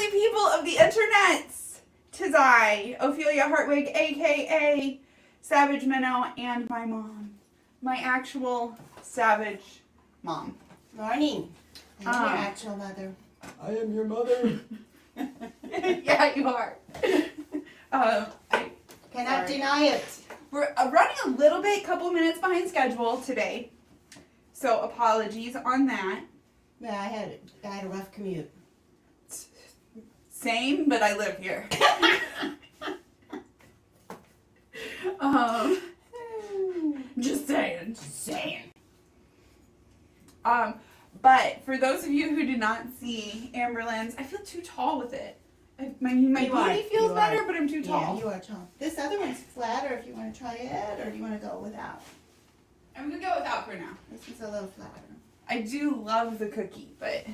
lovely people of the internet. 'Tis I, Ophelia Hartwig, aka Savage Minnow, and my mom. My actual savage mom. Morning. I'm your actual mother. I am your mother. Yeah, you are. Cannot deny it. We're running a little bit, couple minutes behind schedule today. So apologies on that. Yeah, I had a rough commute. Same, but I live here. Just saying. But for those of you who did not see Amberlynn's, I feel too tall with it. My body feels better, but I'm too tall. Yeah, you are tall. This other one's flatter if you want to try it, or do you want to go without? I'm gonna go without for now. This is a little flatter. I do love the cookie, but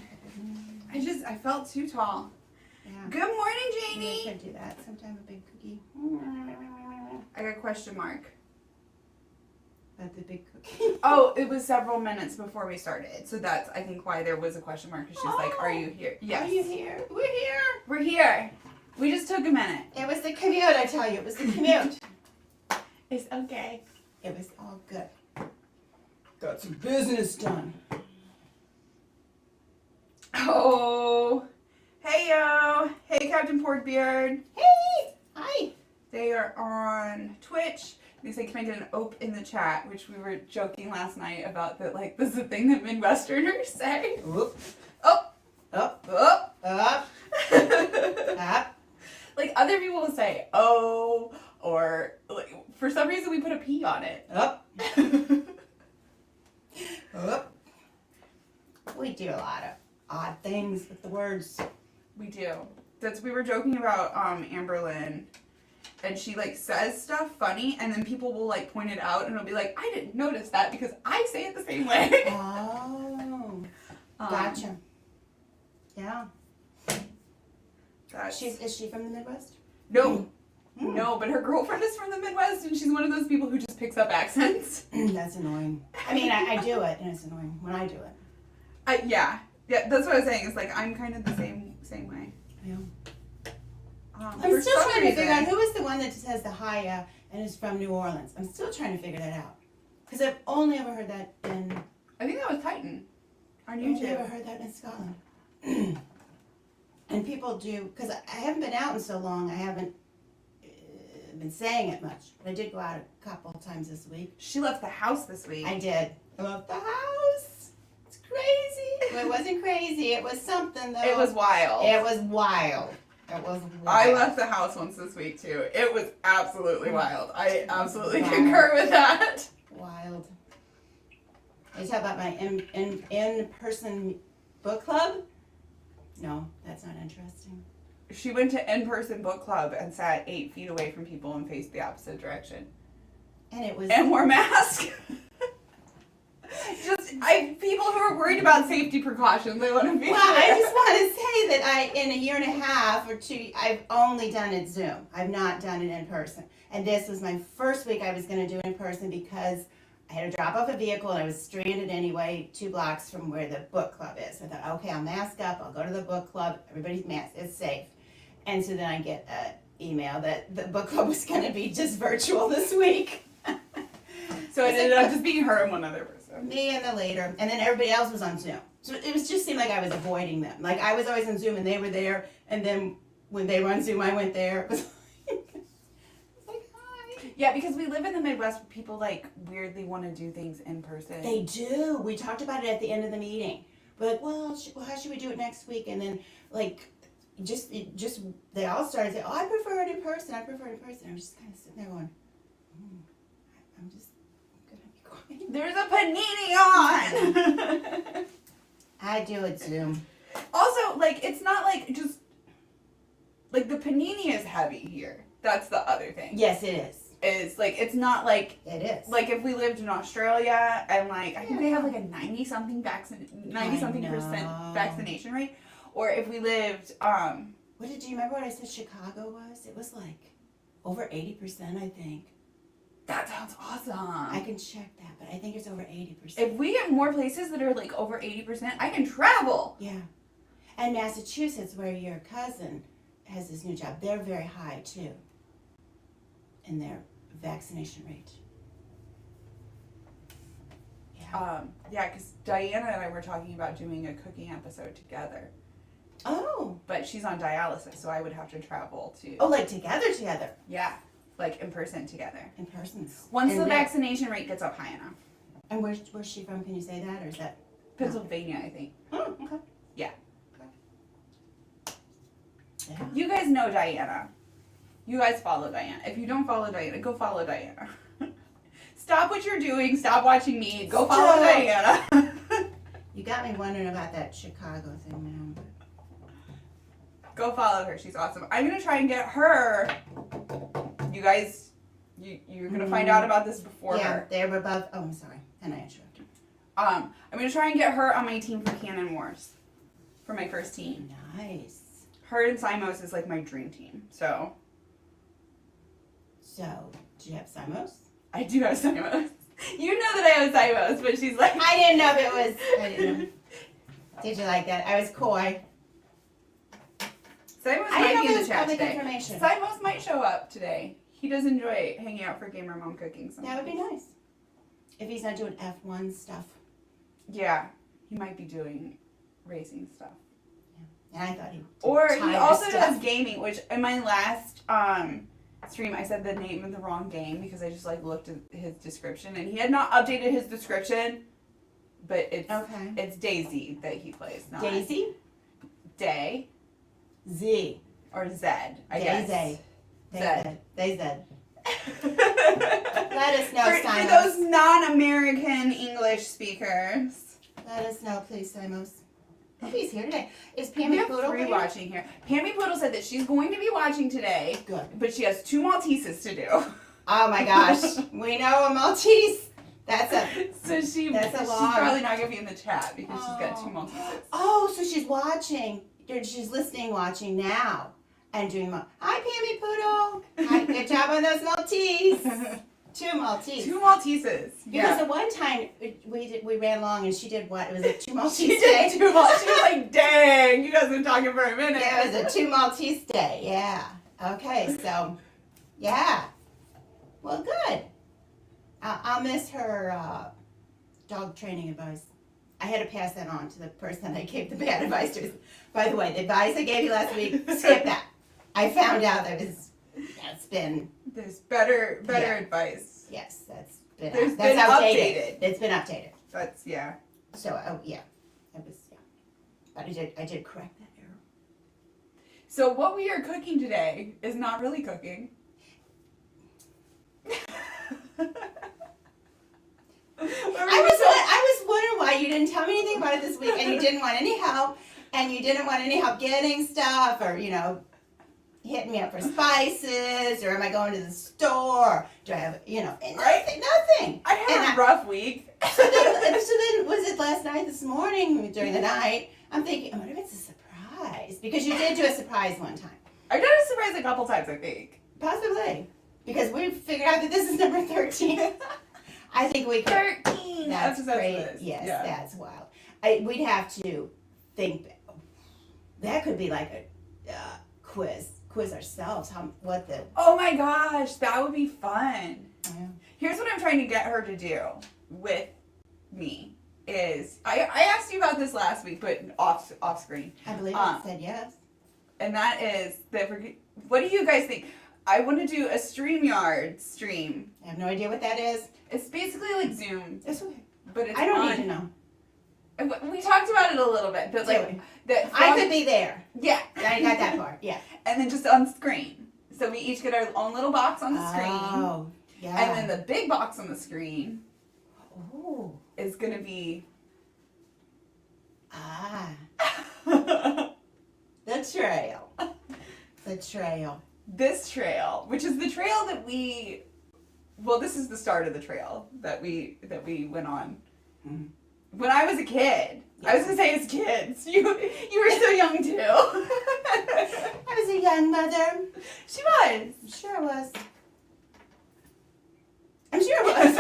I felt too tall. Yeah. Good morning, Janie. You could do that. Sometime a big cookie. I got a question mark. About the big cookie. Oh, it was several minutes before we started, so that's I think why there was a question mark. Because she's like, "Are you here?" Yes. Are you here? We're here. We're here. We just took a minute. It was the commute, I tell you. It was the commute. It's okay. It was all good. Got some business done. Oh, hey yo, hey Captain Porkbeard. Hey! Hi! They are on Twitch. They say, "Can I get an ope in the chat?" Which we were joking last night about that. Like this is a thing that Midwesterners say. Whoop. Up, Up. up, Up. Up. Like other people will say "oh," or like, for some reason we put a P on it. Up. Up. We do a lot of odd things with the words. We do. We were joking about Amberlynn, and she like says stuff funny, and then people will like point it out, and it'll be like, I didn't notice that because I say it the same way. Oh. Gotcha. Yeah. Is she from the Midwest? No. No, but her girlfriend is from the Midwest, and she's one of those people who just picks up accents. That's annoying. I mean, I do it, and it's annoying when I do it. Yeah, that's what I was saying. It's like I'm kind of the same way. Yeah. I'm I'm still trying to figure out who is the one that just has the high and is from New Orleans. I'm still trying to figure that out because I've only ever heard that in. I think that was Titan on I've YouTube. only ever heard that in Scotland. And people do because I haven't been out in so long. I haven't been saying it much, but I did go out a couple of times this week. She left the house this week. I did. I left the house. It's crazy. Well, it wasn't crazy. It was something though. It was wild. It was wild. It was wild. I left the house once this week too. It was absolutely wild. I absolutely concur with that. Wild. You talk about my in-person book club? No, that's not interesting. She went to in-person book club and sat 8 feet away from people and faced the opposite direction. And it was... And wore masks. People who are worried about safety precautions, I want to be Well, I just want to say that in a year and a half or two, I've only done it Zoom. I've not done it in person. And this was my first week I was going to do it in person because I had to drop off a vehicle and I was stranded anyway 2 blocks from where the book club is. I thought, okay, I'll mask up. I'll go to the book club. Everybody's masked. It's safe. And so then I get an email that the book club was going to be just virtual this week. So it ended up just being her and one other person. Me and the leader. And then everybody else was on Zoom. So it was just seemed like I was avoiding them. Like I was always on Zoom and they were there. And then when they were on Zoom, I went there. It was like, hi. Yeah, because we live in the Midwest where people like weirdly want to do things in person. They do. We talked about it at the end of the meeting. We're like, well, how should we do it next week? And then like, just they all started saying, oh, I prefer it in person. I prefer it in person. I'm just kind of sitting there going, I'm just going to be quiet. There's a panini on! I do it Zoom. Also, like, it's not like just, like, the panini is heavy here. That's the other thing. Yes, it is. Is, like, it's not like, it is. Like, if we lived in Australia and, like, I think they have, like, a 90-something percent vaccination rate. Or if we lived, do you remember what I said Chicago was? It was, like, over 80%, I think. That sounds awesome. I can check that, but I think it's over 80%. If we get more places that are, like, over 80%, I can travel. Yeah. And Massachusetts, where your cousin has this new job, they're very high too in their vaccination rate. Yeah, because Diana and I were talking about doing a cooking episode together. Oh. But she's on dialysis, so I would have to travel to. Oh, like together? Yeah, like in person together. In person. Once And the where- vaccination rate gets up high enough. And where's she from? Can you say that, or is that? Pennsylvania, I think. Oh, okay. Yeah. Yeah. You guys know Diana. You guys follow Diana. If you don't follow Diana, go follow Diana. Stop what you're doing. Stop watching me. Go follow Stop. Diana. You got me wondering about that Chicago thing now. Go follow her. She's awesome. I'm gonna try and get her. You guys, you're gonna find out about this before Yeah, her. they're above. Oh, I'm sorry. And I interrupted. I'm gonna try and get her on my team for Cannon Wars, for my first team. Nice. Her and Simos is like my dream team. So So, do you have Simos? I do have Simos. You know that I have Simos, but she's like. I didn't know if it was. I didn't know. Did you like that? I was coy. Simos I might didn't know be if in it the was chat public today. information. Simos might show up today. He does enjoy hanging out for Gamer Mom Cooking sometimes. That would be nice. If he's not doing F1 stuff. Yeah, he might be doing racing stuff. And I thought he. Or he tire also stuff. does gaming, which in my last stream I said the name of the wrong game because I just like looked at his description and he had not updated his description. But it's Okay. it's Daisy that he plays, not Daisy? Day Z. or Zed, I guess. Daisy. Zed. Daisy. Let Let us know, for Simos. those non-American English speakers. Let us know, please, Simos. Oh, he's here today. Is We Pammy have Poodle 3 here? watching here. Pammy Poodle said that she's going to be watching today, Good. but she has 2 Malteses to do. Oh my gosh. We know a Maltese. That's a. So she's long. probably not going to be in the chat because she's got 2 Oh. Malteses. Oh, so she's watching. She's listening, watching now, and doing. Hi, Pammy Poodle. Hi, good job on those Maltese. 2 Maltese. 2 Malteses. Because Yeah. the one time we ran long and she did what? It was a 2 Maltese She day. did 2 Malteses. She was like, dang, you guys been talking for a minute. Yeah, it was a 2 Maltese day. Yeah. Okay, so, yeah. Well, good. I'll miss her dog training advice. I had to pass that on to the person I gave the bad advice to. By the way, the advice I gave you last week, skip that. I found out that's been, There's better Yeah. advice. yes, that's There's that's been outdated. updated. It's been updated. That's, yeah. So, yeah. It was, yeah. But I did correct that error. So what we are cooking today is not really cooking. I was wondering why you didn't tell me anything about it this week, and you didn't want any help, and you didn't want any help getting stuff, or hitting me up for spices, or am I going to the store? Do I have nothing? I had And a rough week. So then was it last night, this morning, during the night? I'm thinking, I wonder if it's a surprise, because you did do a surprise one time, I've done a surprise a couple times, I think. possibly, because we figured out that this is number 13. I think we could. 13 That's episodes great. of this. Yes, Yeah. that's wild. We'd have to think. That could be like a quiz ourselves. What the? Oh my gosh, that would be fun. Yeah. Here's what I'm trying to get her to do with me is I asked you about this last week, but off screen, I believe Um, it said yes. and that is that. What do you guys think? I want to do a StreamYard stream. I have no idea what that is. It's basically like Zoom, It's okay. but it's I don't on, need to know. We talked about it a little bit, but like Really? that. I could be there. Yeah, I got that part. Yeah. and then just on screen. So we each get our own little box on the screen, Oh, yeah. and then the big box on the screen Oh. is gonna be. Ah. The trail. The trail. This trail, which is the trail that this is the start of the trail that we went on Mhm. when I was a kid. I was gonna say as kids. You were so young too. I was a young mother. She was. I'm sure I was. I'm sure I was.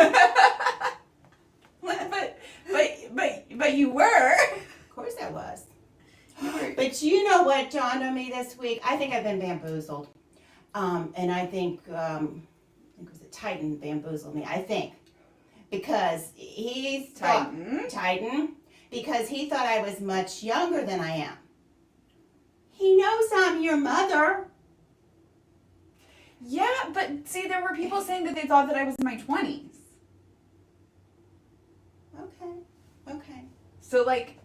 but you were. Of course I was. You were. But you know what dawned on me this week? I think I've been bamboozled. And I think it was a Titan bamboozled me, I think. Because he thought, Titan, because he thought I was much younger than I am. He knows I'm your mother. Yeah, but see, there were people saying that they thought that I was in my 20s. Okay. So, like,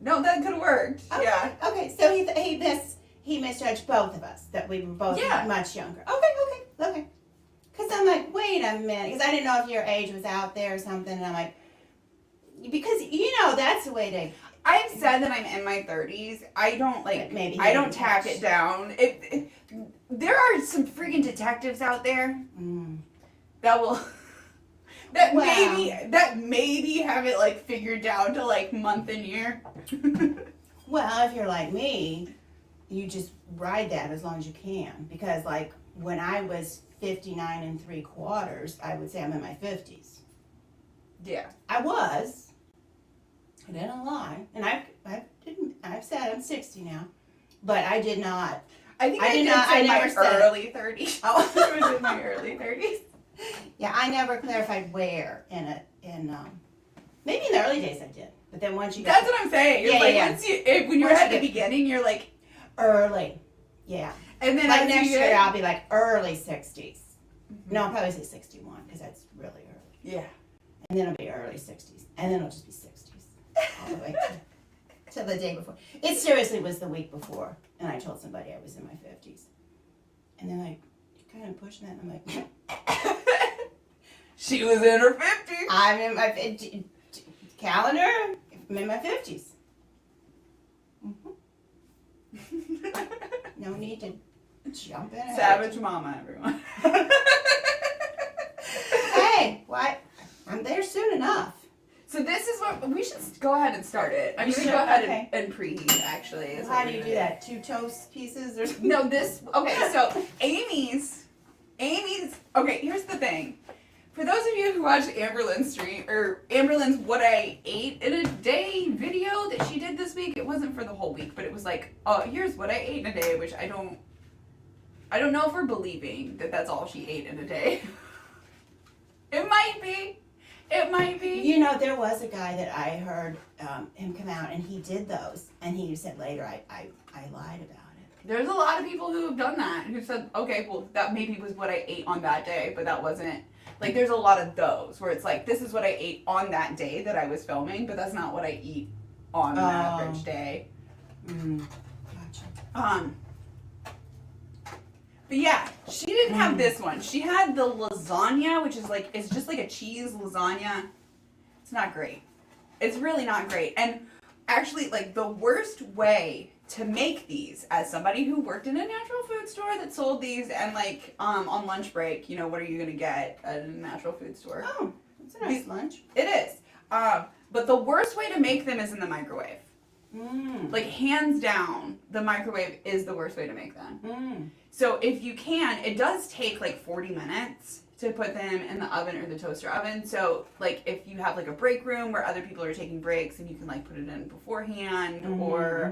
no, that could have worked. Okay. Yeah. Okay, so he misjudged both of us, that we were both much younger. Okay. Because I'm like, wait a minute, because I didn't know if your age was out there or something, and I'm like, because, that's the way they... I've said that I'm in my 30s. I don't, I don't tack it down. There are some freaking detectives out there that will... That maybe have it, figured down to, month and year. Well, if you're like me, you just ride that as long as you can. Because, when I was 59 3/4, I would say I'm in my 50s. Yeah. I was. I didn't lie. And I've said I'm 60 now. But I did not. I think I never said my early 30s. Oh. I was in my early 30s. Yeah, I never clarified where maybe in the early days I did, but then once you That's what I'm saying. When you're at the beginning, you're like early, yeah. And then next year I'll be early 60s. Mm-hmm. No, I'll probably say 61 because that's really early. Yeah. And then it'll be early 60s, and then it'll just be 60s all the way to the day before. It seriously was the week before, and I told somebody I was in my 50s, and they're like, "You're kind of pushing that," and I'm like. She was in her 50s. I'm in my calendar. I'm in my 50s. Mm-hmm. No need to jump in. Savage mama, everyone. Hey, what? I'm there soon enough. So this is what we should go ahead and start it. I'm gonna go ahead and preheat. Actually, how do you do that? 2 toast pieces or something? No, this. Okay, so Amy's. Okay, here's the thing. For those of you who watched Amberlynn's What I Ate in a Day video that she did this week, it wasn't for the whole week, but it was here's what I ate in a day, which I don't know if we're believing that that's all she ate in a day. It might be. There was a guy that I heard him come out, and he did those, and he said later, I lied about it. There's a lot of people who have done that, who said, okay, well, that maybe was what I ate on that day, but that wasn't. There's a lot of those where it's this is what I ate on that day that I was filming, but that's not what I eat on an average day. Gotcha. But yeah, she didn't have this one. She had the lasagna, which is it's just a cheese lasagna. It's not great. It's really not great. And actually, the worst way to make these, as somebody who worked in a natural food store that sold these, and on lunch break, what are you gonna get at a natural food store? Oh, it's a nice lunch. It is. But the worst way to make them is in the microwave. Hands down, the microwave is the worst way to make them. So if you can, it does take 40 minutes to put them in the oven or the toaster oven. So if you have a break room where other people are taking breaks, and you can put it in beforehand, or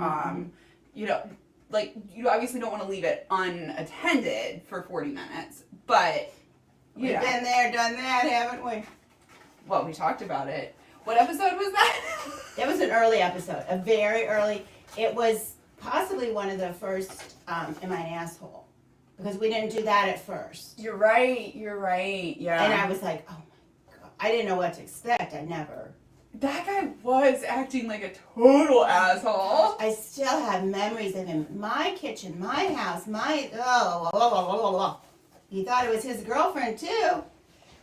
you obviously don't want to leave it unattended for 40 minutes, but we've been there, done that, haven't we? Well, we talked about it. What episode was that? It was an early episode, a very early. It was possibly one of the first Am I an Asshole? Because we didn't do that at first. You're right, yeah. And I was like, oh my God. I didn't know what to expect. That guy was acting like a total asshole. I still have memories of him. My kitchen, my house, He thought it was his girlfriend too,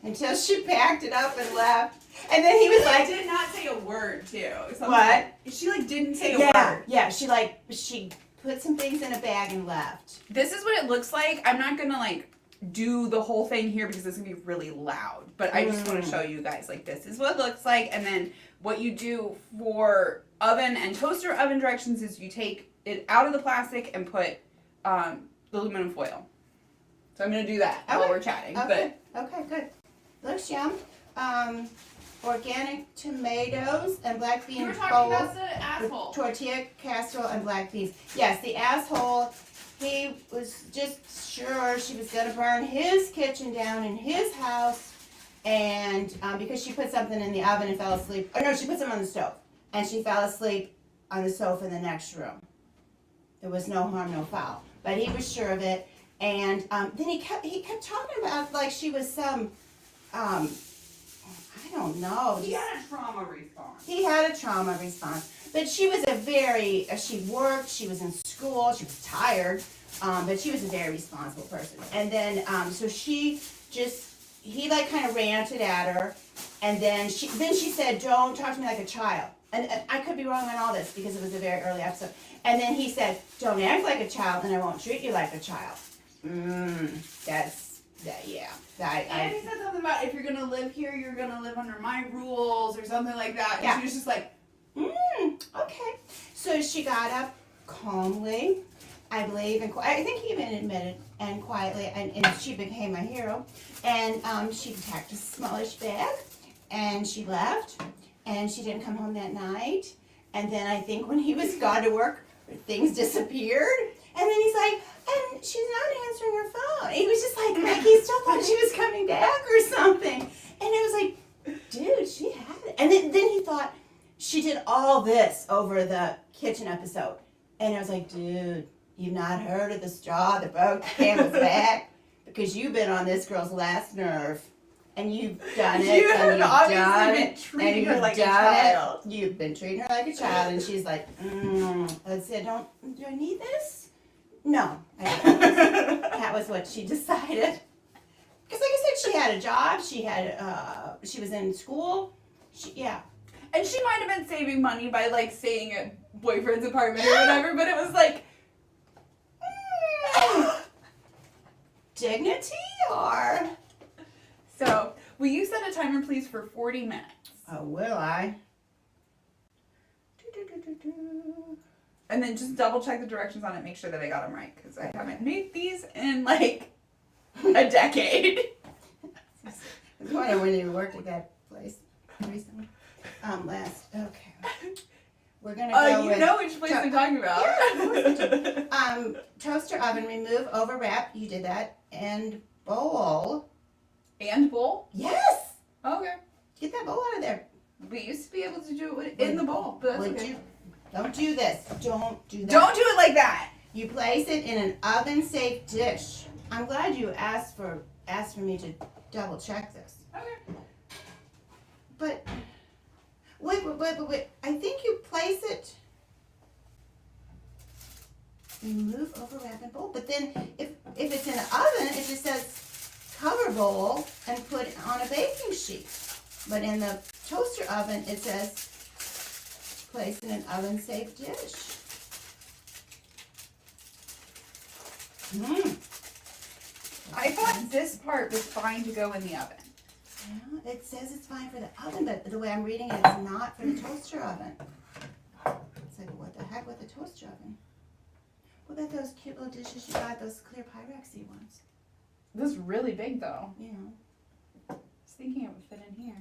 until she packed it up and left. And then he was like, did not say a word too. What? She didn't say a word. Yeah, she put some things in a bag and left. This is what it looks like. I'm not gonna do the whole thing here because it's gonna be really loud. But I just want to show you guys this is what it looks like. And then what you do for oven and toaster oven directions is you take it out of the plastic and put the aluminum foil. So I'm gonna do that while we're chatting. Okay, good. Looks yum. organic tomatoes and black bean You were talking bowls. about the asshole. Tortilla casserole and black beans. Yes, the asshole, he was just sure she was gonna burn his kitchen down in his house, and because she put something in the oven and fell asleep. Or no, she put something on the stove, and she fell asleep on the sofa in the next room. There was no harm, no foul, but he was sure of it. And then he kept talking about like she was some, I don't know. He had a trauma response. He had a trauma response, but she was she worked, she was in school, she was tired, but she was a very responsible person. And then, so he like kind of ranted at her, and then she said, "Don't talk to me like a child." And I could be wrong on all this because it was a very early episode. And then he said, "Don't act like a child, and I won't treat you like a child." Yeah. And he said something about if you're gonna live here, you're gonna live under my rules or something like that. And Yeah. she was just like, Okay. So she got up calmly, I believe, and I think he even admitted, and quietly, and she became a hero. And she packed a smallish bag, and she left, and she didn't come home that night. And then I think when he was gone to work, things disappeared. And then he's like, and she's not answering her phone. He was just like he still thought she was coming back or something. And it was like, dude, she had it. And then he thought she did all this over the kitchen episode. And I was like, dude, you've not heard of the straw that broke the camel's back? Because you've been on this girl's last nerve. And you've done it. You and have you've obviously done been it, treating and her you've like a done child. it. You've been treating her like a child. And she's like, I said, do I need this? No. That was what she decided. Because like I said, she had a job. She was in school. and she might have been saving money by like staying at boyfriend's apartment or whatever, but it was like, Dignity or? so will you set a timer please for 40 minutes? Oh, will I? And then just double check the directions on it, make sure that I got them right, because I haven't made these in like a decade. It's funny when you worked at that place recently. Okay. We're gonna go You with know which place I'm talking about. Yeah, toaster oven, remove, overwrap. You did that, and bowl. And bowl? Yes. Okay. Get that bowl out of there. We used to be able to do it in the bowl, but that's Would okay. you? Don't do this. Don't do that. Don't do it like that. You place it in an oven-safe dish. I'm glad you asked for me to double check this. Okay. But wait. I think you place it. Remove, overwrap, and bowl. But then if it's in the oven, it just says cover bowl and put it on a baking sheet. But in the toaster oven, it says place in an oven-safe dish. I thought this part was fine to go in the oven. Yeah, it says it's fine for the oven, but the way I'm reading it, it's not for the toaster oven. It's like, what the heck with the toaster oven? What about those cute little dishes you got, those clear Pyrex-y ones? This is really big though. You know, I was thinking it would fit in here.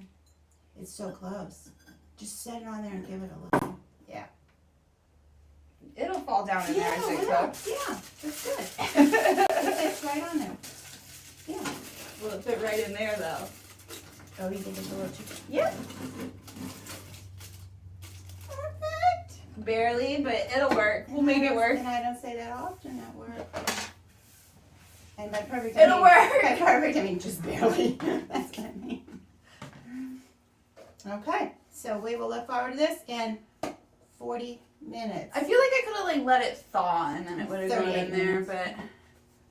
it's so close. Just set it on there and give it a look. Yeah. It'll fall down in there, I think so. Yeah, that's good. It fits right on there. Yeah. Will it fit right in there though? Oh, you think it's a little too... Yeah. Perfect. Barely, but it'll work. We'll make it work. And I don't say that often at work. And by perfect, It'll work. By perfect, I mean just barely. That's what I mean. Okay, so we will look forward to this in 40 minutes. I feel like I could have like let it thaw and then it would have gone 38 in there, minutes. but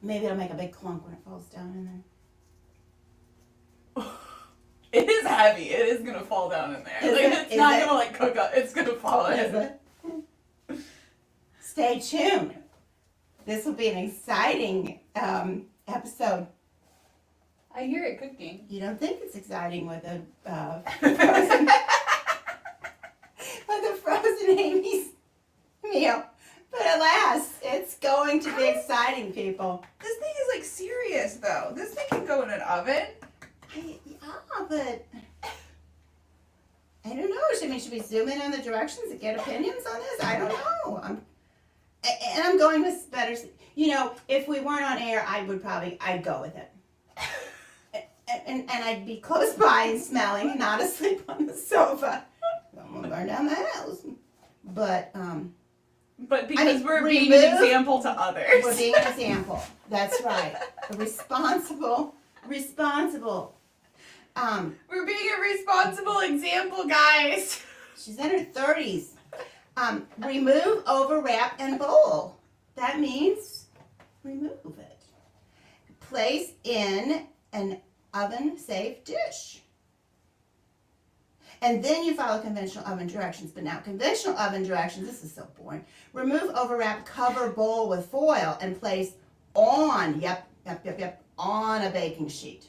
Maybe it'll make a big clunk when it falls down in there. it is heavy. It is gonna fall down in there. Is Like it? it's Is not it? gonna like cook up. It's gonna fall Is in. it? Stay tuned. This will be an exciting episode. I hear it cooking. You don't think it's exciting with a frozen, with a frozen Amy's meal, but alas, it's going to be exciting, people. This thing is like serious though. This thing can go in an oven. Yeah, but I mean, should we zoom in on the directions and get opinions on this? I don't know. I'm going with better. You know, if we weren't on air, I'd go with it. And I'd be close by and smelling and not asleep on the sofa. I'm gonna burn down the house. But because we're being an example to others. We're being an example. That's right. A responsible. We're being a responsible example, guys. She's in her 30s. Remove, overwrap, and bowl. That means remove it. Place in an oven-safe dish. And then you follow conventional oven directions. But now conventional oven directions, this is so boring. Remove, overwrap, cover bowl with foil and place on, on a baking sheet.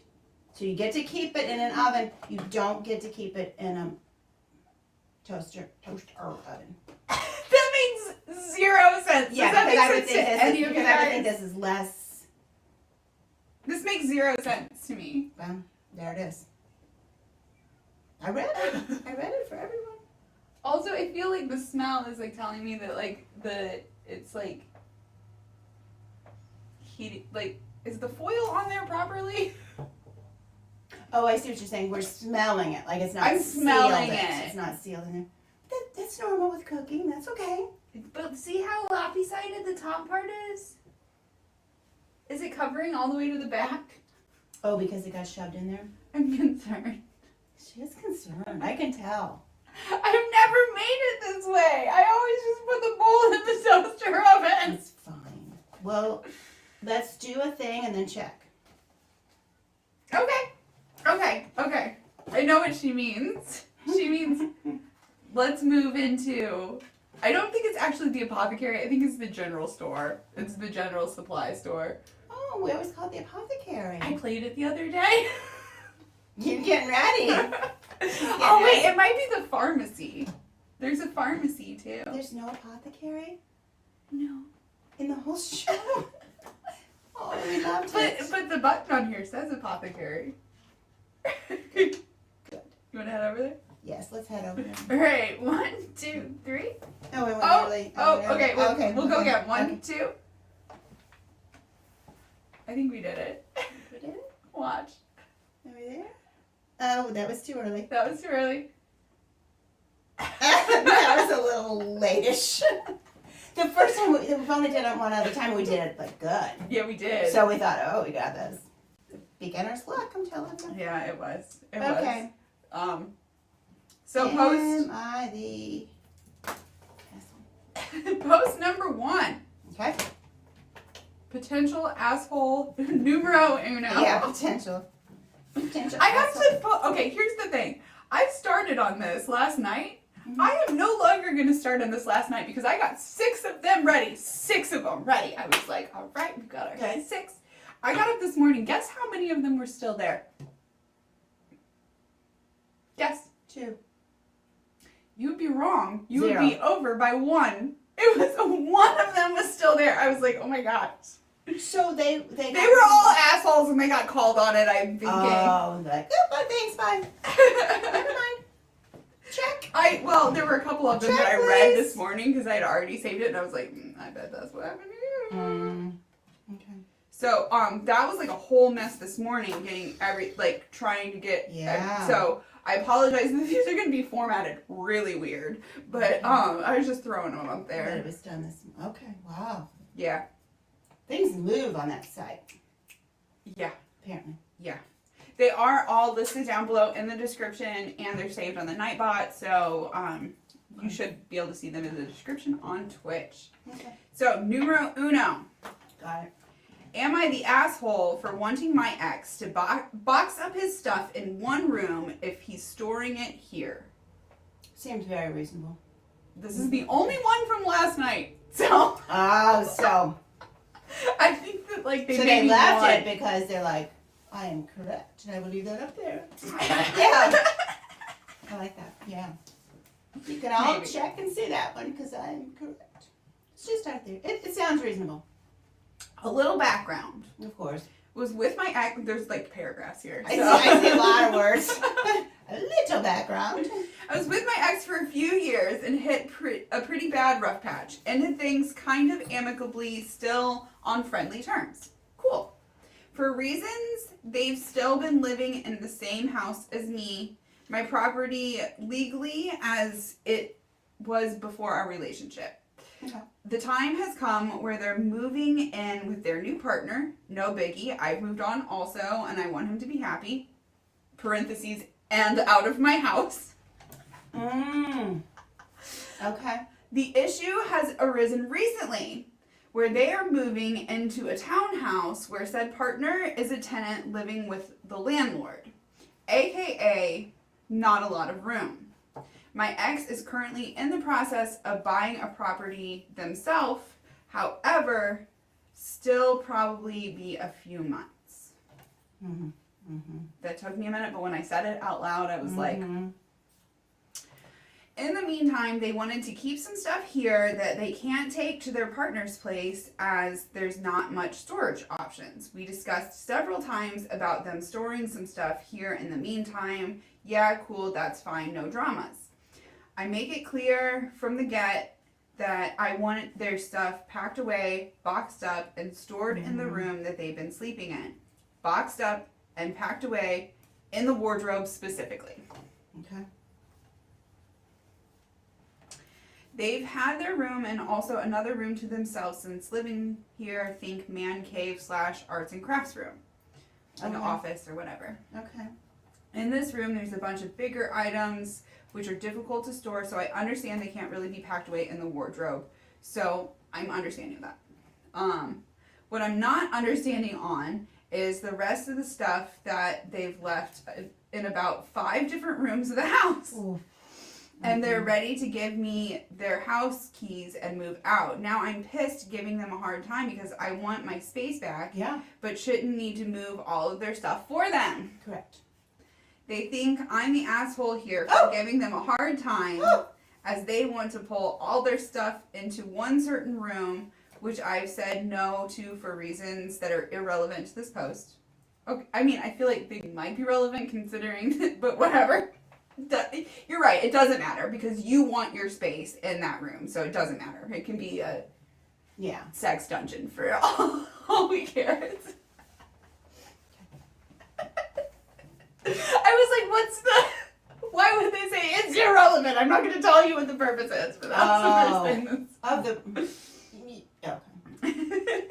So you get to keep it in an oven. You don't get to keep it in a toaster oven. That makes 0 sense. Yeah, Does that make I would sense to any of you I would guys? think this is less. This makes 0 sense to me. Well, there it is. I read it for everyone. Also, I feel like the smell is like telling me that it's like heated. Like, is the foil on there properly? Oh, I see what you're saying. We're smelling it. Like it's not I'm smelling sealed. it. It's not sealed in there. That's normal with cooking. That's okay. But see how lopsided the top part is? Is it covering all the way to the back? Oh, because it got shoved in there? I'm concerned. She is concerned. I can tell. I've never made it this way. I always just put the bowl in the toaster oven. It's fine. Well, let's do a thing and then check. Okay. I know what she means. She means let's move into... I don't think it's actually the apothecary. I think it's the general store. It's the general supply store. Oh, we always call it the apothecary. I played it the other day. You're getting ready. Oh, wait, it might be the pharmacy. There's a pharmacy, too. There's no apothecary No. in the whole show. Oh, we loved it. But the button on here says apothecary. Good. You want to head over there? Yes, let's head over there. All right, 1, 2, 3. Oh, we went early. Okay. We'll go again. 1, Okay. 2. I think we did it. We did it? Watch. Are we there? Oh, that was too early. That was too early. That was a little late-ish. The first time, we've only done it one other time, we did it, like, good. Yeah, we did. So we thought, oh, we got this. Beginner's luck, I'm telling you. Yeah, it was. It Okay. was. So post Am I the asshole? post number 1. Okay. Potential asshole numero uno. Yeah, potential. I have to okay, here's the thing. I started on this last night. Mm-hmm. I am no longer going to start on this last night because I got 6 of them ready. 6 of them ready. I was like, all right, we've got our 6. I got up this morning. Guess how many of them were still there? Guess. 2. You would be wrong. You 0. would be over by 1. It was 1 of them was still there. I was like, oh my gosh. So they were all assholes and they got called on it, I'm thinking. Oh, like, oh, thanks, bye. Never mind. Check. Well, there were a couple of them Check, that I read please. this morning because I had already saved it and I was like, I bet that's what happened to you. Okay. So, that was like a whole mess this morning, getting trying to get. Yeah. So, I apologize. These are going to be formatted really weird, but I was just throwing them up But there. it was done this. Okay. Wow. Yeah. Things move on that site. Yeah. Apparently. Yeah. They are all listed down below in the description and they're saved on the Nightbot, so you should be able to see them in the description on Twitch. Okay. So, numero uno. Got it. Am I the asshole for wanting my ex to box up his stuff in one room if he's storing it here? Seems very reasonable. This is the only one from last night, so Oh, so I think that they so maybe they left want- it because they're like, I am correct, and I will leave that up there. Yeah. I like that. Yeah. You can all Maybe. check and see that one because I am correct. It's just out there. It sounds reasonable. A little background. Of course. Was with my ex. There's paragraphs here. I so. see a lot of words. A little background. I was with my ex for a few years and hit a pretty bad rough patch. Ended things kind of amicably, still on friendly terms. Cool. For reasons, they've still been living in the same house as me, my property legally as it was before our relationship. Okay. The time has come where they're moving in with their new partner. No biggie. I've moved on also, and I want him to be happy. Parentheses, and out of my house. Okay. The issue has arisen recently where they are moving into a townhouse where said partner is a tenant living with the landlord, aka not a lot of room. My ex is currently in the process of buying a property themselves, however, still probably be a few months. Mm-hmm. Mm-hmm. That took me a minute, but when I said it out loud, I was like, Mm-hmm. in the meantime, they wanted to keep some stuff here that they can't take to their partner's place as there's not much storage options. We discussed several times about them storing some stuff here in the meantime. Yeah, cool, that's fine, no dramas. I make it clear from the get that I want their stuff packed away, boxed up, and stored in the room that they've been sleeping in. Boxed up and packed away in the wardrobe specifically. Okay. They've had their room and also another room to themselves since living here. Think man cave / arts and crafts room. An Okay. office or whatever. Okay. In this room, there's a bunch of bigger items which are difficult to store, so I understand they can't really be packed away in the wardrobe. So I'm understanding that. What I'm not understanding on is the rest of the stuff that they've left in about 5 different rooms of the house. Ooh. And they're ready to give me their house keys and move out. Now I'm pissed giving them a hard time because I want my space back, Yeah. but shouldn't need to move all of their stuff for them. Correct. They think I'm the asshole here for giving them a hard time as they want to pull all their stuff into one certain room, which I've said no to for reasons that are irrelevant to this post. Okay, I mean, I feel like they might be relevant considering, but whatever. You're right, it doesn't matter because you want your space in that room, so it doesn't matter. It can be a sex dungeon for all we care. I was like, why would they say it's irrelevant? I'm not going to tell you what the purpose is, but that's the first thing. Of the... Okay.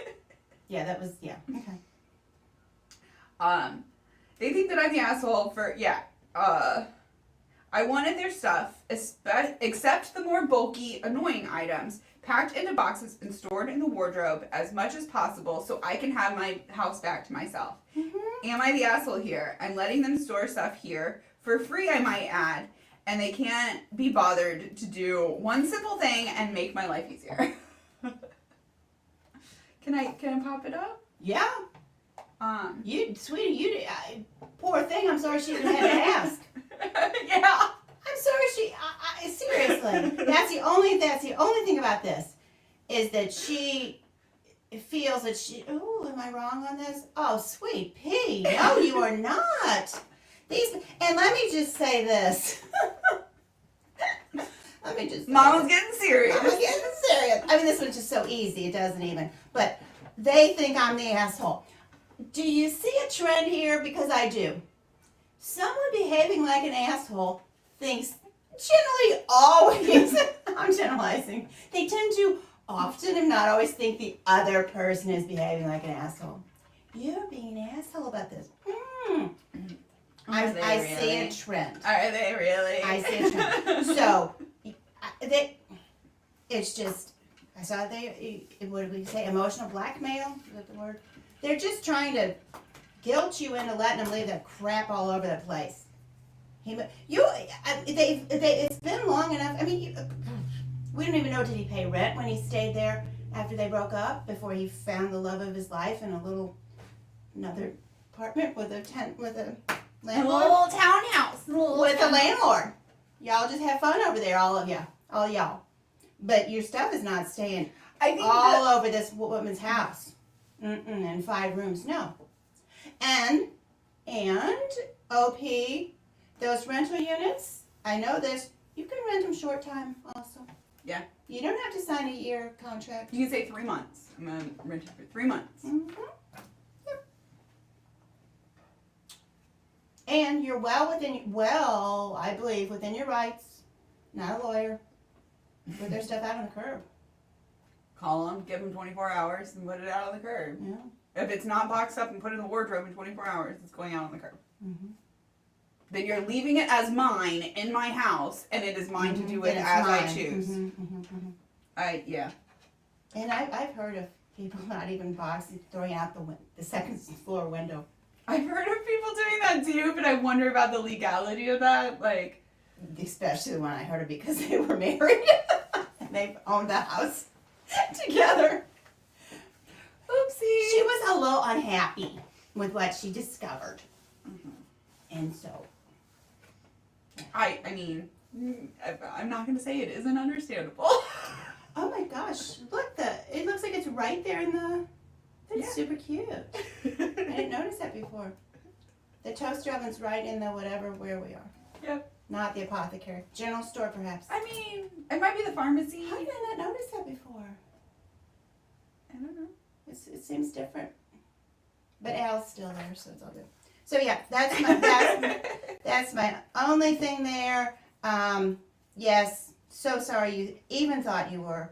Yeah, that was... Yeah. Okay. They think that I'm the asshole for... Yeah. I wanted their stuff, except the more bulky, annoying items, packed into boxes and stored in the wardrobe as much as possible so I can have my house back to myself. Mm-hmm. Am I the asshole here? I'm letting them store stuff here, for free I might add, and they can't be bothered to do one simple thing and make my life easier. Can I pop it up? Yeah. Sweetie, poor thing, I'm sorry she even had to ask. Yeah. I'm sorry seriously. That's the only thing about this, is that she feels that am I wrong on this? Oh, sweet pea. No, you are not. And let me just say this. Mama's getting serious. Mama's getting serious. I mean, this one's just so easy, it doesn't even. But they think I'm the asshole. Do you see a trend here? Because I do. Someone behaving like an asshole thinks generally always, I'm generalizing, they tend to often, if not always, think the other person is behaving like an asshole. You're being an asshole about this. I see a trend. Are they really? I see a trend. So, it's just, I saw what did we say, emotional blackmail? Is that the word? They're just trying to guilt you into letting them leave that crap all over the place. It's been long enough. I mean, we don't even know, did he pay rent when he stayed there after they broke up, before he found the love of his life in another apartment with a landlord? A little townhouse. With a landlord. Y'all just have fun over there, all of y'all. But your stuff is not staying over this woman's house. In 5 rooms, no. And OP, those rental units, I know this, You can rent them short time also. Yeah. You don't have to sign a year contract. You can say 3 months. I'm gonna rent it for 3 months. Mm-hmm. Yep. And you're I believe, within your rights. Not a lawyer. Put their stuff out on the curb. Call them, give them 24 hours, and put it out on the curb. Yeah. If it's not boxed up and put in the wardrobe in 24 hours, it's going out on the curb. Mm-hmm. Then you're leaving it as mine in my house, and it is mine to do with as I choose. Yeah. And I've heard of people not even boxing, throwing out the second floor window. I've heard of people doing that too, but I wonder about the legality of that. Like, Especially the one I heard of because they were married and they owned the house together. oopsie. She was a little unhappy with what she discovered. And so. I mean, I'm not going to say it isn't understandable. Oh my gosh, look, it looks like it's right there in the, that's super cute. I didn't notice that before. The toaster oven's right in the whatever where we are. Yep. Not the apothecary. General store, perhaps. I mean, it might be the pharmacy. How did I not notice that before? I don't know. It seems different. But Al's still there, so it's all good. So yeah, that's my only thing there. Yes, so sorry you even thought you were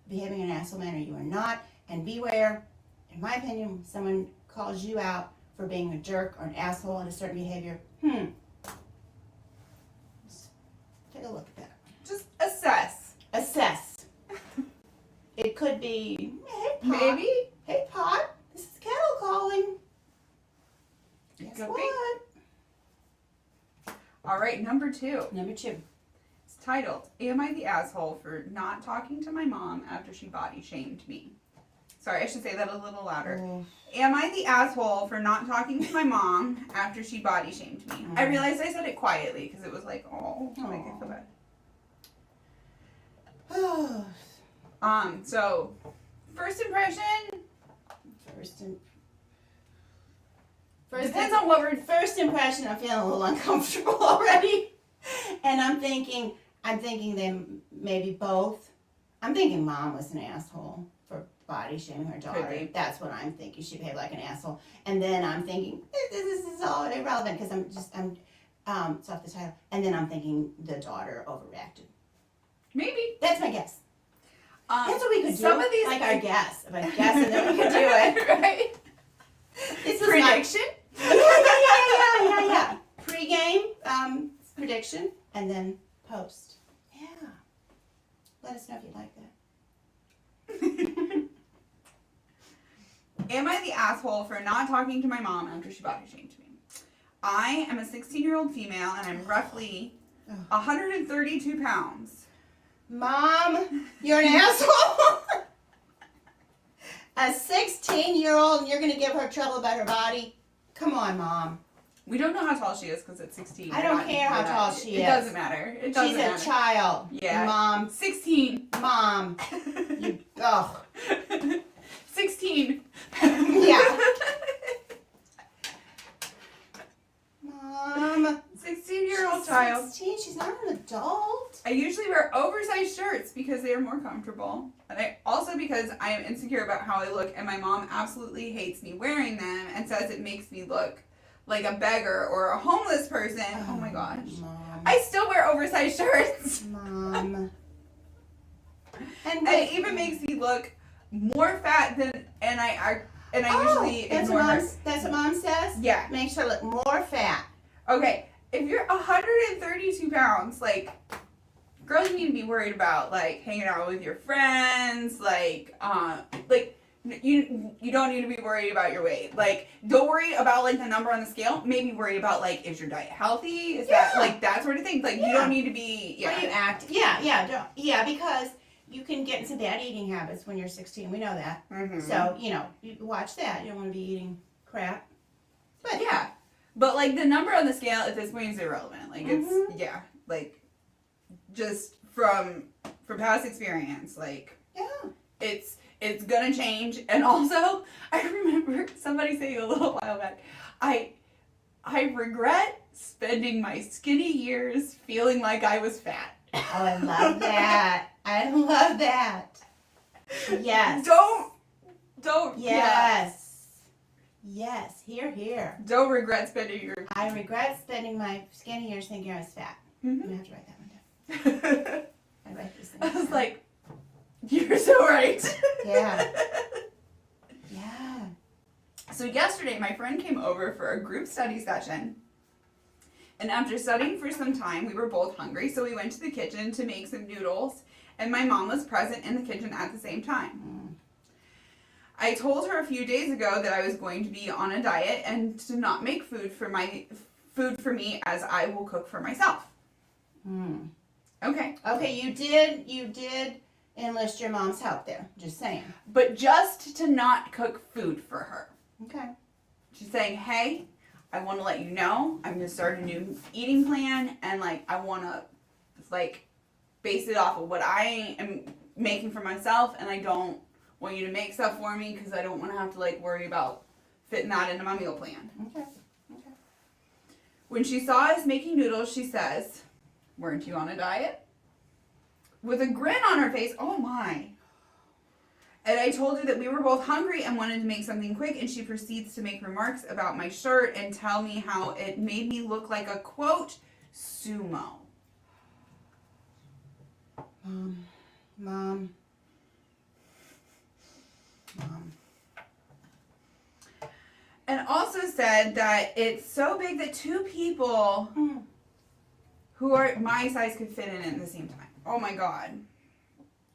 behaving in an asshole manner. You were not. And beware, in my opinion, when someone calls you out for being a jerk or an asshole in a certain behavior, Just take a look at that. Just assess. Assess. It could be, hey, Pot. Maybe. Hey, Pot, this is Kettle calling. Guess Could be. what? All right, number 2. Number 2. It's titled, Am I the Asshole for Not Talking to My Mom After She Body Shamed Me? Sorry, I should say that a little louder. Am I the asshole for not talking to my mom after she body shamed me? I realized I said it quietly because it was like, oh, to make it feel bad. So, first impression. Depends on what we're. First impression, I'm feeling a little uncomfortable already, and I'm thinking they maybe both. I'm thinking Mom was an asshole for body shaming her daughter. Could be. That's what I'm thinking. She behaved like an asshole, and then I'm thinking this is all irrelevant because it's off the title, and then I'm thinking the daughter overreacted. Maybe. That's my guess. That's what we could do. Some of these like our guess, but guess, and then we could do it. Right? This was Prediction? Yeah. Pre-game prediction, and then post. Yeah. Let us know if you'd like that. Am I the asshole for not talking to my mom after she body shamed me? I am a 16-year-old female, and I'm roughly 132 pounds. Mom, you're an asshole. A 16-year-old, and you're going to give her trouble about her body? Come on, Mom. We don't know how tall she is because it's 16. I don't care how tall she is. It doesn't matter. It doesn't matter. She's a child. Yeah. Mom. 16. Mom. Oh. 16. Yeah. Mom. 16-year-old child. 16. She's not an adult. I usually wear oversized shirts because they are more comfortable. And also because I am insecure about how I look, and my mom absolutely hates me wearing them and says it makes me look like a beggar or a homeless person. Oh my gosh. Mom. I still wear oversized shirts. Mom. And it even makes me look more fat than, and I usually ignore her. That's what Mom says? Yeah. Makes her look more fat. Okay, if you're 132 pounds, like, girl, you need to be worried about, like, hanging out with your friends, you don't need to be worried about your weight. Like, don't worry about, like, the number on the scale. Maybe worry about, like, is your diet healthy? Is that, like, that sort of thing? Like, you don't need to be, How you act. Yeah, because you can get into bad eating habits when you're 16. We know that. Mm-hmm. So, you watch that. You don't want to be eating crap. But yeah. But, like, the number on the scale at this point is irrelevant. Like, it's, like, just from past experience, like, it's gonna change. And also, I remember somebody saying a little while back, I regret spending my skinny years feeling like I was fat. Oh, I love that. I love that. Yes. Don't. Yes. Yes. Here, here. Don't regret spending your. I regret spending my skinny years thinking I was fat. Mhm. I'm gonna have to write that one down. I write this thing I was down. like, you're so right. Yeah. Yeah. So yesterday, my friend came over for a group study session. And after studying for some time, we were both hungry, so we went to the kitchen to make some noodles, and my mom was present in the kitchen at the same time. I told her a few days ago that I was going to be on a diet and to not make food for me as I will cook for myself. Okay. Okay, you did enlist your mom's help there. Just saying. But just to not cook food for her. Okay. She's saying, hey, I want to let you know I'm going to start a new eating plan, and like I want to like base it off of what I am making for myself, and I don't want you to make stuff for me because I don't want to have to like worry about fitting that into my meal plan. Okay. Okay. When she saw us making noodles, she says, weren't you on a diet? With a grin on her face, oh my. And I told her that we were both hungry and wanted to make something quick, and she proceeds to make remarks about my shirt and tell me how it made me look like a, quote, sumo. Mom. And also said that it's so big that two people who are my size could fit in it at the same time. Oh my God.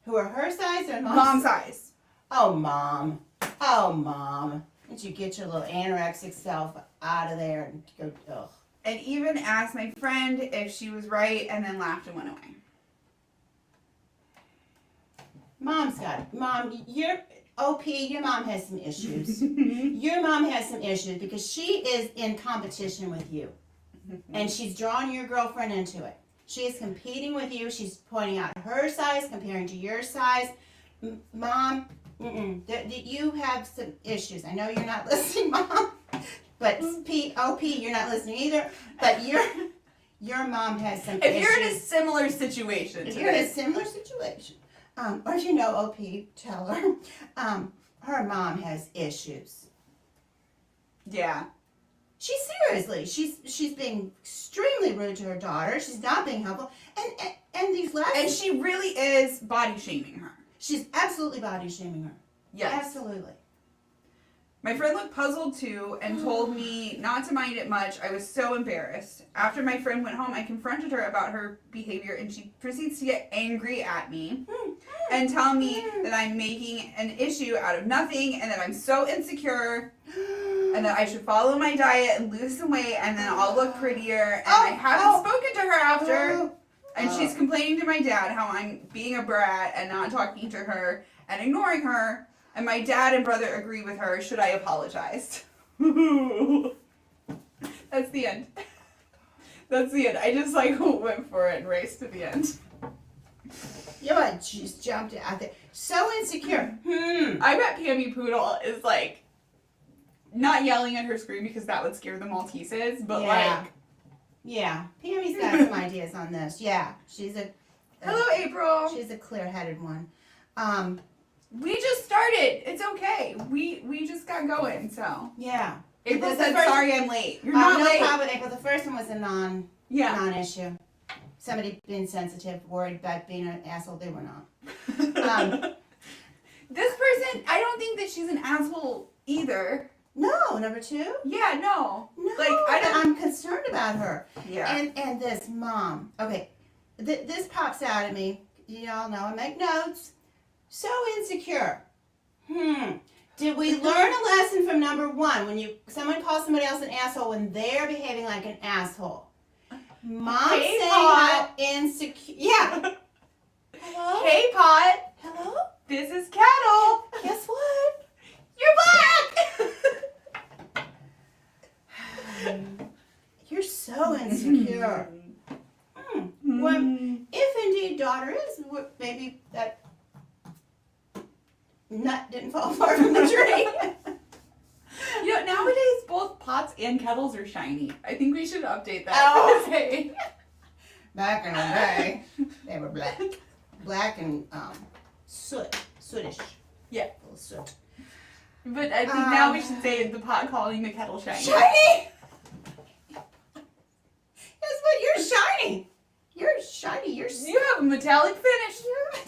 Who are her size or Mom size. Oh, Mom. Oh, Mom. Did you get your little anorexic self out of there and go, ugh. And even asked my friend if she was right, and then laughed and went away. Mom, your mom has some issues. Your mom has some issues because she is in competition with you. And she's drawing your girlfriend into it. She is competing with you. She's pointing out her size, comparing to your size. Mom, you have some issues. I know you're not listening, Mom. But you're not listening either. But your mom has some issues. If you're in a similar situation. If you're in a similar situation. Or you know, OP, tell her. Her mom has issues. Yeah. She's being extremely rude to her daughter. She's not being helpful. And these lessons. And she really is body shaming her. She's absolutely body shaming her. Yes. Absolutely. My friend looked puzzled too and told me not to mind it much. I was so embarrassed. After my friend went home, I confronted her about her behavior, and she proceeds to get angry at me and tell me that I'm making an issue out of nothing and that I'm so insecure and that I should follow my diet and lose some weight and then I'll look prettier. And I haven't spoken to her after. And she's complaining to my dad how I'm being a brat and not talking to her and ignoring her. And my dad and brother agree with her. Should I apologize? That's the end. That's the end. I just like went for it and raced to the end. Yeah, she's jumped out there. So insecure. I bet Pammy Poodle is like not yelling at her screen because that would scare the Malteses, but like. Yeah, Pammy's got some ideas on this. Yeah, she's a. Hello, April. She's a clear-headed one. We just started. It's okay. We just got going, so. Yeah. April said, sorry I'm late. You're not no late. No problem, April. The first one was a non-issue. Somebody being sensitive, worried about being an asshole. They were not. This person, I don't think that she's an asshole either. No, number two? Yeah, no. No, like, I'm concerned about her. Yeah. And this mom. Okay, this pops out at me. You all know I make notes. So insecure. Did we learn a lesson from number one? When someone calls somebody else an asshole when they're behaving like an asshole. Mom hey, saying Pot. how insecure. Yeah. Hello? Hey, Pot. Hello? This is Kettle. Guess what? You're black. You're so insecure. Well, if indeed daughter is, maybe that nut didn't fall far from the tree. You know, nowadays both Pot pots and kettles are shiny. I think we should update that. Oh. Hey. Back in the day, they were black. Black and sootish. Yeah. A little soot. But I think now we should say the pot calling the kettle shiny. Shiny? That's what you're shiny. You're shiny. You're You have a metallic finish.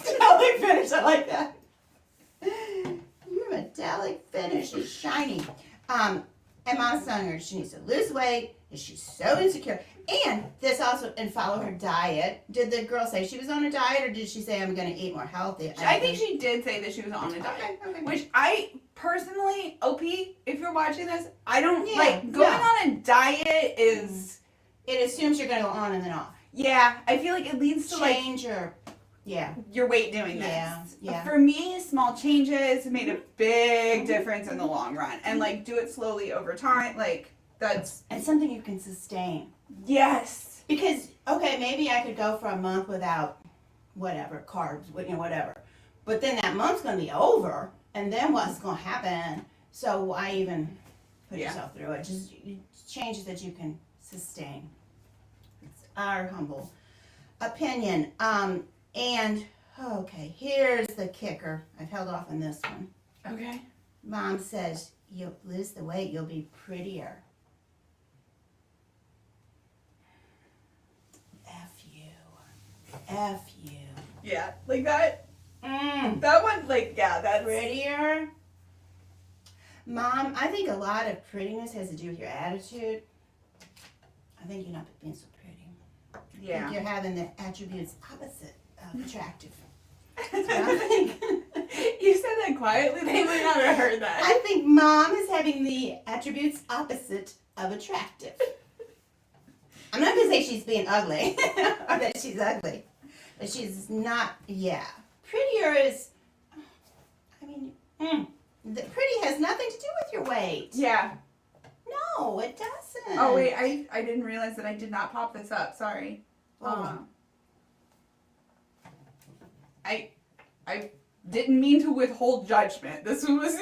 metallic finish. I like that. Your metallic finish is shiny. And Mom's telling her she needs to lose weight. And she's so insecure. And this also, and follow her diet. Did the girl say she was on a diet, or did she say I'm going to eat more healthy? I think she did say that she was on a diet. Okay. Which I personally, OP, if you're watching this, I don't Yeah, like going no. on a diet is. It assumes you're going to go on and then off. Yeah, I feel like it leads to Change your, your weight doing this. Yeah. For me, small changes made a big difference in the long run, and do it slowly over time. That's and something you can sustain. yes. Because, okay, maybe I could go for a month without whatever, carbs, whatever. But then that month's going to be over, and then what's going to happen? So why even put yourself through it? Just changes that you can sustain. It's our humble opinion. And, okay, here's the kicker. I've held off on this one. Okay. Mom says, you'll lose the weight, you'll be prettier. F you. Yeah, like that. That one, that's prettier. Mom, I think a lot of prettiness has to do with your attitude. I think you're not being so pretty. I think you're having the attributes opposite of attractive. That's what I think. You said that quietly. They might not have heard that. I think Mom is having the attributes opposite of attractive. I'm not going to say she's being ugly or that she's ugly, but she's not, Prettier is, the pretty has nothing to do with your weight. Yeah. No, it doesn't. Oh, wait, I didn't realize that I did not pop this up. Sorry. Oh. I didn't mean to withhold judgment. This was,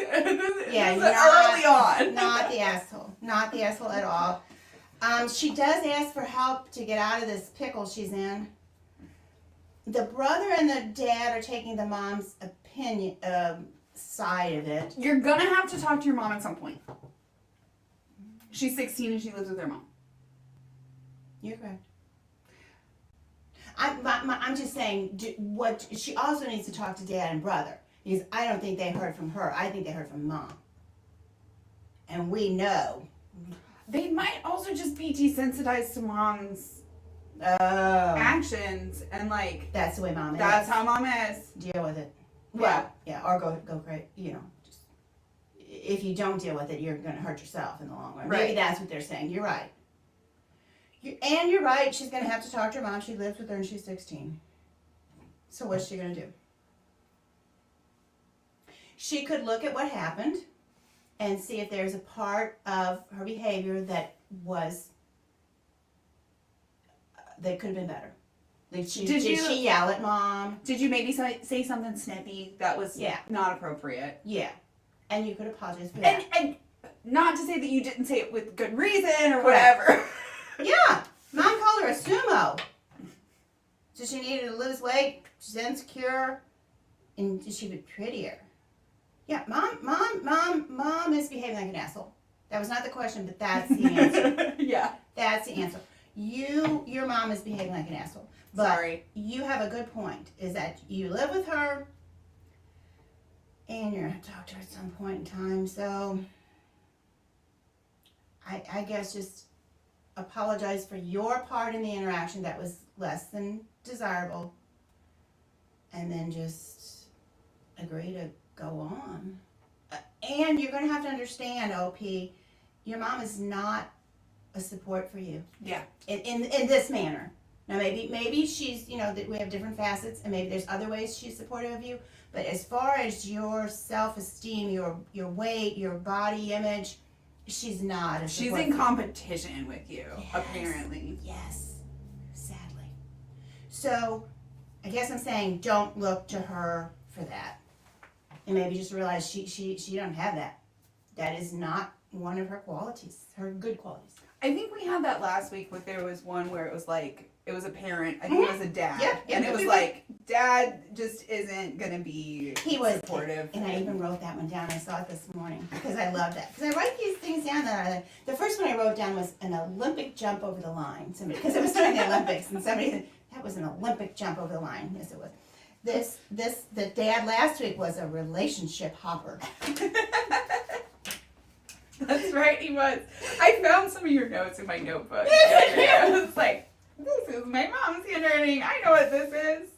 Yeah, early on. Not the asshole. Not the asshole at all. She does ask for help to get out of this pickle she's in. The brother and the dad are taking the mom's opinion side of it. You're gonna have to talk to your mom at some point. She's 16 and she lives with her mom. You're correct. I'm just saying, what she also needs to talk to dad and brother, because I don't think they heard from her. I think they heard from mom. And we know. They might also just be desensitized to mom's actions and that's the way mom is. that's how mom is. Deal with it. Yeah. Or go great. Just, if you don't deal with it, you're going to hurt yourself in the long run. Right. Maybe that's what they're saying. You're right. You're right. She's going to have to talk to her mom. She lives with her and she's 16. So what's she going to do? She could look at what happened and see if there's a part of her behavior that could have been better. Did she yell at mom? Did you maybe say something snippy that was Yeah. not appropriate? Yeah. And you could apologize for that. And not to say that you didn't say it with good reason or whatever. Yeah. Mom called her a sumo. So she needed to lose weight. She's insecure. And she be prettier. Yeah, mom is behaving like an asshole. That was not the question, but that's the answer. Yeah. That's the answer. Your mom is behaving like an asshole. But Sorry. you have a good point, is that you live with her and you're going to talk to her at some point in time. So I guess just apologize for your part in the interaction that was less than desirable. And then just agree to go on. And you're going to have to understand, OP, your mom is not a support for you. Yeah. In this manner. Now maybe she's, that we have different facets, and maybe there's other ways she's supportive of you. But as far as your self-esteem, your weight, your body image, she's not a She's support in for competition with you, Yes. apparently. Yes, sadly. So, I guess I'm saying don't look to her for that, and maybe just realize she don't have that. That is not one of her qualities, her good qualities. I think we had that last week, but there was one where it was like, it was a parent, I think it was a dad. Yep, and yep, it was yep, like, dad just isn't going to be He was supportive. and I even wrote that one down. I saw it this morning because I love that. Because I write these things down. The first one I wrote down was an Olympic jump over the line. Somebody, because it was during the Olympics, and somebody said that was an Olympic jump over the line. Yes, it was. The dad last week was a relationship hopper. That's right, he was. I found some of your notes in my notebook. I was like, this is my mom's handwriting. I know what this is.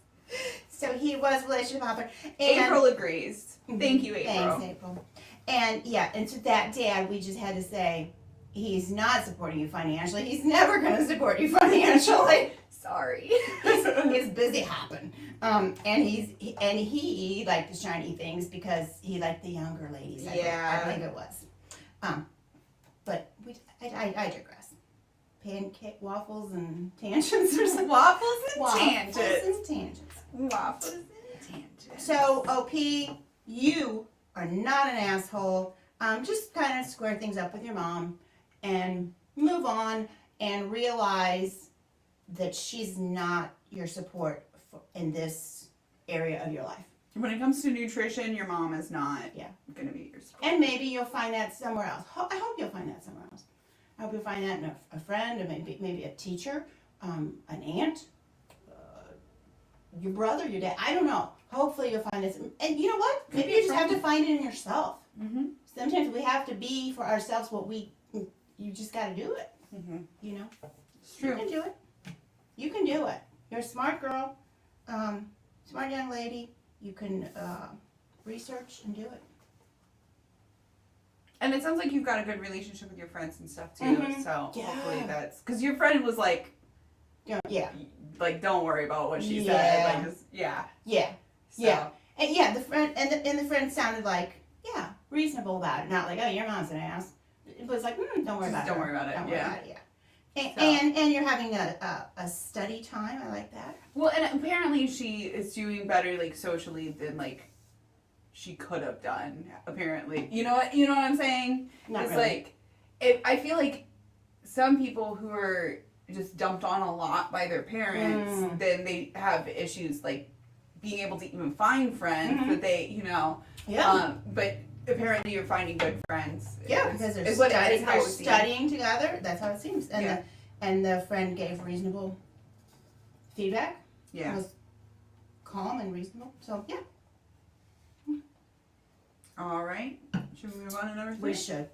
So he was a relationship hopper. And April agrees. Thank you, April. Thanks, April. And yeah, and to that dad, we just had to say, he's not supporting you financially. He's never going to support you financially. Sorry. He's busy hopping. And he liked the shiny things because he liked the younger ladies. I believe it was. But I digress. Pancake waffles and tangents or something. Waffles and Waffles tangents. and tangents. Waffles and tangents. So, OP, you are not an asshole. Just kind of square things up with your mom and move on and realize that she's not your support in this area of your life. When it comes to nutrition, your mom is not going to be your support. And maybe you'll find that somewhere else. I hope you'll find that somewhere else. I hope you'll find that in a friend, or maybe a teacher, an aunt, your brother, your dad. I don't know. Hopefully you'll find it. And you know what? Maybe you just have to find it in yourself. Mm-hmm. Sometimes we have to be for ourselves what you just got to do it. Mm-hmm. You know? It's true. You can do it. You can do it. You're a smart girl, smart young lady. You can research and do it. And it sounds like you've got a good relationship with your friends and stuff too. Mhm. So Yeah. hopefully that's because your friend was like, Yeah. like don't worry about what she Yeah. said. Like just Yeah. So, Yeah. And yeah, the friend and the friend sounded like reasonable about it. Not like, oh, your mom's an ass. It was like, don't worry Just about it. don't worry about it, Don't yeah. worry about it. Yeah. So. And you're having a study time. I like that. Well, and apparently she is doing better like socially than like she could have done. Apparently, you know what I'm saying? Not it's really. like I feel like some people who are just dumped on a lot by their parents, then they have issues like being able to even find friends that they, but apparently you're finding good friends. Yeah, because they're studying together. That's how it seems. And the friend gave reasonable feedback. Yeah. It was calm and reasonable. So yeah, All right. Should we move on to number 3? we should.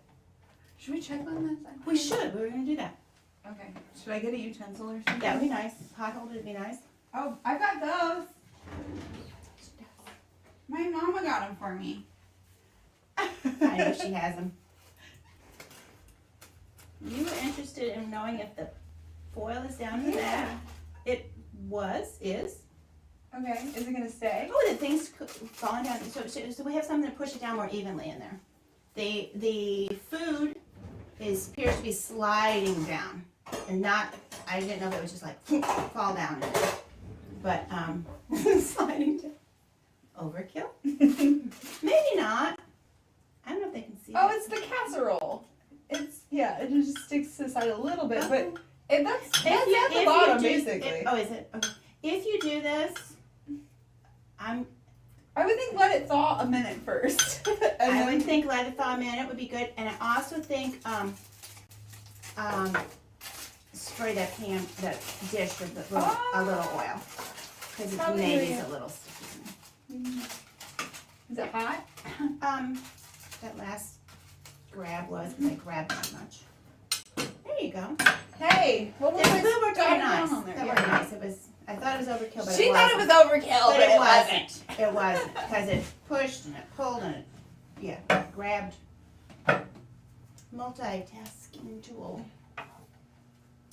Should we check on this? We should. We were gonna do that. Okay. Should I get a utensil or something? That would be nice. Hot holder would be nice. Oh, I got those. My mama got them for me. I know she has them. You were interested in knowing if the foil is down in the back. It is. Okay. Is it gonna stay? Oh, the thing's falling down. So we have something to push it down more evenly in there. The food appears to be sliding down, and not. I didn't know if it was just like fall down in it, but sliding down. Overkill? Maybe not. I don't know if they can see. Oh, it's the casserole. It just sticks to the side a little bit, but that's at the bottom basically. Is it? Okay. If you do this, I would think let it thaw a minute first. I would think let it thaw a minute would be good, and I also think spray that dish with a little oil because it maybe is a little sticky. Is it hot? That last grab was because I grabbed too much. There you go. Hey, what was That I worked got very down nice. on there? That worked nice. It was. I thought it was overkill, but She it thought it wasn't. was overkill, but it wasn't. It wasn't because it pushed and it pulled and it grabbed. Multitasking tool.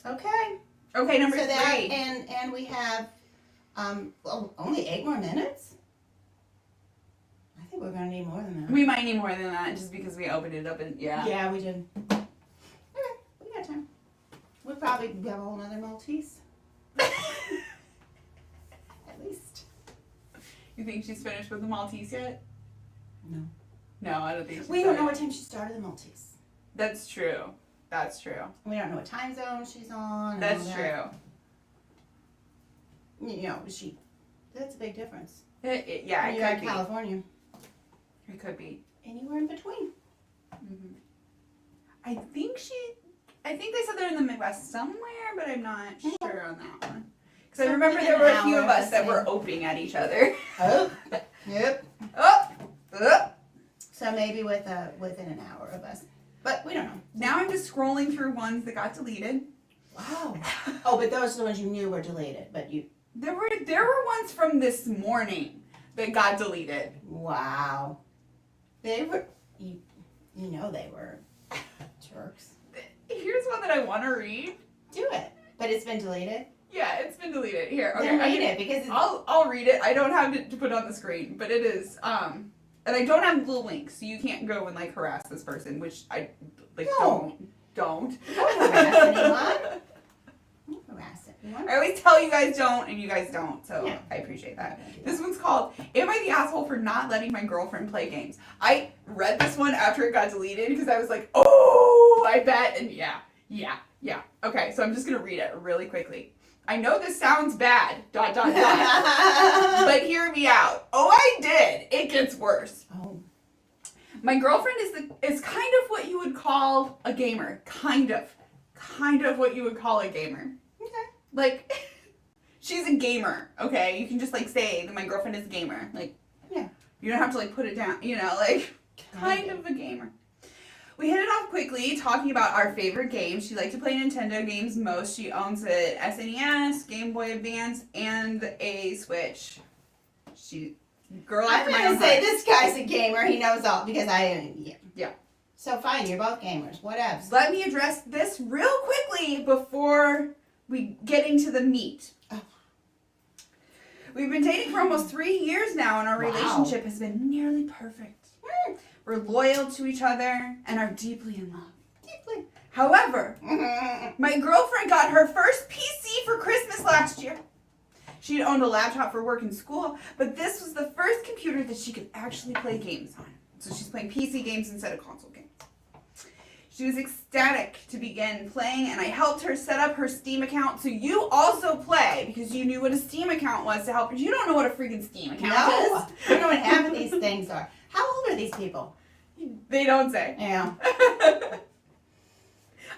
Okay. Okay, number So 3. that and we have only 8 more minutes. I think we're gonna need more than that. We might need more than that just because we opened it up and Yeah, we did. Okay, we got time. We'll probably have a whole nother Maltese. At least. You think she's finished with the Maltese yet? No. No, I don't think she's We don't know done what time she started the Maltese. That's true. That's true. We don't know what time zone she's on. and That's all true. that. You know, that's a big difference. Yeah, When it you're could in be. California. It could be. Anywhere in between. Mm-hmm. I think they said they're in the Midwest somewhere, but I'm not sure on that one. Because I remember there were a few of us that were oping at each other. Oh, yep. Oh. So maybe within an hour of us. But we don't know. Now I'm just scrolling through ones that got deleted. Wow. Oh, but those are the ones you knew were deleted. But you. There were ones from this morning that got deleted. Wow. They were. You know they were jerks. Here's one that I want to read. Do it. But it's been deleted. Yeah, it's been deleted. Here, okay. Then read it because it's, I'll read it. I don't have it to put on the screen, but it is and I don't have the link, so you can't go and like harass this person, which I like No. don't. don't harass anyone. Don't harass anyone. I always tell you guys don't, and you guys don't, so Yeah. I appreciate that. This one's called, Am I the Asshole for Not Letting My Girlfriend Play Games? I read this one after it got deleted because I was like, oh, I bet, and yeah. Okay, so I'm just going to read it really quickly. I know this sounds bad, ... but hear me out. Oh, I did. It gets worse. Oh. My girlfriend is kind of what you would call a gamer. Kind of what you would call a gamer. Okay. Like, she's a gamer, okay? You can just, like, say that my girlfriend is a gamer. Like, Yeah. you don't have to, like, put it down, you know, like, kind of a gamer. We hit it off quickly, talking about our favorite games. She liked to play Nintendo games most. She owns an SNES, Game Boy Advance, and a Switch. Girl I'm after my going own to say heart. this guy's a gamer. He knows all because Yeah. So fine, you're both gamers. Whatevs. Let me address this real quickly before we get into the meat. Oh. We've been dating for almost 3 years now, and our Wow. relationship has been nearly perfect. We're loyal to each other and are deeply in love. Deeply. However, my girlfriend got her first PC for Christmas last year. She'd owned a laptop for work and school, but this was the first computer that she could actually play games on. So she's playing PC games instead of console games. She was ecstatic to begin playing, and I helped her set up her Steam account so you also play, because you knew what a Steam account was to help. You don't know what a freaking Steam account No. is. I don't know what half of these things are. How old are these people? They don't say. Yeah.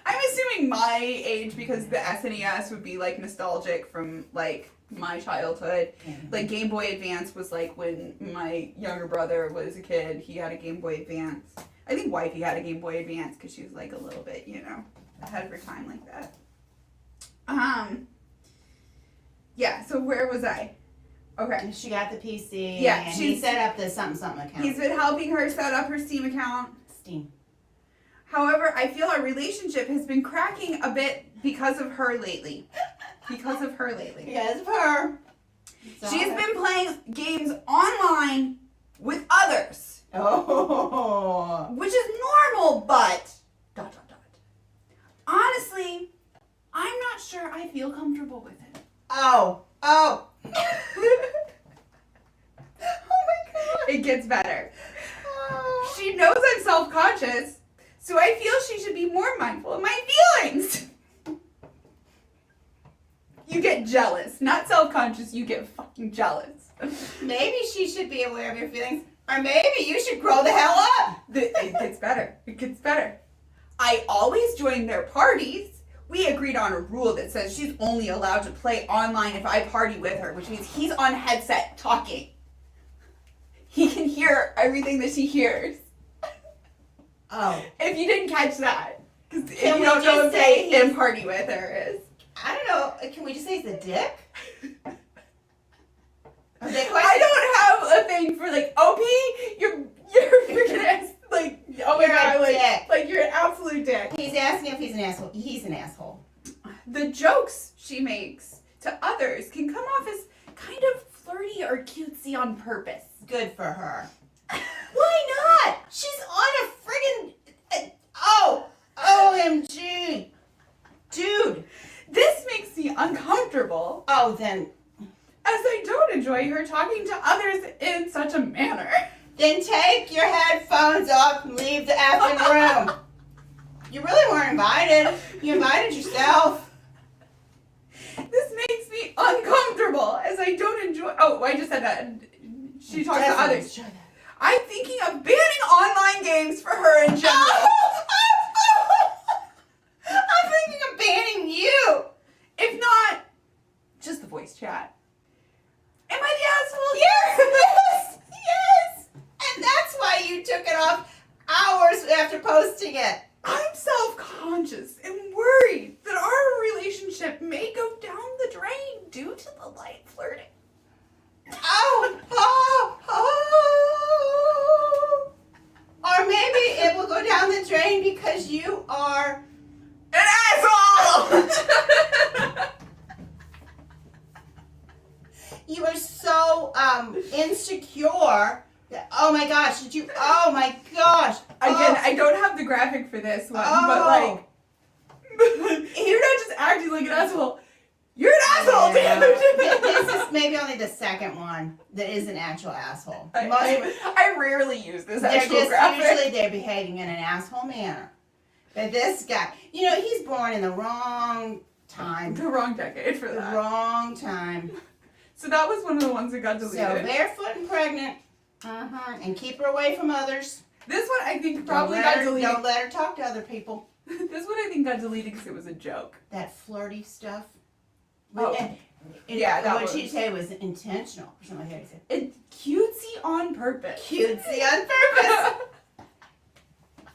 I'm assuming my age because the SNES would be like nostalgic from like my childhood. Like Game Boy Advance was like when my younger brother was a kid. He had a Game Boy Advance. I think wifey had a Game Boy Advance because she was like a little bit, you know, ahead of her time like that. Yeah. So where was I? Okay. She got the PC. Yeah, And he she's- set up the something account. He's been helping her set up her Steam account. Steam. However, I feel our relationship has been cracking a bit because of her lately. Because of her lately. Yes, of her. She's been playing games online with others, Oh. which is normal, but ... Honestly, I'm not sure I feel comfortable with it. Oh. Oh. It gets better. Oh. She knows I'm self-conscious, so I feel she should be more mindful of my feelings. You get jealous. Not self-conscious, you get fucking jealous. Maybe she should be aware of your feelings. Or maybe you should grow the hell up. It gets better. It gets better. I always join their parties. We agreed on a rule that says she's only allowed to play online if I party with her, which means he's on headset talking. He can hear everything that she hears. Oh. If you didn't catch that. Because you Can we don't know just if say they in party with her is. I don't know. Can we just say he's a dick? Are they I don't have a thing for like, OP, you're freaking ass, like, oh my You're god, a like, dick. like you're an absolute dick. He's asking if he's an asshole. He's an asshole. The jokes she makes to others can come off as kind of flirty or cutesy on purpose. Good for her. Why not? She's on a friggin' OMG. Dude. This makes me uncomfortable, Oh, then as I don't enjoy her talking to others in such a manner. take your headphones off and leave the effing room. You really weren't invited. You invited yourself. This makes me uncomfortable as I don't enjoy. Oh, I just said that. She talks to others. I'm thinking of banning online games for her in general. I'm thinking of banning you. If not, just the voice chat. Am I the asshole? Yes. And that's why you took it off hours after posting it. I'm self-conscious and worried that our relationship may go down the drain due to the light flirting. Or maybe it will go down the drain because you are an asshole! You are so insecure that, oh my gosh, oh my gosh. Again, I don't have the graphic for this one, but like, you're not just acting like an asshole. You're an asshole, Yeah. dude! This is maybe only the second one that is an actual asshole. I rarely use this They're actual just graphic. usually they're behaving in an asshole manner. But this guy, he's born in the wrong time. The wrong decade for The that. wrong time. So that was one of the ones that got So deleted. barefoot and pregnant. And keep her away from others. This one I think probably Don't got let her- deleted. Don't let her talk to other people. This one I think got deleted because it was a joke. That flirty stuff. Oh, And yeah, that what was. she said was intentional. Or something like that. It's cutesy on purpose. Cutesy on purpose.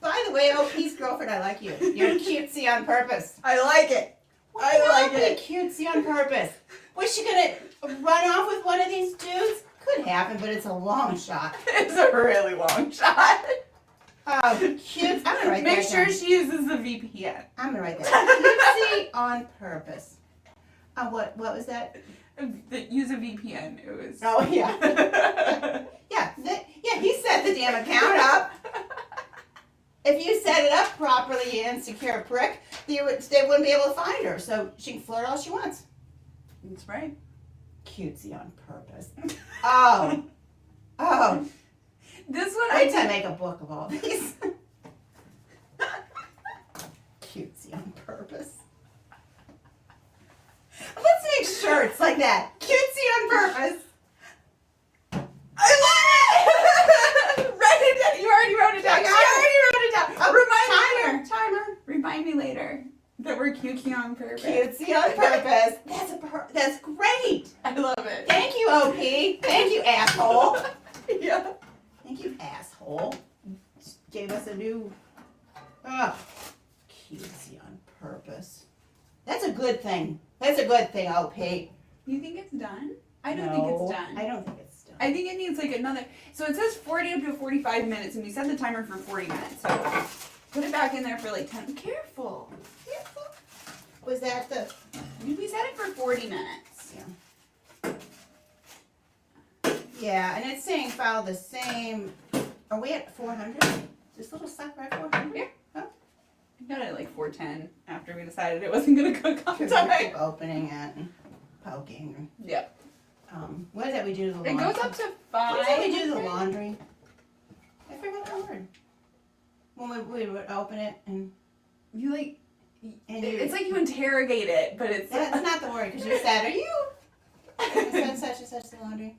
By the way, OP's girlfriend, I like you. You're cutesy on purpose. I like it. Why I like not it. be cutesy on purpose? Was she gonna run off with one of these dudes? Could happen, but it's a long shot. It's a really long shot. Oh, cute. I'm gonna write Make that sure down. she uses the VPN. I'm gonna write that. Cutesy on purpose. What was that? Use a VPN. It was. Oh yeah. Yeah, he set the damn account up. If you set it up properly, you insecure prick, they wouldn't be able to find her. So she can flirt all she wants. That's right. Cutesy on purpose. Oh. This one I need to make a book of all these. Cutesy on purpose. Let's make shirts like that. Cutesy on purpose. I love it! Write it down. You already wrote it down. I got She already wrote it down. Oh, Timer. Remind me later that we're cutesy on purpose. Cutesy on purpose. That's great. I love it. Thank you, OP. Thank you, asshole. Yeah. Thank you, asshole. Gave us a new. Oh, cutesy on purpose. That's a good thing. That's a good thing, OP. You think it's done? I don't think it's done. I don't think it's done. I think it needs like another. So it says 40 up to 45 minutes, and we set the timer for 40 minutes. So put it back in there for like 10. Careful. Was that the? We set it for 40 minutes. Yeah, and it's saying file the same. Are we at 400? This little sucker at 400? Yeah. I got it at like 410 after we decided it wasn't gonna cook on Because we time. keep opening it and poking. Yep. What is that we do to the It laundry? goes up to 5. What is that we do to the laundry? I forgot that word. When we would open it and You like. And It's like you interrogate it, but it's. that's not the word because you said, "Are you?" You said such and such the laundry.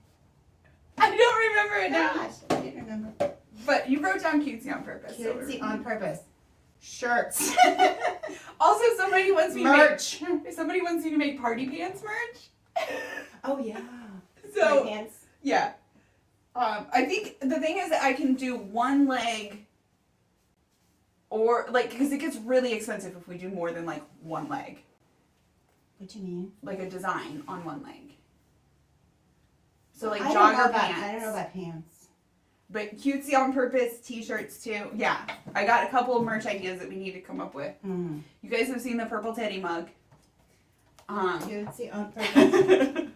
I don't remember it now. Gosh, I didn't remember. But you wrote down cutesy on purpose. so we're- Cutesy on purpose. Shirts. Also, somebody wants me Merch. to make. Somebody wants me to make party pants merch. Oh yeah. So My pants. yeah, I think the thing is that I can do one leg, or like because it gets really expensive if we do more than like one leg, What do you mean? like a design on one leg. So like I don't know jogger about, pants. I don't know about pants. But cutesy on purpose t-shirts too. Yeah, I got a couple of merch ideas that we need to come up with. Mm. You guys have seen the purple teddy mug. Cutesy on purpose.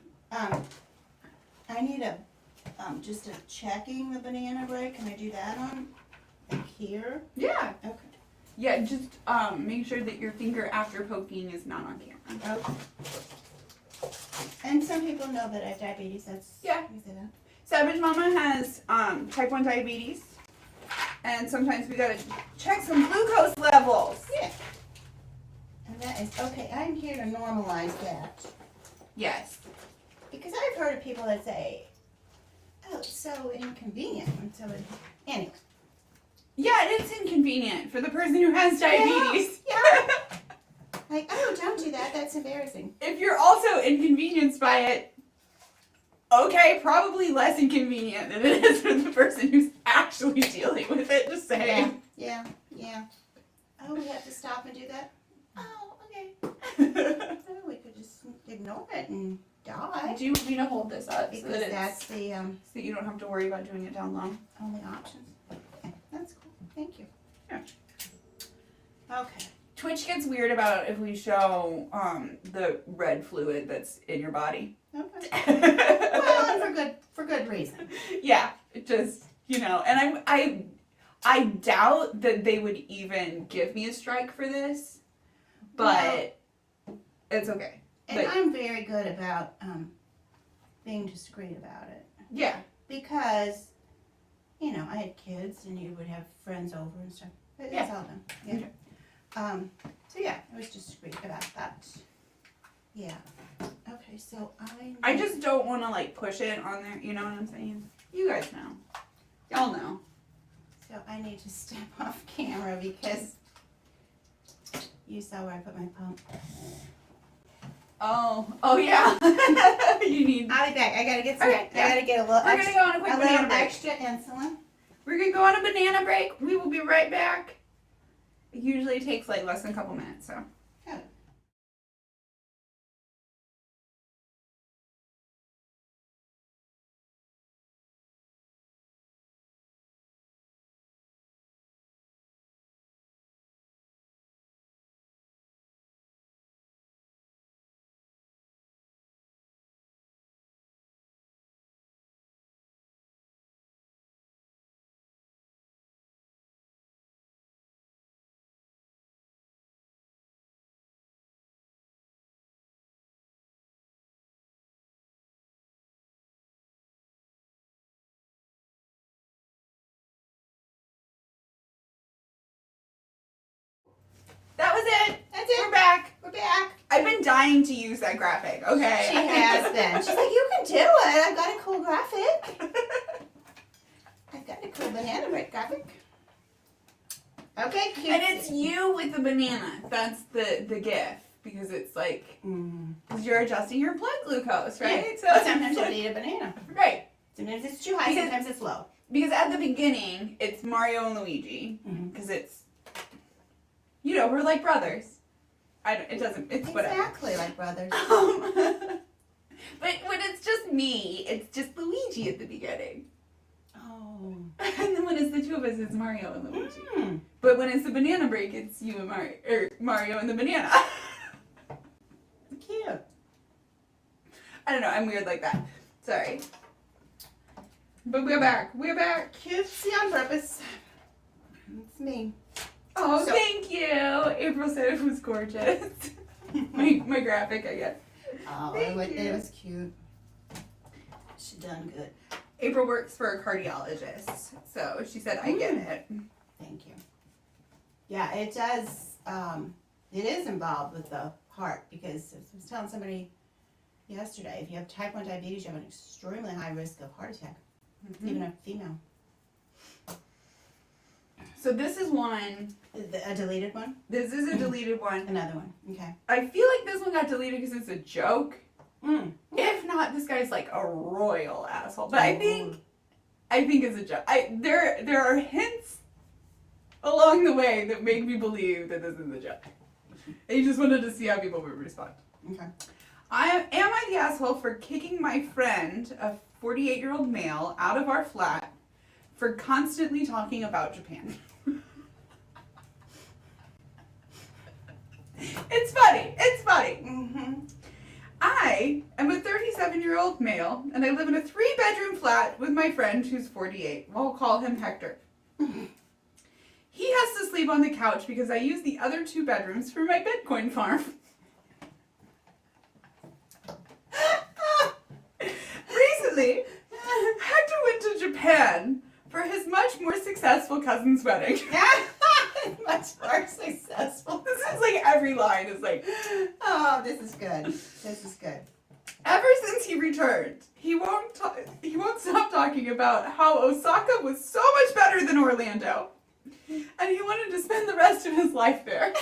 I need a just a checking the banana break. Can I do that on like here? Yeah. Okay. Yeah, just make sure that your finger after poking is not on camera. Okay. And some people know that I have diabetes. That's Yeah. you say that. Savage Mama has type 1 diabetes. And sometimes we gotta check some glucose levels. Yeah. And that is, okay, I'm here to normalize that. Yes. Because I've heard of people that say, oh, it's so inconvenient. And so anyway. Yeah, it is inconvenient for the person who has diabetes. Yeah. Like, oh, don't do that. That's embarrassing. If you're also inconvenienced by it, okay, probably less inconvenient than it is for the person who's actually dealing with it, just saying. Yeah. Oh, we have to stop and do that? Oh, okay. Do Oh, we could just ignore it and die. you want me to hold this up so Because that, that's the so that you don't have to worry about doing it down low? only options. Okay, that's cool. Thank you. Yeah. Okay. Twitch gets weird about if we show the red fluid that's in your body. Okay. Well, and for good reason. Yeah, it just, and I doubt that they would even give me a strike for this, but it's okay. And But- I'm very good about being discreet about it. Yeah. Because, I had kids and you would have friends over and stuff. It's Yeah. all done. Yeah. Okay. So yeah, I was discreet about that. Yeah. Okay, so I just don't want to like push it on there, you know what I'm saying? You guys know. Y'all know. So I need to step off camera because you saw where I put my pump. Oh yeah. You need. I'll be back. I gotta get some. Okay, yeah. I gotta get a little. We're gonna go on a quick banana break. extra insulin. We're gonna go on a banana break. We will be right back. It usually takes like less than a couple minutes, so. Oh. That was it. That's it. We're back. We're back. I've been dying to use that graphic, okay? She has been. She's like, you can do it. I've got a cool graphic. I've got a cool banana bread graphic. Okay, cute. And it's you with the banana. That's the gift. Because it's like, because you're adjusting your blood glucose, right? Yeah. So sometimes you need a banana. Right. Sometimes it's too high, Because- sometimes it's low. Because at the beginning, it's Mario and Luigi. Because it's, we're like brothers. It's whatever. Exactly like brothers. But when it's just me, it's just Luigi at the beginning. Oh. And then when it's the two of us, it's Mario and Luigi. Mm. But when it's the banana break, it's you and Mario and the banana. Cute. I don't know, I'm weird like that. Sorry. But we're back. We're back. Cutesy on purpose. It's me. Oh, So- thank you. April said it was gorgeous. my graphic, I guess. Oh, Thank you. it was cute. She done good. April works for a cardiologist, so she said I get it. Thank you. Yeah, it does. It is involved with the heart because I was telling somebody yesterday, if you have type 1 diabetes, you have an extremely high risk of heart attack, even a female. So this is one. A deleted one? This is a deleted one. Another one. Okay. I feel like this one got deleted because it's a joke. Mm. If not, this guy's like a royal asshole. But I think it's a joke. There are hints along the way that make me believe that this is a joke. I just wanted to see how people would respond. Okay. Am I the asshole for kicking my friend, a 48-year-old male, out of our flat for constantly talking about Japan? It's funny. It's funny. Mm-hmm. I am a 37-year-old male, and I live in a 3-bedroom flat with my friend who's 48. We'll call him Hector. He has to sleep on the couch because I use the other 2 bedrooms for my Bitcoin farm. Recently, Hector went to Japan for his much more successful cousin's wedding. Much more successful. This is like every line is like, Oh, this is good. This is good. ever since he returned, he won't stop talking about how Osaka was so much better than Orlando, and he wanted to spend the rest of his life there.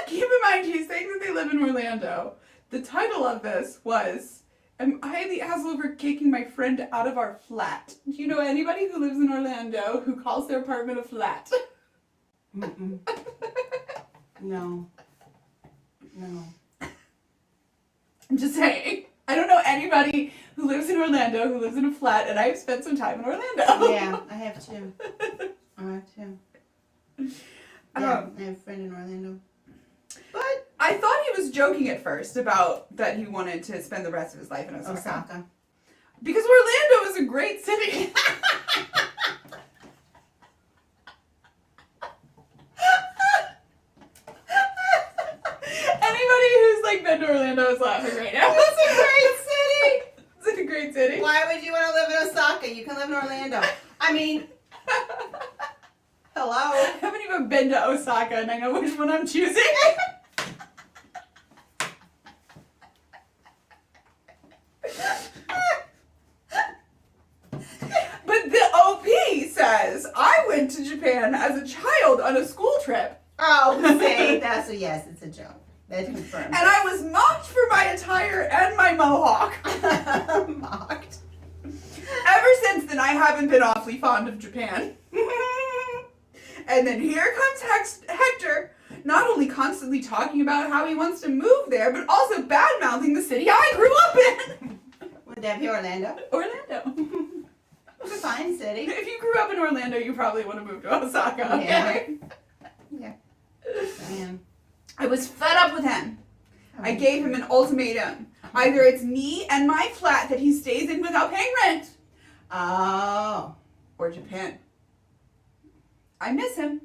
Keep in mind, he's saying that they live in Orlando. The title of this was, "Am I the asshole for kicking my friend out of our flat?" Do you know anybody who lives in Orlando who calls their apartment a flat? Mm-mm. No. I'm just saying. I don't know anybody who lives in Orlando who lives in a flat, and I've spent some time in Orlando. Yeah, I have too. Yeah, I have a friend in Orlando. But I thought he was joking at first about that he wanted to spend the rest of his life in Osaka. Osaka. Because Orlando is a great city. Anybody who's like been to Orlando is laughing right now. It's a great city. It's a great city. Why would you want to live in Osaka? You can live in Orlando. I mean, hello. I haven't even been to Osaka, and I know which one I'm choosing. But the OP says, I went to Japan as a child on a school trip. Oh, see, that's a yes. It's a joke. That's confirmed. And I was mocked for my attire and my mohawk. Mocked. Ever since then, I haven't been awfully fond of Japan. And then here comes Hector, not only constantly talking about how he wants to move there, but also bad-mouthing the city I grew up in. Would that be Orlando? Orlando. It's a fine city. If you grew up in Orlando, you probably want to move to Osaka. Okay? Yeah. Man. I was fed up with him. I gave him an ultimatum. Either it's me and my flat that he stays in without paying rent, Oh. or Japan. I miss him.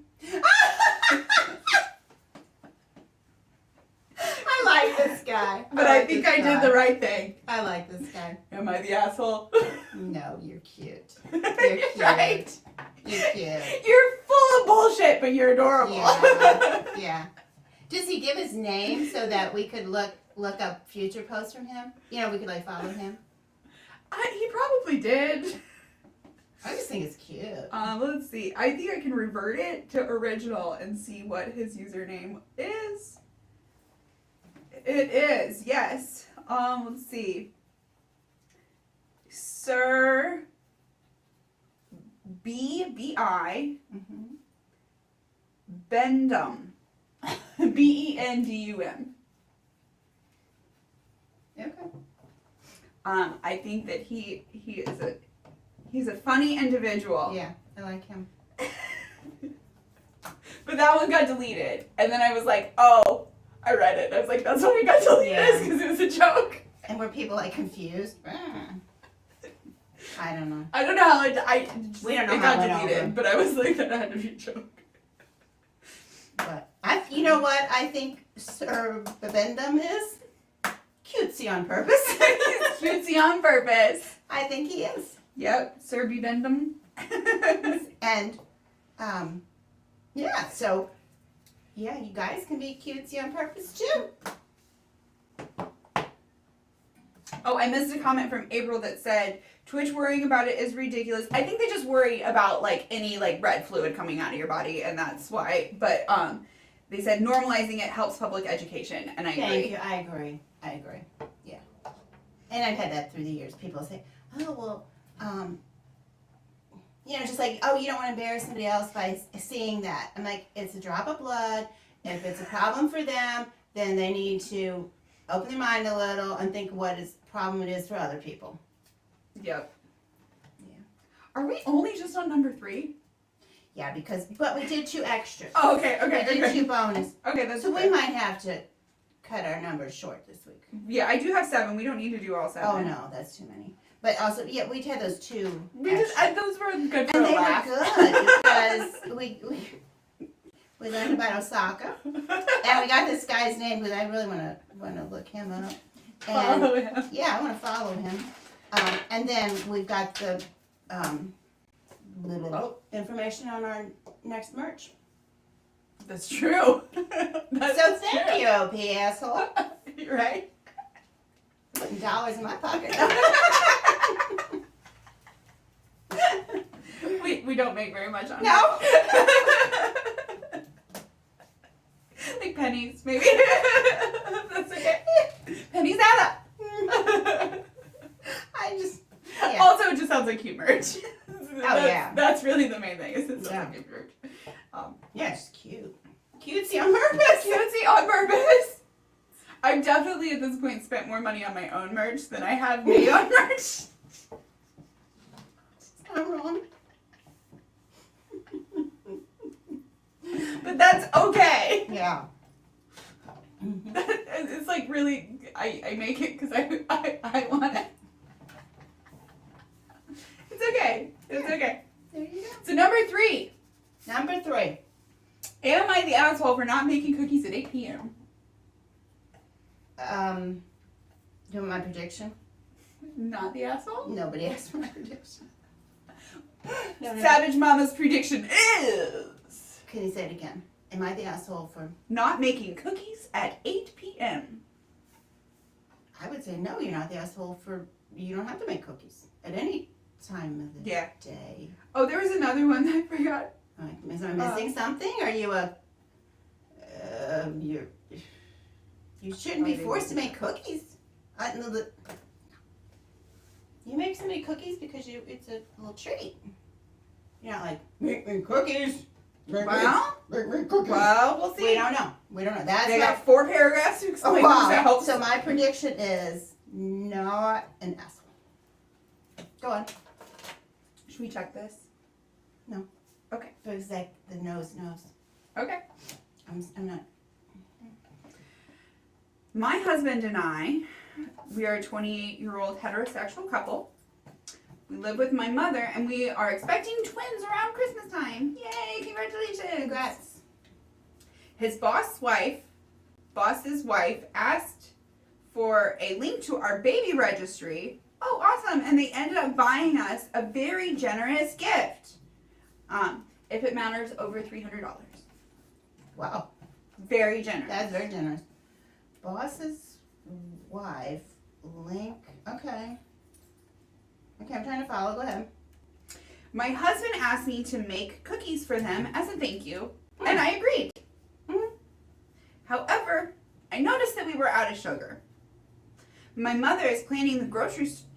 I like this guy. But I think I did the right thing. I like this guy. Am I the asshole? No, you're cute. You're cute. right. You're cute. You're full of bullshit, but you're adorable. Yeah. Yeah. Does he give his name so that we could look up future posts from him? You know, we could like follow him. He probably did. I just think it's cute. Let's see. I think I can revert it to original and see what his username is. It is, yes. Let's see. Sir B.I. Bendum. Bendum. Okay. I think that he's a funny individual. Yeah, I like him. But that one got deleted. And then I was like, oh, I read it. I was like, that's why it got deleted, because it was a joke. And were people like confused? I don't know. I don't know how We don't know it how got it went deleted, over. but I was like, that had to be a joke. But you know what I think Sir Bendum is? Cutesy on purpose. Cutesy on purpose. I think he is. Yep, Sir Bendum. And, yeah, so, yeah, you guys can be cutesy on purpose too. Oh, I missed a comment from April that said, Twitch worrying about it is ridiculous. I think they just worry about, like, any, like, red fluid coming out of your body, and that's why. But, they said normalizing it helps public education, and I agree. Thank you, I agree. Yeah. And I've had that through the years. People say, oh, well, you know, just like, oh, you don't want to embarrass somebody else by seeing that. I'm like, it's a drop of blood. If it's a problem for them, then they need to open their mind a little and think what problem it is for other people. Yep. Yeah. Are we only just on number 3? Yeah, but we did 2 extras. Oh, okay. We did 2 bonus. Okay, that's So we good. might have to cut our numbers short this week. Yeah, I do have 7. We don't need to do all 7. Oh, no, that's too many. But also, yeah, we had those 2 We just, those were good for and a they laugh. were good because we learned about Osaka, and we got this guy's name because I really want to look him up. And Follow him. yeah, I want to follow him. And then we've got the little information on our next merch. That's true. That's So thank you, OP asshole. You're right. Putting dollars in my pocket. We don't make very much on No. it. Like pennies, maybe. That's okay. Pennies add up. I just, yeah. Also, it just sounds like cute merch. Yeah. That's really the main thing. Is it sounds Yeah. like cute merch. Yeah, it's cute. Cutesy on purpose. Cutesy on purpose. I've definitely at this point spent more money on my own merch than I have made on merch. I'm wrong. But that's okay. Yeah. It's like really, I make it because I want it. It's okay. It's okay. There you go. So number 3. Number 3. Am I the asshole for not making cookies at 8 p.m.? Doing my prediction? Not the asshole? Nobody asked for my prediction. No. Savage Mama's prediction is Can you say it again? Am I the asshole for... not making cookies at 8 p.m. I would say no, you're not the asshole for... You don't have to make cookies at any time of the day. Oh, there was another one that I forgot. Am I missing something? Are you a... You shouldn't be forced to make cookies. You make somebody cookies because it's a little treat. You're not like, Make me cookies. Make me cookies. Well, we'll see. we don't know. That's They my... got 4 paragraphs to explain Wow. themselves. So my prediction is not an asshole. Go on. Should we check this? No. Okay. But it's like the nose knows. Okay. I'm not... My husband and I, we are a 28-year-old heterosexual couple. We live with my mother, and we are expecting twins around Christmas time. Yay, congratulations. Congrats. His boss's wife asked for a link to our baby registry. Oh, awesome. And they ended up buying us a very generous gift. If it matters, over $300. Wow. Very generous. That's very generous. Boss's wife, link. Okay. Okay, I'm trying to follow. Go ahead. My husband asked me to make cookies for them as a thank you, and I agreed. Mhm. However, I noticed that we were out of sugar. My mother is planning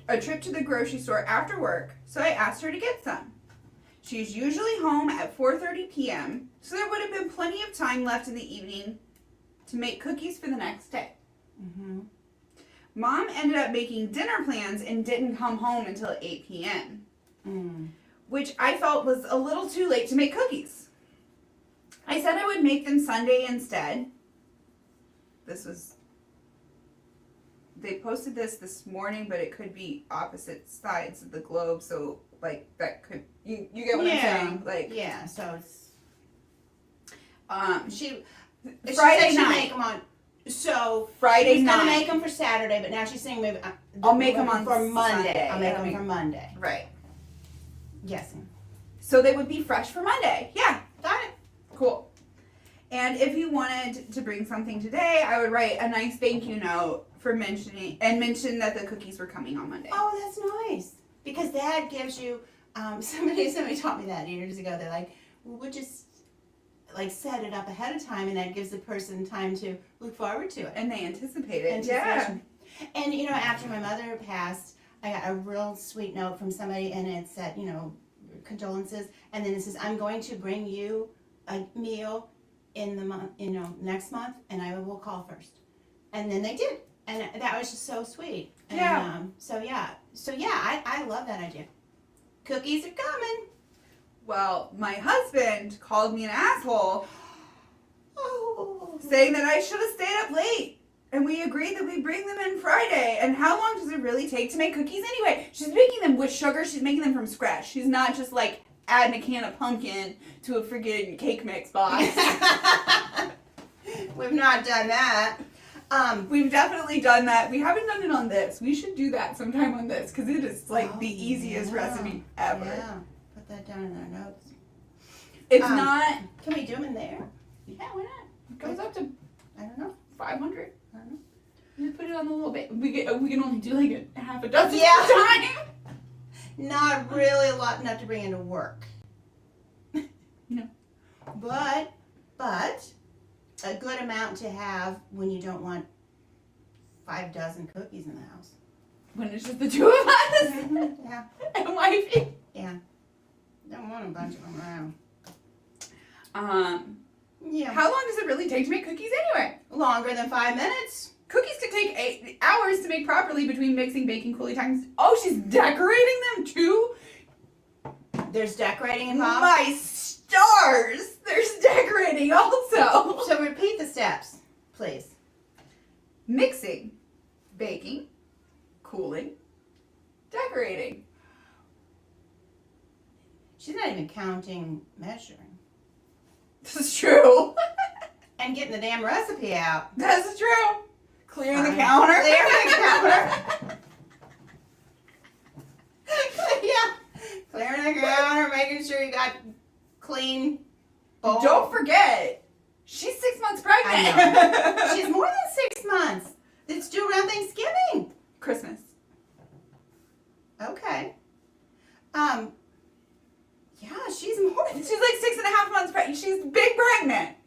a trip to the grocery store after work, so I asked her to get some. She's usually home at 4:30 p.m., so there would have been plenty of time left in the evening to make cookies for the next day. Mm-hmm. Mom ended up making dinner plans and didn't come home until 8 p.m., which I felt was a little too late to make cookies. I said I would make them Sunday instead. They posted this morning, but it could be opposite sides of the globe, so like that could, you get what I'm saying? Like, yeah, so it's... she Friday Friday night. night. Make them on... So Friday she was gonna night. make them for Saturday, but now she's saying maybe I'll make them on for Monday. Sunday. I'll make I'll them make- for Monday. Right. Yes. So they would be fresh for Monday. Yeah. Got it. Cool. And if you wanted to bring something today, I would write a nice thank you note for mention that the cookies were coming on Monday. Oh, that's nice. Because that gives you, somebody taught me that years ago. They're like, well, we'll just like set it up ahead of time, and that gives the person time to look forward to it. And they anticipated. Anticipation. And you know, after my mother passed, I got a real sweet note from somebody, and it said, you know, condolences, and then it says, I'm going to bring you a meal in the month, you know, next month, and I will call first. And then they did, and that was just so sweet. And, Yeah. I love that idea. Cookies are coming. Well, my husband called me an asshole, Oh. saying that I should have stayed up late. And we agreed that we bring them in Friday. And how long does it really take to make cookies anyway? She's making them with sugar. She's making them from scratch. She's not just like adding a can of pumpkin to a friggin' cake mix box. We've not done that. We've definitely done that. We haven't done it on this. We should do that sometime on this because it is like the easiest recipe ever. Yeah, put that down in our notes. It's not. Can we do them in there? Yeah, why not? It goes up to I don't know. 500. I don't know. You put it on the little bit. We can only do like a half a dozen Yeah. at a time. Not really a lot enough to bring into work. No. But a good amount to have when you don't want 5 dozen cookies in the house. When it's just the two of us Yeah. and wifey. Yeah. Don't want a bunch of them around. Yeah. How long does it really take to make cookies anyway? Longer than 5 minutes. Cookies could take 8 hours to make properly between mixing, baking, cooling times. Oh, she's decorating them too? There's decorating involved. My stars! There's decorating also. So repeat the steps, please. Mixing, baking, cooling, decorating. She's not even counting, measuring. This is true. And getting the damn recipe out. This is true. Clearing the counter. Clearing the counter. Yeah. Clearing the counter, making sure you got clean bowl. Don't forget, she's 6 months pregnant. I know. She's more than 6 months. It's due around Thanksgiving. Christmas. Okay. Yeah, she's more. She's like 6.5 months pregnant. She's big pregnant.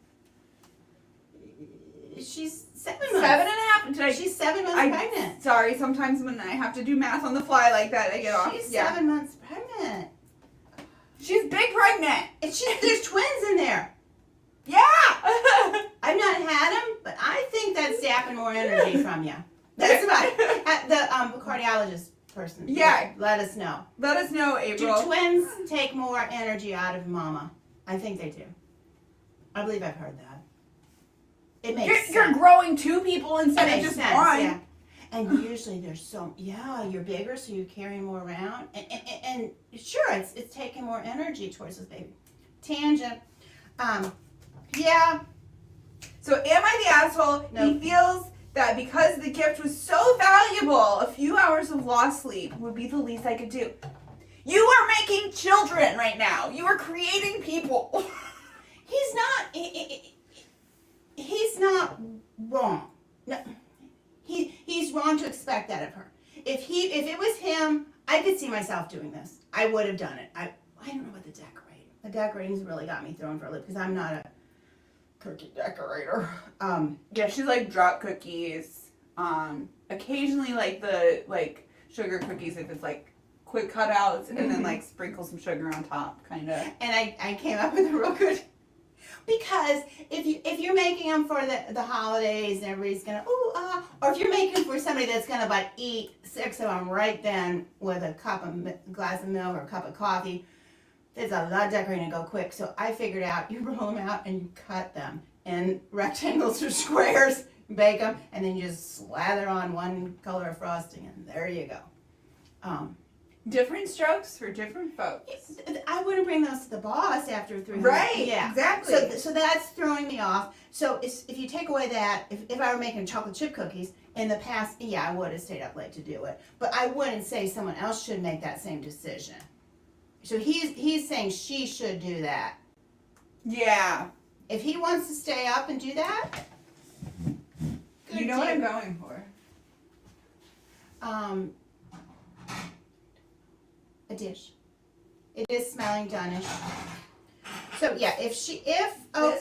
She's 7 months. 7.5. Did I? She's 7 months pregnant. Sorry, sometimes when I have to do math on the fly like that, I get off. She's Yeah. 7 months pregnant. She's big pregnant. And there's twins in there. Yeah. I've not had them, but I think that's sapping more energy from you. That's right. The cardiologist person. Yeah. Let us know. Let us know, Do April. twins take more energy out of mama? I think they do. I believe I've heard that. It makes sense. You're growing 2 people instead of Makes just sense, 1. yeah. And usually there's you're bigger, so you're carrying more around. And sure, it's taking more energy towards this baby. Tangent. Yeah. So am I the asshole? No. He feels that because the gift was so valuable, a few hours of lost sleep would be the least I could do. You are making children right now. You are creating people. He's not wrong. No. He's wrong to expect that of her. If it was him, I could see myself doing this. I would have done it. I don't know about the decorating. The decorating's really got me thrown for a loop because I'm not a cookie decorator. Yeah, she's like drop cookies. Occasionally like the sugar cookies if it's like quick cutouts and then like sprinkle some sugar on top, kind of. And I came up with a real good. Because if you're making them for the holidays and everybody's gonna or if you're making for somebody that's gonna eat 6 of them right then with a glass of milk or a cup of coffee, there's a lot of decorating to go quick. So I figured out you roll them out and you cut them in rectangles or squares, bake them, and then you just slather on one color of frosting, and there you go. Different strokes for different folks. I wouldn't bring those to the boss after 3 Right, Yeah, exactly. So that's throwing me off. So if you take away that, if I were making chocolate chip cookies in the past, yeah, I would have stayed up late to do it. But I wouldn't say someone else should make that same decision. So he's saying she should do that. Yeah. If he wants to stay up and do that, You know what I'm going for. A dish. It is smelling done-ish. So yeah, This one?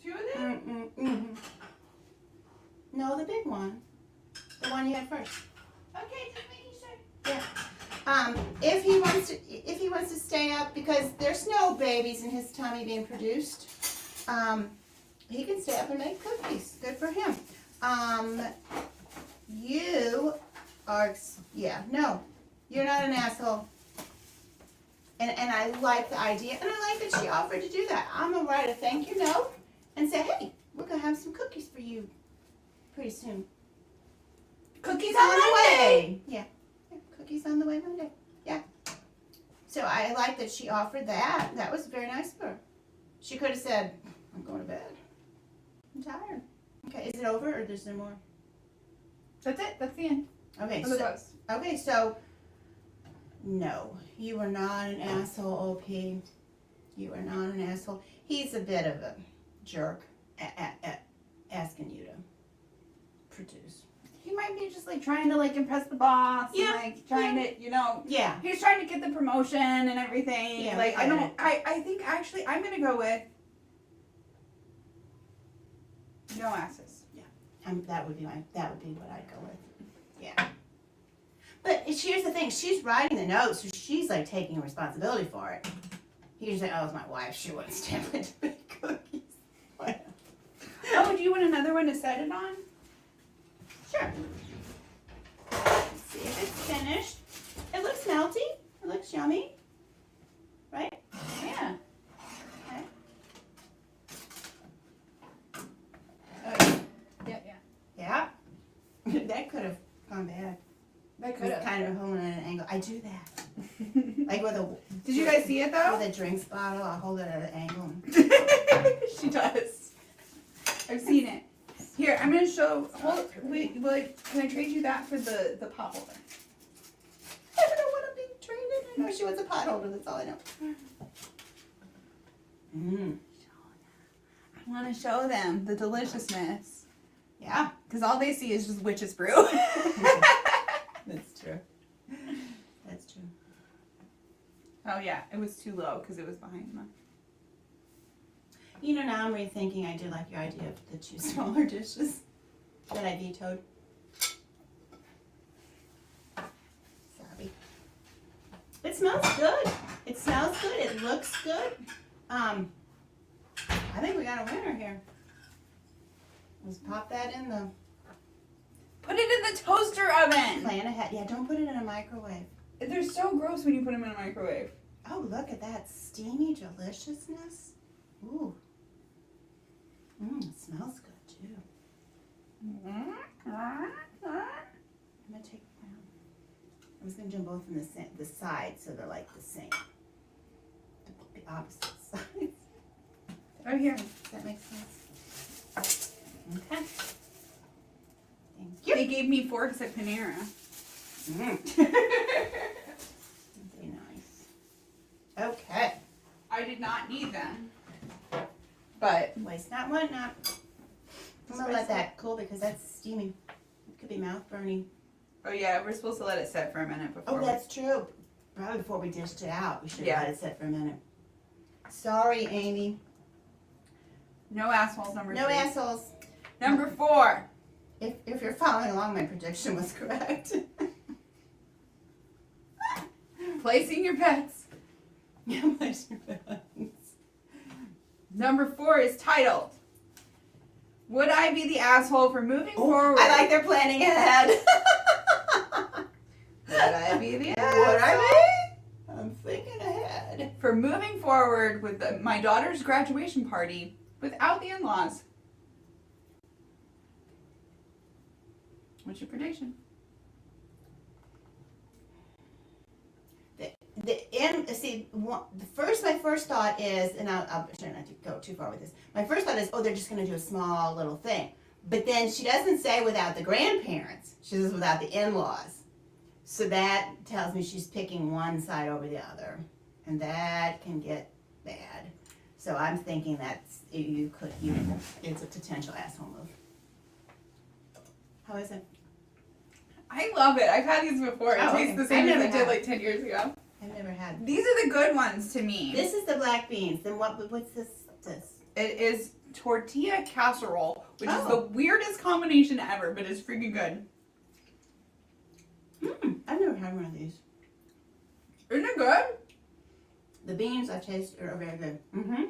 2 of them? No, the big one. The one you had first. Okay, just making sure. Yeah. If he wants to stay up because there's no babies in his tummy being produced, he can stay up and make cookies. Good for him. You are no, you're not an asshole. And I like the idea, and I like that she offered to do that. I'm gonna write a thank you note and say, hey, we're gonna have some cookies for you pretty soon. Cookies on on the Monday. way. Yeah, cookies on the way Monday. Yeah. So I like that she offered that. That was very nice of her. She could have said, I'm going to bed. I'm tired. Okay, is it over or is there more? That's it. That's the end. Okay, Of the so, post. no, you are not an asshole, OP. You are not an asshole. He's a bit of a jerk asking you to produce. He might be just like trying to like impress the boss. Yeah, And, like trying to, Yeah. he's trying to get the promotion and everything. Yeah, like I I get don't. it. I think actually I'm gonna go with no asses. That would be what I'd go with. Yeah. But here's the thing, she's writing the notes, so she's like taking responsibility for it. He just like, oh, it's my wife, she wouldn't stand to bake cookies. Whatever. Oh, do you want another one to set it on? Sure. Let's see if it's finished. It looks melty. It looks yummy. Right? Yeah. Okay. Oh, yeah. Yeah. That could have gone bad. That It's kind of holding it at an angle. I do that. Like with a. Did you guys see it though? With a drinks bottle, I hold it at an angle. She does. I've seen it. Here, I'm gonna show. Hold. Wait. Can I trade you that for the pot holder? I don't know what I'm being trained in. I know she was a pot holder. That's all I know. Mmm. I want to show them the deliciousness. Yeah. Because all they see is just witch's brew. That's true. That's true. Oh yeah, it was too low because it was behind them. Now I'm rethinking. I do like your idea of the 2 smaller dishes that I vetoed. Sorry. It smells good. It smells good. It looks good. I think we got a winner here. Let's pop that in the Put it in the toaster oven. plan ahead. Yeah, don't put it in a microwave. They're so gross when you put them in a microwave. Oh, look at that steamy deliciousness. Ooh. It smells good too. I'm gonna take. I'm just gonna do them both from the side, so they're like the same, the opposite sides. Oh here. Does that make sense? Okay. Thank you. They gave me forks at Panera. Very nice. Okay. I did not need them. But Waste not, want not. I'm gonna let that cool because that's steamy. It could be mouth burning. oh yeah, we're supposed to let it set for a minute before. Oh, that's true. Probably before we dished it out, we should Yeah. let it sit for a minute. Sorry, Amy. No assholes. Number No 3. assholes. Number 4. If you're following along, my prediction was correct. Placing your bets. Yeah, my surprise. Number 4 is titled, Would I be the asshole for moving forward? I like their planning ahead. Would I be the Would asshole? I be? I'm thinking ahead. For moving forward with my daughter's graduation party without the in-laws. What's your prediction? My first thought is, and I'll try not to go too far with this. My first thought is, they're just going to do a small little thing. But then she doesn't say without the grandparents. She says without the in-laws. So that tells me she's picking one side over the other. And that can get bad. So I'm thinking it's a potential asshole move. How is it? I love it. I've had these before. It Oh, tastes okay. the same I've as never it did had. like 10 years ago. I've never had. These are the good ones to me. This is the black beans. Then what's this? It is Tortilla Casserole, which is Oh. the weirdest combination ever, but it's freaking good. I've never had one of these. Isn't it good? The beans I've tasted are very good. Mm-hmm.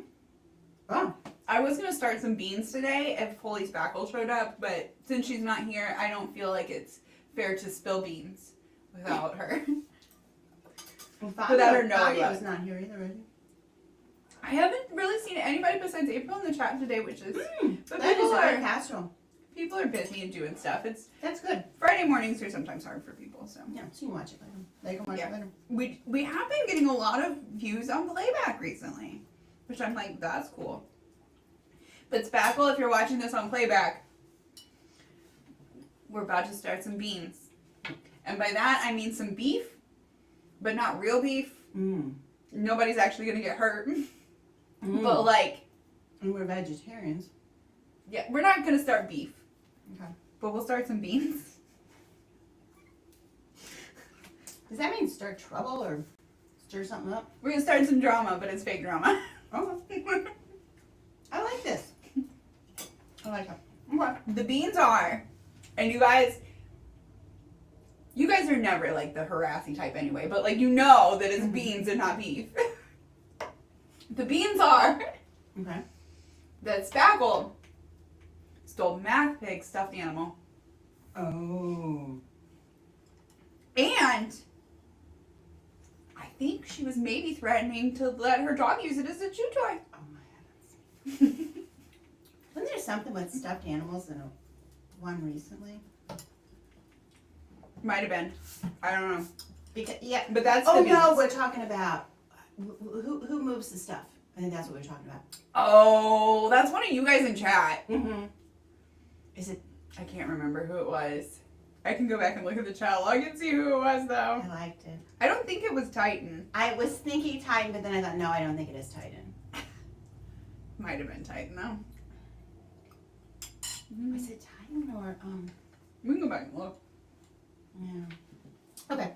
Oh. I was going to start some beans today if Holy Spackle showed up, but since she's not here, I don't feel like it's fair to spill beans without her. Without her knowing Fabio about was it. not here either, is he? I haven't really seen anybody besides April in the chat today, which is... But That is people a good are, casserole. people are busy and doing stuff. It's That's good. Friday mornings are sometimes hard for people, so... Yeah, so you can watch it later. They can watch Yeah. it later. We have been getting a lot of views on playback recently, which I'm like, that's cool. But Spackle, if you're watching this on playback, we're about to start some beans. And by that, I mean some beef, but not real beef. Nobody's actually going to get hurt. But like... And we're vegetarians. Yeah, we're not going to start beef. Okay. But we'll start some beans. Does that mean stir trouble or stir something up? We're going to start some drama, but it's fake drama. Oh. I like this. I like it. Okay. The beans are, and you guys are never like the harassy type anyway, but like you know that it's beans and not beef. The beans are Okay. that Spackle stole Mac Pig's stuffed animal. Oh. And I think she was maybe threatening to let her dog use it as a chew toy. Oh my heavens. Wasn't there something with stuffed animals in one recently? Might have been. I don't know. Because yeah. But that's Oh the no, beans. we're talking about who moves the stuff. I think that's what we're talking about. Oh, that's one of you guys in chat. Mm-hmm. Is it? I can't remember who it was. I can go back and look at the chat log and see who it was, though. I liked it. I don't think it was Titan. I was thinking Titan, but then I thought, no, I don't think it is Titan. Might have been Titan, though. Was it Titan or We can go back and look. Yeah. Okay.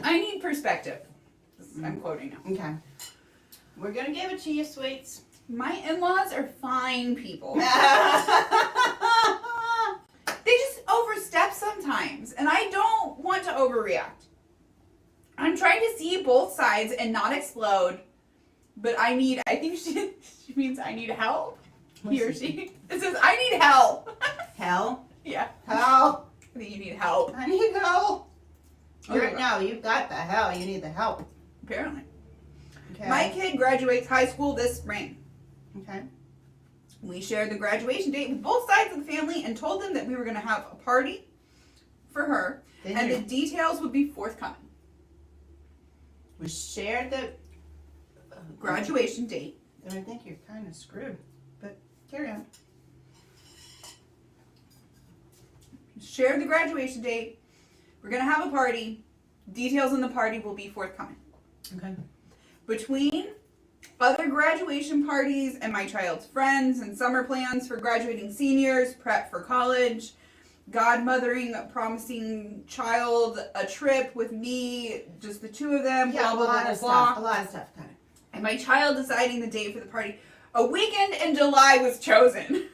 I need perspective. I'm quoting now. Okay. We're gonna give it to you, sweets. My in-laws are fine people. They just overstep sometimes, and I don't want to overreact. I'm trying to see both sides and not explode, but I think she means I need help. He or she. It says, I need help. Hell? Yeah. Hell? I think you need help. I need help. Okay. No, you've got the hell. You need the help. Apparently. Okay. My kid graduates high school this spring. Okay. We shared the graduation date with both sides of the family and told them that we were going to have a party for her, and the details would be forthcoming. We shared the Graduation date. Then I think you're kind of screwed. But carry on. Shared the graduation date. We're going to have a party. Details on the party will be forthcoming. Okay. Between other graduation parties and my child's friends and summer plans for graduating seniors, prep for college, godmothering, promising child a trip with me, just the two of them, Yeah, blah, blah, a lot blah, of blah, stuff. A lot of stuff, kind of. and my child deciding the date for the party. A weekend in July was chosen.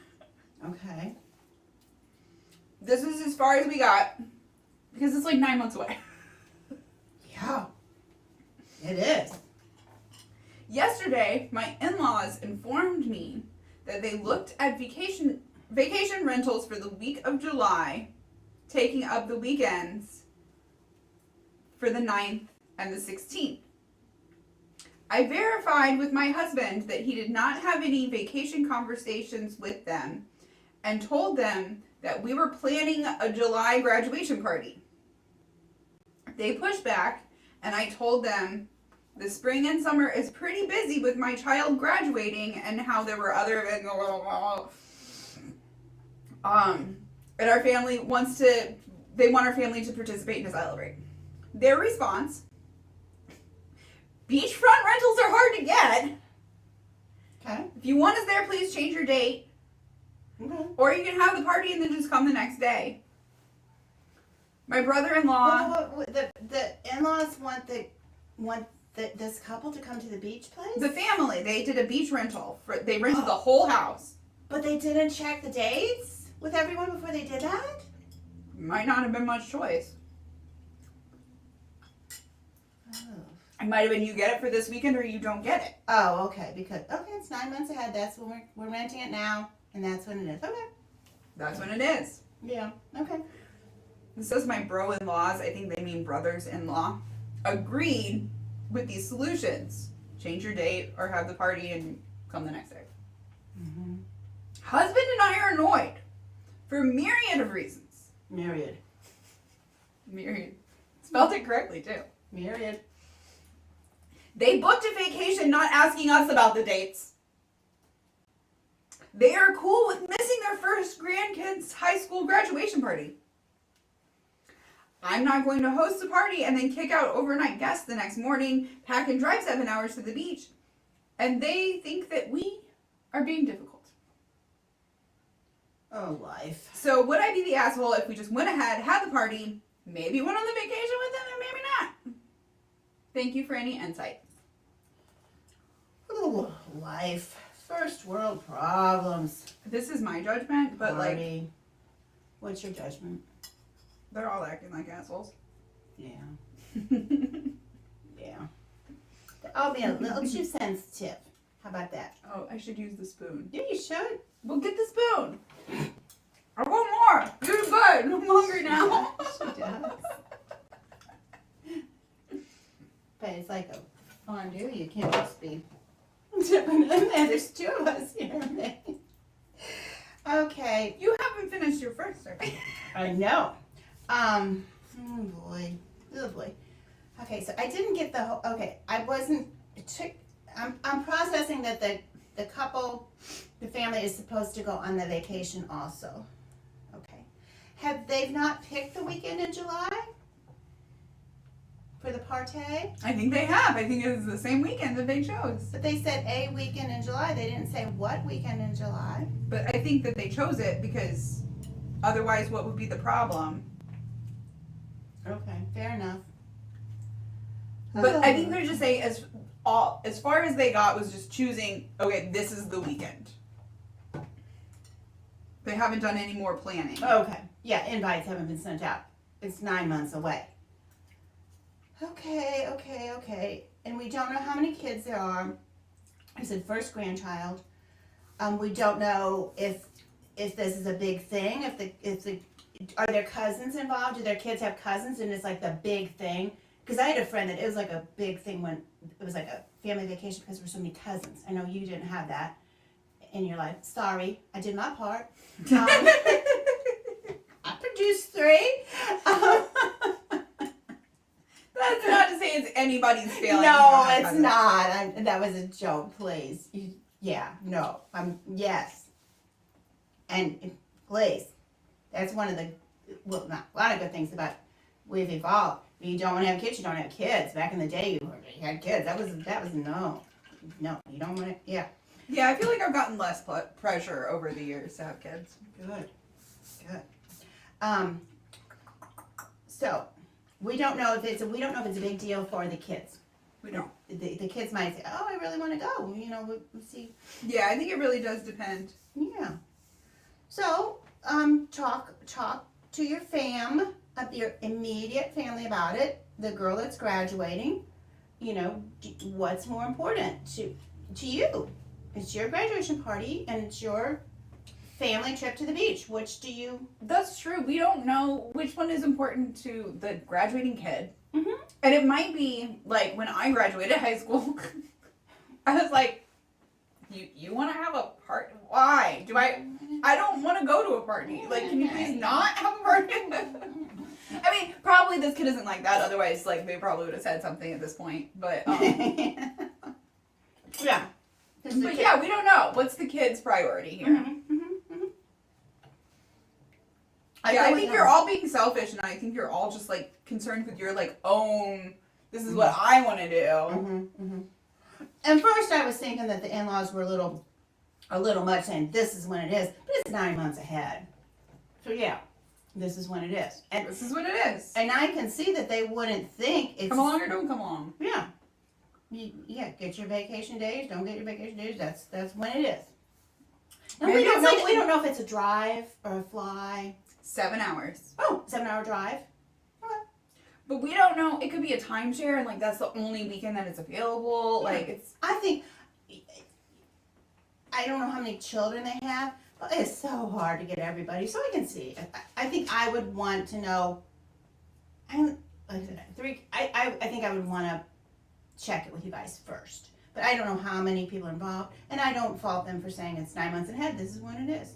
Okay. This is as far as we got because it's like 9 months away. Yeah. It is. Yesterday, my in-laws informed me that they looked at vacation rentals for the week of July, taking up the weekends for the 9th and the 16th. I verified with my husband that he did not have any vacation conversations with them and told them that we were planning a July graduation party. They pushed back, and I told them the spring and summer is pretty busy with my child graduating and how there were other events. And our family they want our family to participate and to celebrate. Their response, beachfront rentals are hard to get. Okay. If you want us there, please change your date. Okay. Or you can have the party and then just come the next day. My brother-in-law, The in-laws want this couple to come to the beach place? the family, they did a beach rental. They rented the whole house. But they didn't check the dates with everyone before they did that? Might not have been much choice. Oh. It might have been you get it for this weekend or you don't get it. Oh, okay. Because it's 9 months ahead. That's when we're renting it now, and that's when it is. Okay. That's when it is. Yeah. Okay. This says my bro-in-laws, I think they mean brothers-in-law, agreed with these solutions. Change your date or have the party and come the next day. Mm-hmm. Husband and I are annoyed for a myriad of reasons. Myriad. Myriad. Spelled it correctly, too. Myriad. They booked a vacation not asking us about the dates. They are cool with missing their first grandkids' high school graduation party. I'm not going to host a party and then kick out overnight guests the next morning, pack and drive 7 hours to the beach, and they think that we are being difficult. Oh, life. So would I be the asshole if we just went ahead, had the party, maybe went on the vacation with them, and maybe not? Thank you for any insights. Ooh, life. First world problems. This is my judgment, but Party. What's your judgment? they're all acting like assholes. Yeah. Yeah. I'll be a little too sensitive. How about that? Oh, I should use the spoon. Yeah, you should. Well, get the spoon. I want more. You're good. I'm hungry now. She does. But it's like a fondue. You can't just be dipping in there. There's two of us here. Okay. You haven't finished your first serving. I know. Oh boy. Oh boy. Okay, so I didn't get the whole. Okay, I wasn't. I'm processing that the couple, the family is supposed to go on the vacation also. Okay. They've not picked the weekend in July for the party? I think they have. I think it's the same weekend that they chose. But they said a weekend in July. They didn't say what weekend in July. But I think that they chose it because otherwise what would be the problem? Okay, fair enough. But I think they're just saying as far as they got was just choosing, okay, this is the weekend. They haven't done any more planning. Okay. Yeah, invites haven't been sent out. It's 9 months away. Okay. And we don't know how many kids there are. I said first grandchild. We don't know if this is a big thing. Are there cousins involved? Do their kids have cousins? And it's like the big thing. Because I had a friend that it was like a big thing when it was like a family vacation because there were so many cousins. I know you didn't have that in your life. Sorry, I did my part. I produced 3. That's not to say it's anybody's failing. No, it's not. That was a joke, please. No. Yes. And please, that's one of the, well, not a lot of good things about we've evolved. You don't want to have kids, you don't have kids. Back in the day, you had kids. That was no. No, you don't want to, yeah. Yeah, I feel like I've gotten less pressure over the years to have kids. Good. So, we don't know if it's a big deal for the kids. We don't. The kids might say, "Oh, I really want to go." We'll see. Yeah, I think it really does depend. Yeah. So, talk to your your immediate family about it. The girl that's graduating. What's more important to you? It's your graduation party and it's your family trip to the beach. Which do you? That's true. We don't know which one is important to the graduating kid. Mm-hmm. And it might be like when I graduated high school, I was like, you want to have a party? Why? I don't want to go to a party. Like, can you please not have a party? I mean, probably this kid isn't like that. Otherwise, like, they probably would have said something at this point. But, yeah. But yeah, we don't know. What's the kid's priority here? Mm-hmm. I think you're all being selfish, and I think you're all just, like, concerned with your, like, own, this is what I want to do. Mm-hmm. And first I was thinking that the in-laws were a little much, saying this is when it is, but it's 9 months ahead. So yeah, this is when it is. And This is what it is. And I can see that they wouldn't think it's... Come along or don't come along. Yeah. Get your vacation days, don't get your vacation days, that's when it is. And we don't know if it's a drive or a fly. 7 hours. Oh, 7-hour drive. Okay. But we don't know. It could be a timeshare, and, like, that's the only weekend that it's available. Yeah. Like, it's... I think... I don't know how many children they have, but it's so hard to get everybody. So I can see. I think I would want to know... I think I would want to check it with you guys first. But I don't know how many people are involved, and I don't fault them for saying it's 9 months ahead. This is when it is.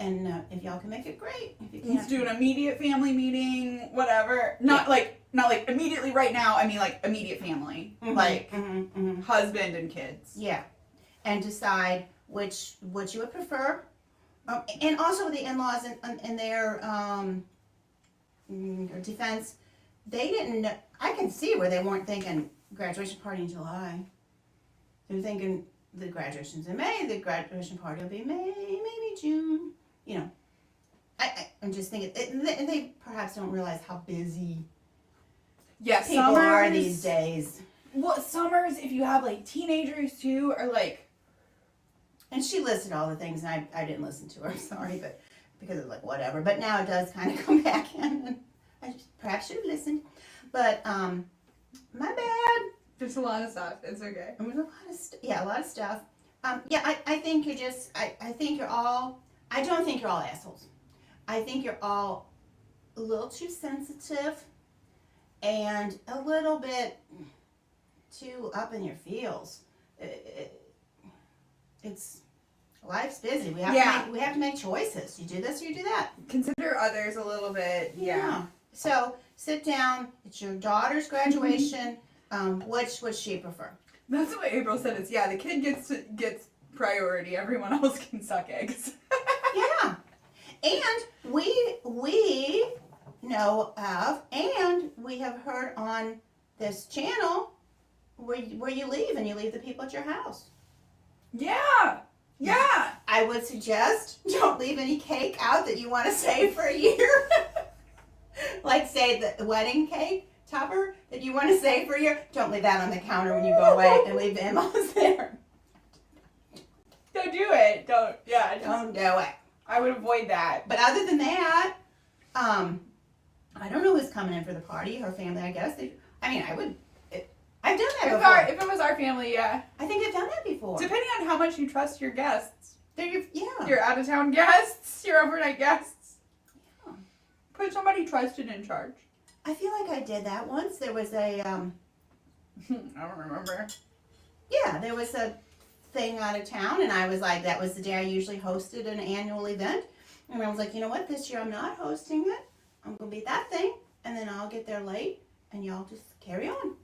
And if y'all can make it, great. If you Let's do an immediate family meeting, whatever. Not like immediately right now. I mean, like, immediate family. Like, husband and kids. Yeah. And decide which you would prefer. And also the in-laws in their defense, they didn't know. I can see where they weren't thinking graduation party in July. They were thinking the graduation's in May, the graduation party will be May, maybe June. You know, I'm just thinking, and they perhaps don't realize how busy people are these days. Well, summers, if you have like teenagers too, are like. And she listed all the things, and I didn't listen to her, sorry, but because it's like whatever. But now it does kind of come back in, and I perhaps should have listened. But my bad. There's a lot of stuff. It's okay. There's a lot of a lot of stuff. I think you're just. I think you're all. I don't think you're all assholes. I think you're all a little too sensitive, and a little bit too up in your feels. It's life's busy. We have to make choices. You do this or you do that. Consider others a little bit. Yeah. So sit down. It's your daughter's graduation. Which would she prefer? That's what April said. Is the kid gets priority. Everyone else can suck eggs. Yeah, and we know of, and we have heard on this channel where you leave and you leave the people at your house. Yeah. I would suggest don't leave any cake out that you want to save for a year. Like say the wedding cake topper that you want to save for a year. Don't leave that on the counter when you go away and leave the in-laws there. Don't do it. Don't do it. I would avoid that. But other than that, I don't know who's coming in for the party. Her family, I guess. I would. I've done that before. If it was our family, yeah. I think I've done that before. Depending on how much you trust your guests. Yeah. Your out-of-town guests, your overnight guests. Yeah. Put somebody trusted in charge. I feel like I did that once. There was a, I don't remember. Yeah, there was a thing out of town, and I was like, that was the day I usually hosted an annual event. And I was like, you know what, this year I'm not hosting it. I'm going to be at that thing, and then I'll get there late, and y'all just carry on.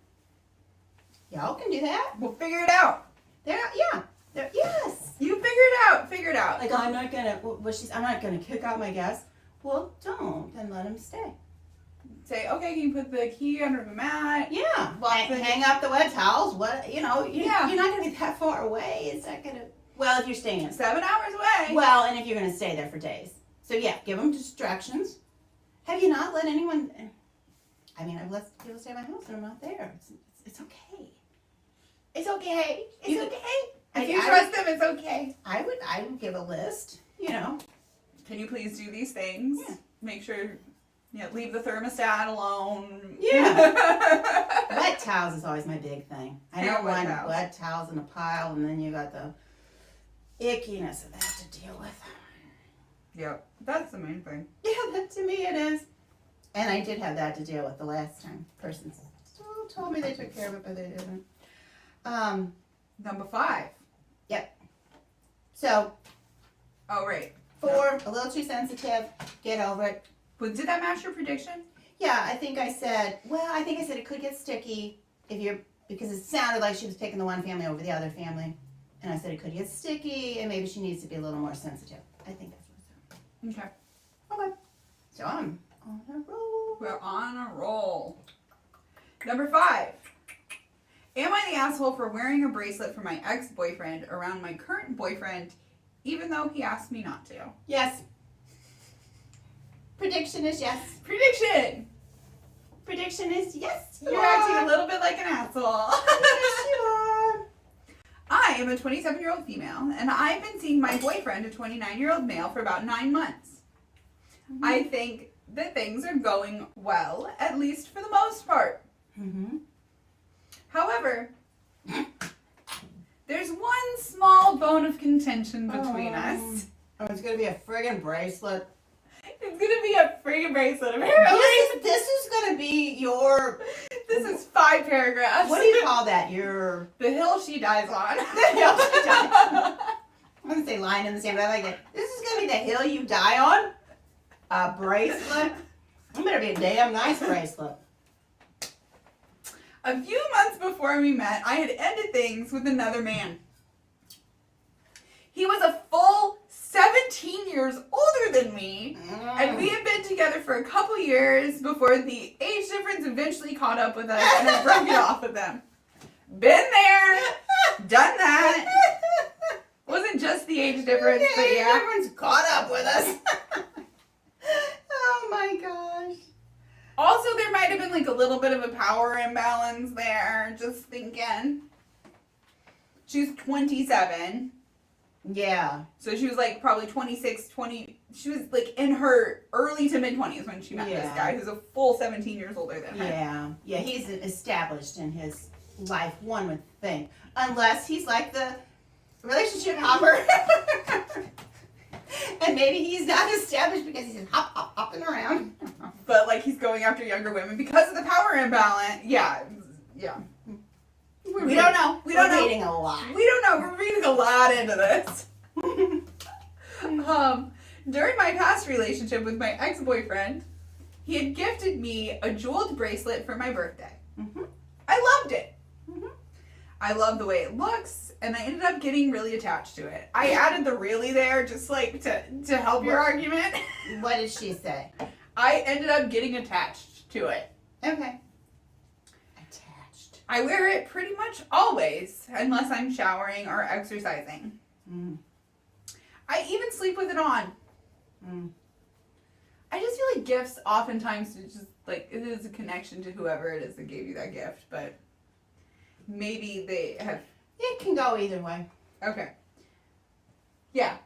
Y'all can do that. We'll figure it out. Yes. You figure it out. Like, I'm not gonna kick out my guests. Well, don't. Then let them stay. Say, okay, can you put the key under the mat? Yeah. Hang up the wet towels. You're not gonna be that far away. It's not gonna. Well, if you're staying 7 hours away. Well, and if you're gonna stay there for days. So yeah, give them distractions. Have you not let anyone? I've let people stay at my house and I'm not there. It's okay. It's okay. It's okay. If you trust them, it's okay. I would give a list, Can you please do these things? Yeah. Make sure, leave the thermostat alone. Yeah. Wet towels is always my big thing. I don't want towels. wet towels in a pile, and then you got the ickiness of that to deal with. Yep, that's the main thing. Yeah, that to me it is. And I did have that to deal with the last time. Person still told me they took care of it, but they didn't. Number 5. Yep. So. Oh, right. 4, a little too sensitive. Get over it. But did that match your prediction? Yeah, I think I said it could get sticky because it sounded like she was picking the one family over the other family. And I said it could get sticky and maybe she needs to be a little more sensitive. I think that's what I said. Okay. Okay. So I'm on a roll. We're on a roll. Number 5. Am I the asshole for wearing a bracelet for my ex-boyfriend around my current boyfriend, even though he asked me not to? Yes. Prediction is yes. Prediction! Prediction is yes. You're acting a little bit like an asshole. Yes, you are. I am a 27-year-old female, and I've been seeing my boyfriend, a 29-year-old male, for about 9 months. Mm-hmm. I think that things are going well, at least for the most part. Mm-hmm. However, there's one small bone of contention between us. Oh, it's going to be a friggin' bracelet. It's going to be a friggin' bracelet, apparently. This is going to be your... This is 5 paragraphs. What do you call that? Your... The hill she dies on. The hill she dies on. I'm going to say line in the sand, but I like it. This is going to be the hill you die on? A bracelet? It better be a damn nice bracelet. A few months before we met, I had ended things with another man. He was a full 17 years older than me, and we had been together for a couple years before the age difference eventually caught up with us, and I broke it off with them. Been there, done that. Wasn't just the age difference, but yeah. Everyone's caught up with us. Oh my gosh. Also, there might have been like a little bit of a power imbalance there, just thinking. She's 27. Yeah. So she was like probably 26, 20. She was like in her early to mid 20s when she met this guy who's a full 17 years older than her. Yeah. Yeah, he's established in his life, one would think. Unless he's like the relationship hopper. And maybe he's not established because he's hopping around. But like he's going after younger women because of the power imbalance. Yeah. Yeah. We don't know. We don't know. We're reading a lot. We don't know. We're reading a lot into this. During my past relationship with my ex-boyfriend, he had gifted me a jeweled bracelet for my birthday. Mm-hmm. I loved it. Mm-hmm. I love the way it looks, and I ended up getting really attached to it. I added the really there just like to help your argument. What did she say? I ended up getting attached to it. Okay. Attached. I wear it pretty much always, unless I'm showering or exercising. Mm. I even sleep with it on. Mm. I just feel like gifts oftentimes it's just like it is a connection to whoever it is that gave you that gift, but maybe they have. It can go either way. Okay. Yeah.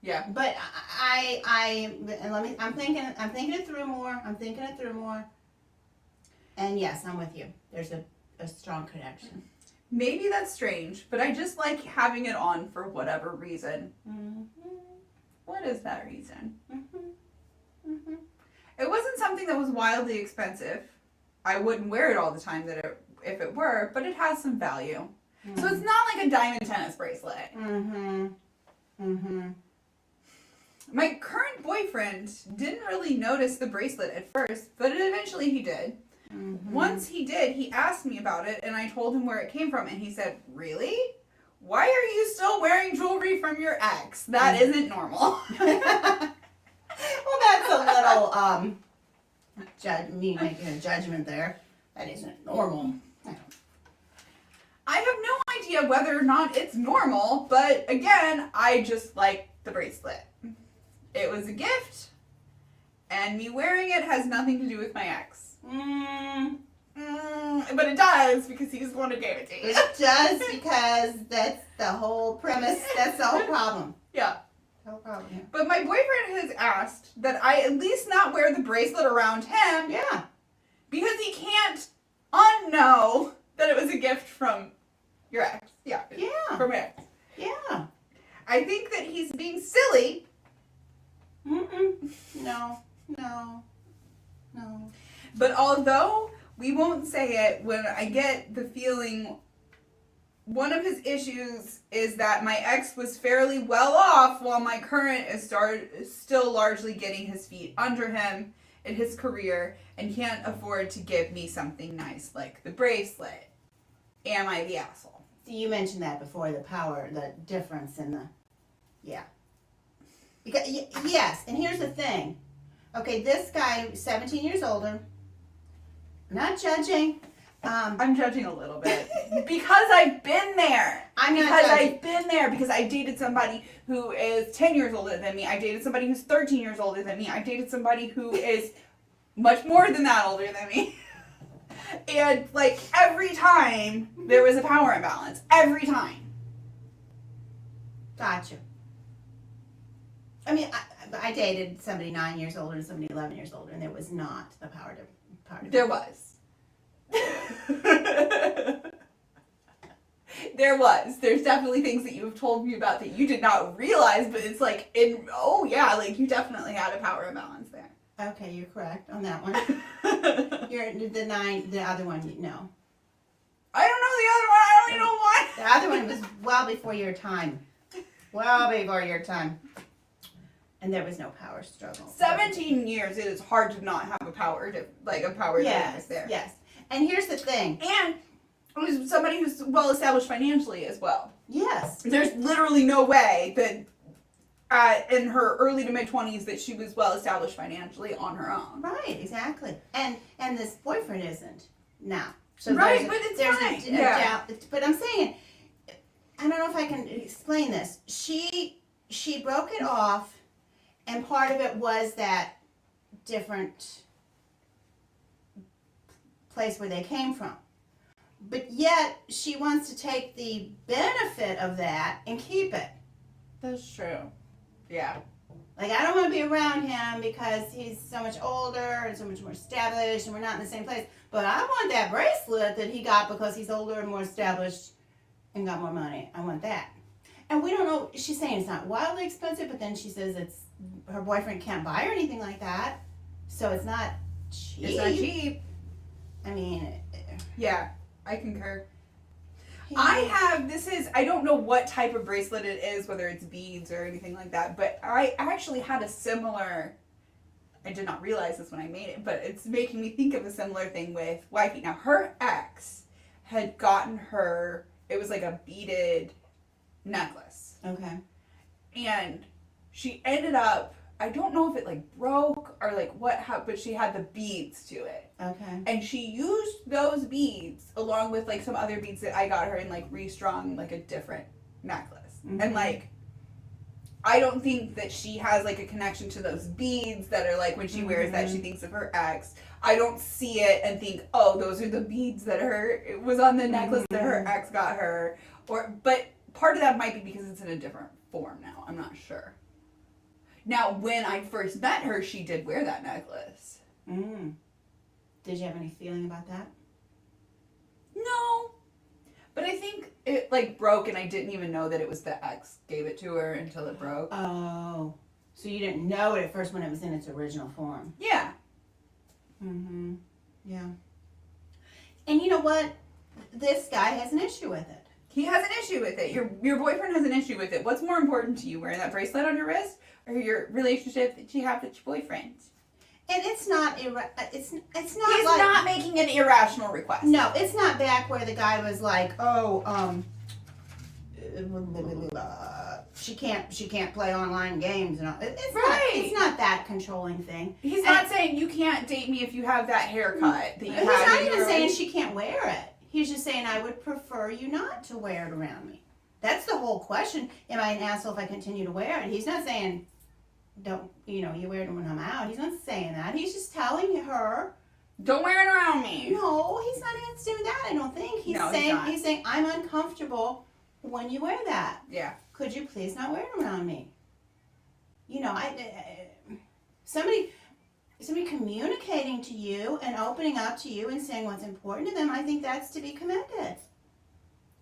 Yeah. But I'm thinking it through more. And yes, I'm with you. There's a strong connection. Maybe that's strange, but I just like having it on for whatever reason. Mm-hmm. What is that reason? Mm-hmm. Mm-hmm. It wasn't something that was wildly expensive. I wouldn't wear it all the time if it were, but it has some value. Mm-hmm. So it's not like a diamond tennis bracelet. Mm-hmm. Mm-hmm. My current boyfriend didn't really notice the bracelet at first, but eventually he did. Mm-hmm. Once he did, he asked me about it, and I told him where it came from, and he said, "Really? Why are you still wearing jewelry from your ex? That isn't normal." Well, that's a little me making a judgment there. That isn't normal. I have no idea whether or not it's normal, but again, I just like the bracelet. It was a gift, and me wearing it has nothing to do with my ex. But it does, because he's the one who gave it to you. It does, because that's the whole premise. That's the whole problem. Yeah. The whole problem. Yeah. But my boyfriend has asked that I at least not wear the bracelet around him. Yeah. Because he can't unknow that it was a gift from your ex. Yeah. Yeah. From ex. Yeah. I think that he's being silly. No. But although we won't say it, when I get the feeling one of his issues is that my ex was fairly well off while my current is still largely getting his feet under him in his career and can't afford to give me something nice like the bracelet. Am I the asshole? You mentioned that before, the difference in the, yeah. Because, yes, and here's the thing. Okay, this guy, 17 years older, I'm not judging. I'm judging a little bit. Because I've been there. I've been there. Because I dated somebody who is 10 years older than me. I dated somebody who's 13 years older than me. I dated somebody who is much more than that older than me. And, like, every time there was a power imbalance. Every time. Gotcha. I mean, I dated somebody 9 years older and somebody 11 years older, and there was not the power to There was. There was. There's definitely things that you have told me about that you did not realize, but it's like, like you definitely had a power imbalance there. Okay, you're correct on that one. You're the other one, no. I don't know the other one. I don't even know why. The other one was well before your time. Well before your time. And there was no power struggle. 17 years, it is hard to not have a power difference there. Yes. And here's the thing. And it was somebody who's well established financially as well. Yes. There's literally no way that in her early to mid 20s that she was well established financially on her own. Right, exactly. And this boyfriend isn't now. So Right, but it's fine. Yeah. But I'm saying, I don't know if I can explain this. She broke it off, and part of it was that different place where they came from. But yet, she wants to take the benefit of that and keep it. That's true. Yeah. Like, I don't want to be around him because he's so much older and so much more established and we're not in the same place. But I want that bracelet that he got because he's older and more established and got more money. I want that. And we don't know, she's saying it's not wildly expensive, but then she says her boyfriend can't buy her anything like that. So it's not cheap. It's not cheap. I mean. Yeah, I concur. I don't know what type of bracelet it is, whether it's beads or anything like that, but I actually had a similar, I did not realize this when I made it, but it's making me think of a similar thing with wifey. Now, her ex had gotten her, it was like a beaded necklace. Okay. And she ended up, I don't know if it like broke or like what happened, but she had the beads to it. Okay. And she used those beads along with like some other beads that I got her and like restrung like a different necklace. Mm-hmm. And like, I don't think that she has like a connection to those beads that are like when she wears that she thinks of her ex. I don't see it and think, oh, those are the beads that it was on the necklace that her ex got her. But part of that might be because it's in a different form now. I'm not sure. Now, when I first met her, she did wear that necklace. Mm. Did you have any feeling about that? No. But I think it like broke and I didn't even know that it was the ex gave it to her until it broke. Oh. So you didn't know it at first when it was in its original form? Yeah. Mm-hmm. Yeah. And you know what? This guy has an issue with it. He has an issue with it. Your boyfriend has an issue with it. What's more important to you, wearing that bracelet on your wrist or your relationship that you have with your boyfriend? And it's not it's not He's like, not making an irrational request. No, it's not back where the guy was like, "Oh, she can't play online games and all." It's not that controlling thing. He's not saying you can't date me if you have that haircut that you have. He's not even saying she can't wear it. He's just saying, I would prefer you not to wear it around me. That's the whole question. Am I an asshole if I continue to wear it? He's not saying, you wear it when I'm out. He's not saying that. He's just telling her, don't wear it around me. No, he's not even doing that, I don't think. He's saying, I'm uncomfortable when you wear that. Yeah. Could you please not wear it around me? Somebody communicating to you and opening up to you and saying what's important to them, I think that's to be commended.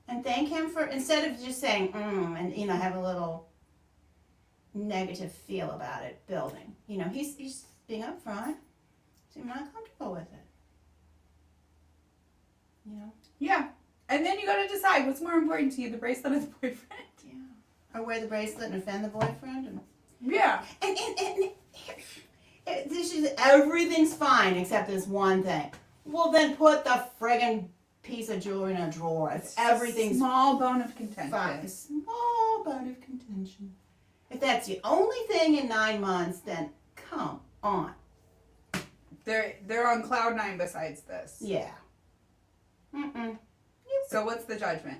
And thank him for, instead of just saying, and, have a little negative feel about it building. He's being upfront. So I'm not comfortable with it. Yeah. And then you got to decide what's more important to you, the bracelet or the boyfriend. Yeah. Or wear the bracelet and offend the boyfriend. Yeah. And this is, everything's fine except this one thing. Well, then put the friggin' piece of jewelry in a drawer. Everything's small bone of contention. fine. Small bone of contention. If that's the only thing in 9 months, then come on. They're on cloud 9 besides this. Yeah. Mm-mm. So what's the judgment?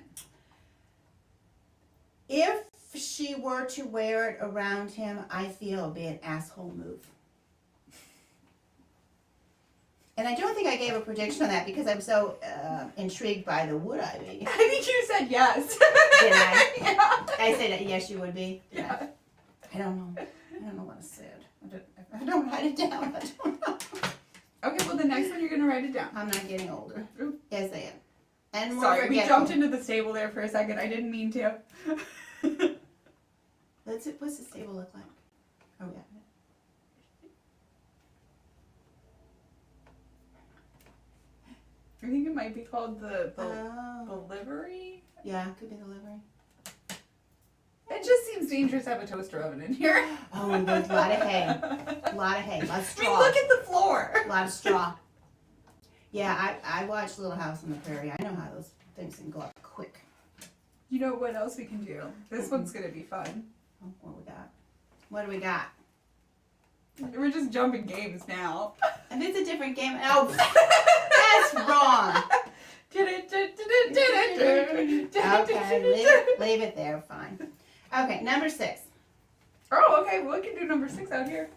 If she were to wear it around him, I feel it would be an asshole move. And I don't think I gave a prediction on that because I'm so intrigued by the would I be. I think you said yes. Did I? Yeah. I said yes, you would be. Yeah. I don't know. I don't know what I said. I don't write it down. I don't know. Okay, well the next one you're gonna write it down. I'm not getting older. Ooh. Yes, I am. And more Sorry, we forgetful. jumped into the stable there for a second. I didn't mean to. What's the stable look like? Oh yeah. I think it might be called the Oh. livery. Yeah, could be the livery. It just seems dangerous to have a toaster oven in here. Oh, and there's a lot of hay. A lot of hay. A lot of I straw. mean, look at the floor. A lot of straw. Yeah, I watched Little House on the Prairie. I know how those things can go up quick. You know what else we can do? This one's gonna be fun. Oh, what we got? What do we got? We're just jumping games now. If it's a different game, oh, that's wrong. Okay, leave it there. Fine. Okay, number 6. Oh, okay. Well, we can do number 6 out here.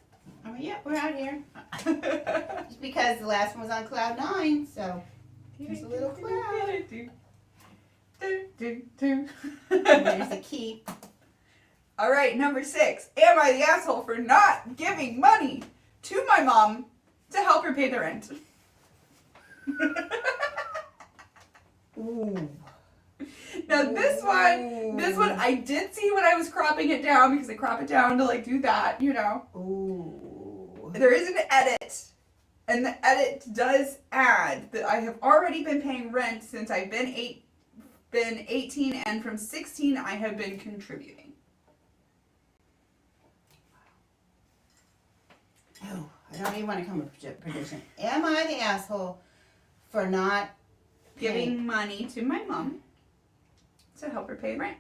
Oh, yeah, we're out here. Just because the last one was on cloud 9, so there's a little cloud. There's a key. All right, number 6. Am I the asshole for not giving money to my mom to help her pay the rent? Ooh. Now this one I did see when I was cropping it down, because I crop it down to like do that, you know. Ooh. There is an edit, and the edit does add that I have already been paying rent since I've been 18, and from 16 I have been contributing. Oh, I don't even want to come with a prediction. Am I the asshole for not Giving money to my mom to help her pay rent.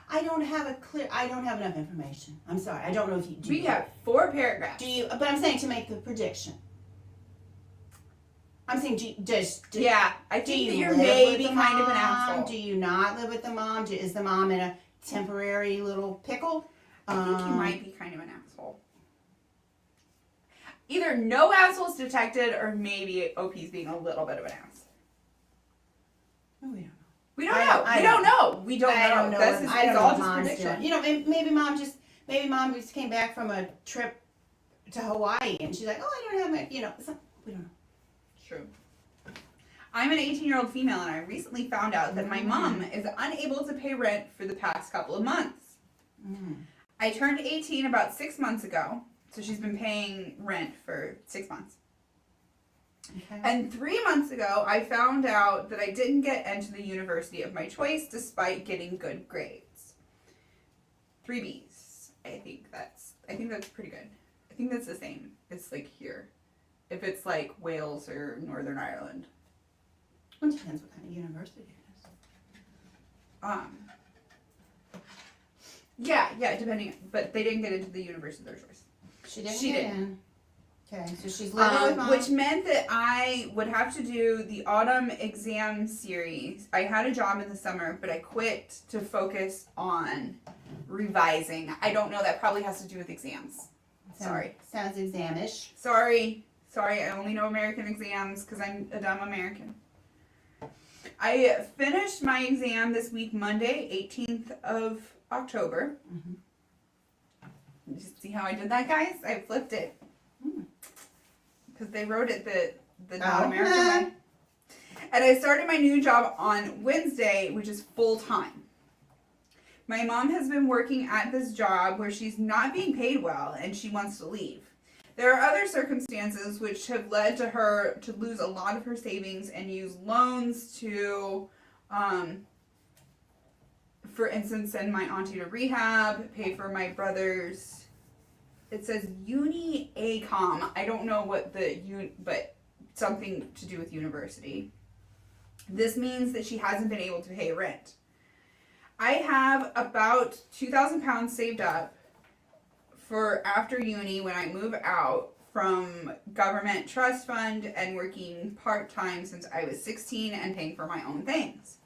I don't have enough information. I'm sorry. I don't know if you do. We have 4 paragraphs. Do you? But I'm saying to make the prediction. I'm saying yeah, I think that you're maybe kind of an asshole. Do you not live with the mom? Is the mom in a temporary little pickle? I think you might be kind of an asshole. Either no assholes detected, or maybe OP's being a little bit of an ass. Oh, we don't know. We don't know. We don't know. We don't know. It's all just prediction. You know, maybe mom just came back from a trip to Hawaii, and she's like, oh, I don't have my, we don't know. True. I'm an 18-year-old female, and I recently found out that my mom is unable to pay rent for the past couple of months. I turned 18 about 6 months ago, so she's been paying rent for 6 months. Okay. And 3 months ago, I found out that I didn't get into the university of my choice despite getting good grades. 3 Bs. I think that's pretty good. I think that's the same. It's like here. If it's like Wales or Northern Ireland. It depends what kind of university it is. Yeah, depending. But they didn't get into the university of their choice. She didn't She get didn't. in. Okay, so she's living with mom. Which meant that I would have to do the autumn exam series. I had a job in the summer, but I quit to focus on revising. I don't know. That probably has to do with exams. Sorry. Sounds examish. Sorry. I only know American exams because I'm a dumb American. I finished my exam this week, Monday, 18th of October. You see how I did that, guys? I flipped it. Because they wrote it the non-American way. And I started my new job on Wednesday, which is full-time. My mom has been working at this job where she's not being paid well, and she wants to leave. There are other circumstances which have led to her to lose a lot of her savings and use loans to, for instance, send my auntie to rehab, pay for my brother's, it says uni-acom. I don't know what but something to do with university. This means that she hasn't been able to pay rent. I have about 2,000 pounds saved up for after uni when I move out from government trust fund and working part-time since I was 16 and paying for my own things.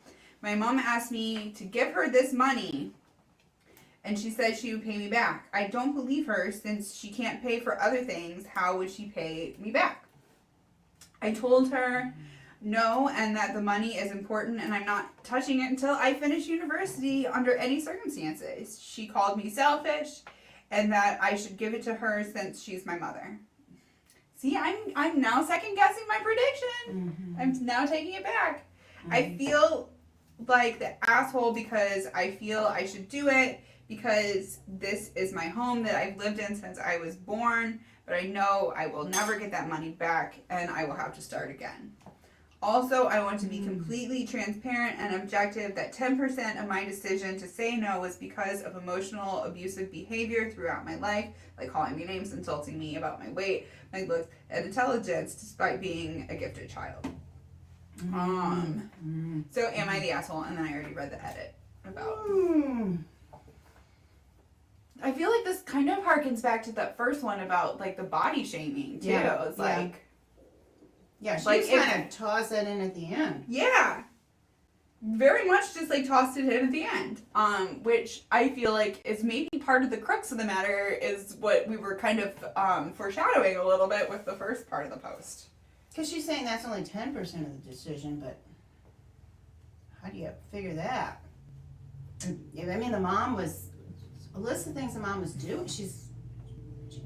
My mom asked me to give her this money and she said she would pay me back. I don't believe her since she can't pay for other things. How would she pay me back? I told her no, and that the money is important and I'm not touching it until I finish university under any circumstances. She called me selfish and that I should give it to her since she's my mother. See, I'm now second guessing my prediction. I'm now taking it back. I feel like the asshole because I feel I should do it because this is my home that I've lived in since I was born, but I know I will never get that money back and I will have to start again. Also, I want to be completely transparent and objective that 10% of my decision to say no was because of emotional abusive behavior throughout my life, like calling me names, insulting me about my weight, my looks, and intelligence, despite being a gifted child. So am I the asshole? And then I already read the edit. about. Hmm. I feel like this kind of harkens back to that first one about like the body shaming too. Yeah, It's yeah. like, Yeah, she Like, was if- kind of toss it in at the end. yeah, very much just like tossed it in at the end. Which I feel like is maybe part of the crux of the matter is what we were kind of foreshadowing a little bit with the first part of the post. Because she's saying that's only 10% of the decision, but how do you figure that? And, I mean, the mom was, a list of things the mom was doing. She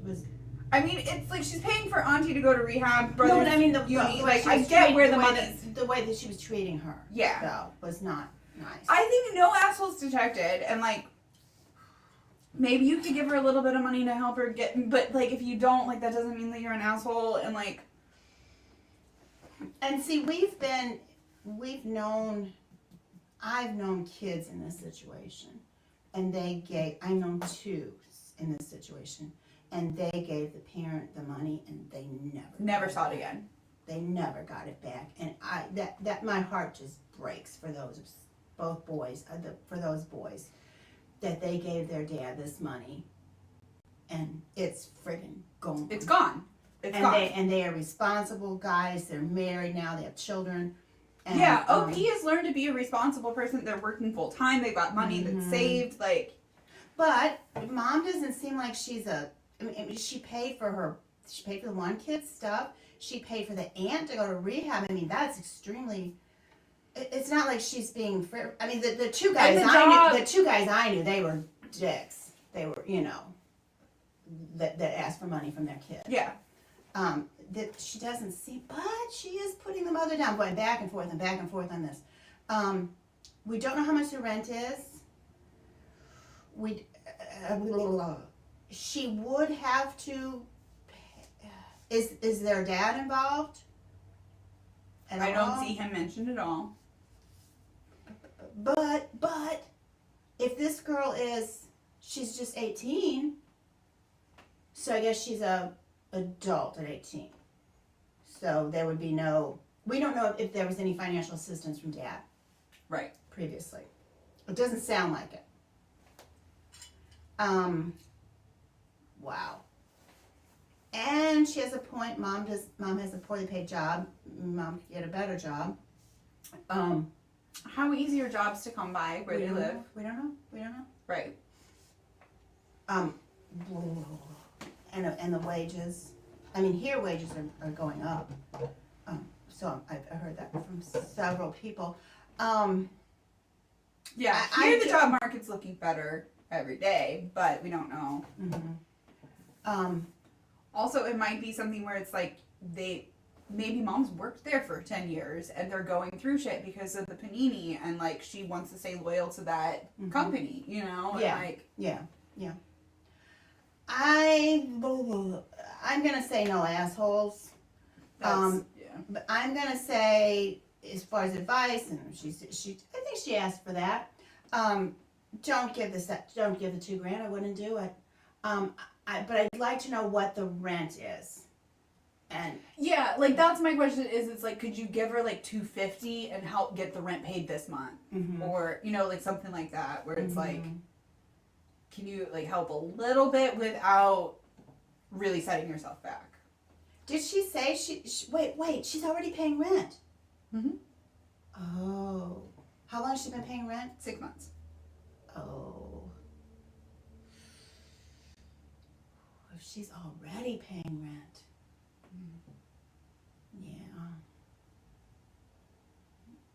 was. I mean, it's like she's paying for Auntie to go to rehab. No, Brothers but I mean, uni, way like she I was get treating- where the way money's. the way that she was treating her. Yeah. Though, was not nice. I think no assholes detected, and like maybe you could give her a little bit of money to help her get, but like if you don't, like that doesn't mean that you're an asshole, and like. And see, I've known kids in this situation, and I know two in this situation, and they gave the parent the money, and they Never saw it again. They never got it back, and that my heart just breaks for those boys, that they gave their dad this money, and it's friggin' gone. It's gone. It's gone. And they are responsible guys. They're married now. They have children. And, yeah, OP has learned to be a responsible person. They're working full time. They've got money that's saved. Like, but mom doesn't seem like she's I mean, she paid for the one kid's stuff. She paid for the aunt to go to rehab. I mean, that's extremely. It's not like she's being. I mean, the two guys I knew, they were dicks. They were, that asked for money from their kid. yeah. That she doesn't see, but she is putting the mother down, going back and forth on this. We don't know how much the rent is. She would have to. Is their dad involved? I don't see him mentioned at all. But if this girl she's just 18, so I guess she's a adult at 18. So there would be we don't know if there was any financial assistance from dad. Right. Previously. It doesn't sound like it. Wow. And she has a point, mom has a poorly paid job. Mom could get a better job. How easy are jobs to come by where they live? We don't know. Right. And the wages. I mean, here wages are going up. So I've heard that from several people. Yeah, here the job market's looking better every day, but we don't know. Mm-hmm. Also, it might be something where it's like maybe mom's worked there for 10 years and they're going through shit because of the panini, and like she wants to stay loyal to that company, Yeah. And like, Yeah. I'm gonna say no assholes. that's, But I'm gonna say, as far as advice, and I think she asked for that. Don't give the $2,000. I wouldn't do it. But I'd like to know what the rent is. And yeah, like that's my question. It's like, could you give her like $250 and help get the rent paid this month, or like something like that, where it's like, can you like help a little bit without really setting yourself back? did she say wait? She's already paying rent. Mm-hmm. Oh, how long has she been paying rent? 6 months. Oh, if she's already paying rent, yeah.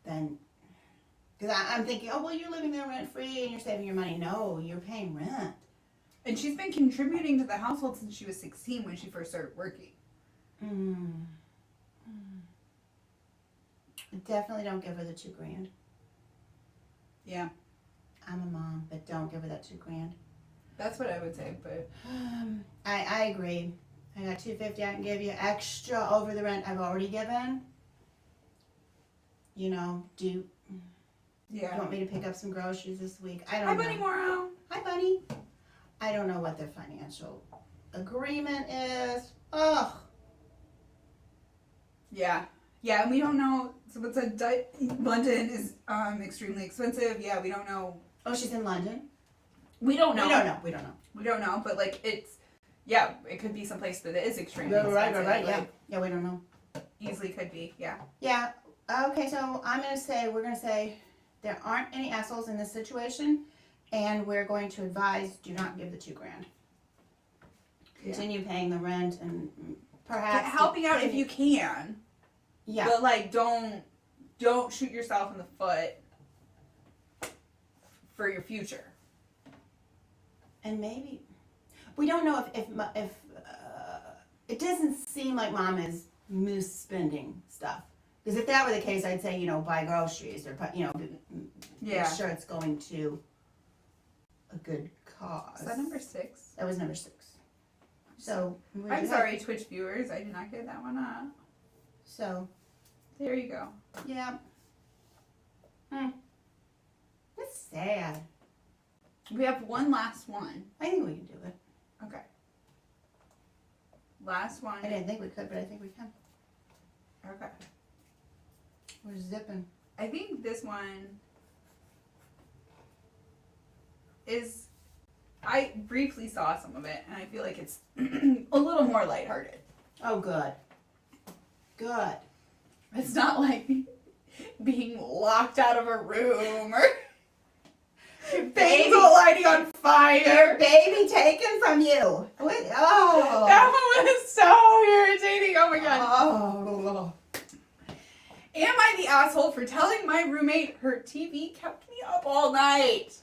Then, because I'm thinking, oh well, you're living there rent free and you're saving your money. No, you're paying rent. And she's been contributing to the household since she was 16 when she first started working. Definitely don't give her the $2,000. Yeah, I'm a mom, but don't give her that $2,000. that's what I would say. But I agree. I got $250 I can give you extra over the rent I've already given. Do you want me to pick up some groceries this week? I don't Hi, know. Bunny Morrow. Hi, Bunny. I don't know what their financial agreement is. Ugh. Yeah, and we don't know. So it said London is extremely expensive. Yeah, we don't know Oh, she's in London? We don't know. We don't know. We don't know, but like it could be someplace that is extremely Right, expensive. yeah. Like, Yeah, we don't know. easily could be, yeah. Yeah. Okay, so we're gonna say there aren't any assholes in this situation, and we're going to advise do not give the $2,000. Continue paying the rent and perhaps Helping out if you can. Yeah. But like don't shoot yourself in the foot for your future. And maybe we don't know if it doesn't seem like Mom is misspending stuff. Because if that were the case, I'd say, buy groceries or, make sure it's going to a good cause. Is that number 6? That was number 6. So I'm sorry, Twitch viewers, I did not get that one up. So there you go. yeah. That's sad. We have one last one. I think we can do it. Okay. Last one. I didn't think we could, but I think we can. Okay. We're zipping. I think this one is. I briefly saw some of it, and I feel like it's a little more lighthearted. Oh, good. Good. It's not like being locked out of a room or things lighting on fire. Your baby taken from you. What? Oh. That one was so irritating. Oh my god. Oh. Am I the asshole for telling my roommate her TV kept me up all night?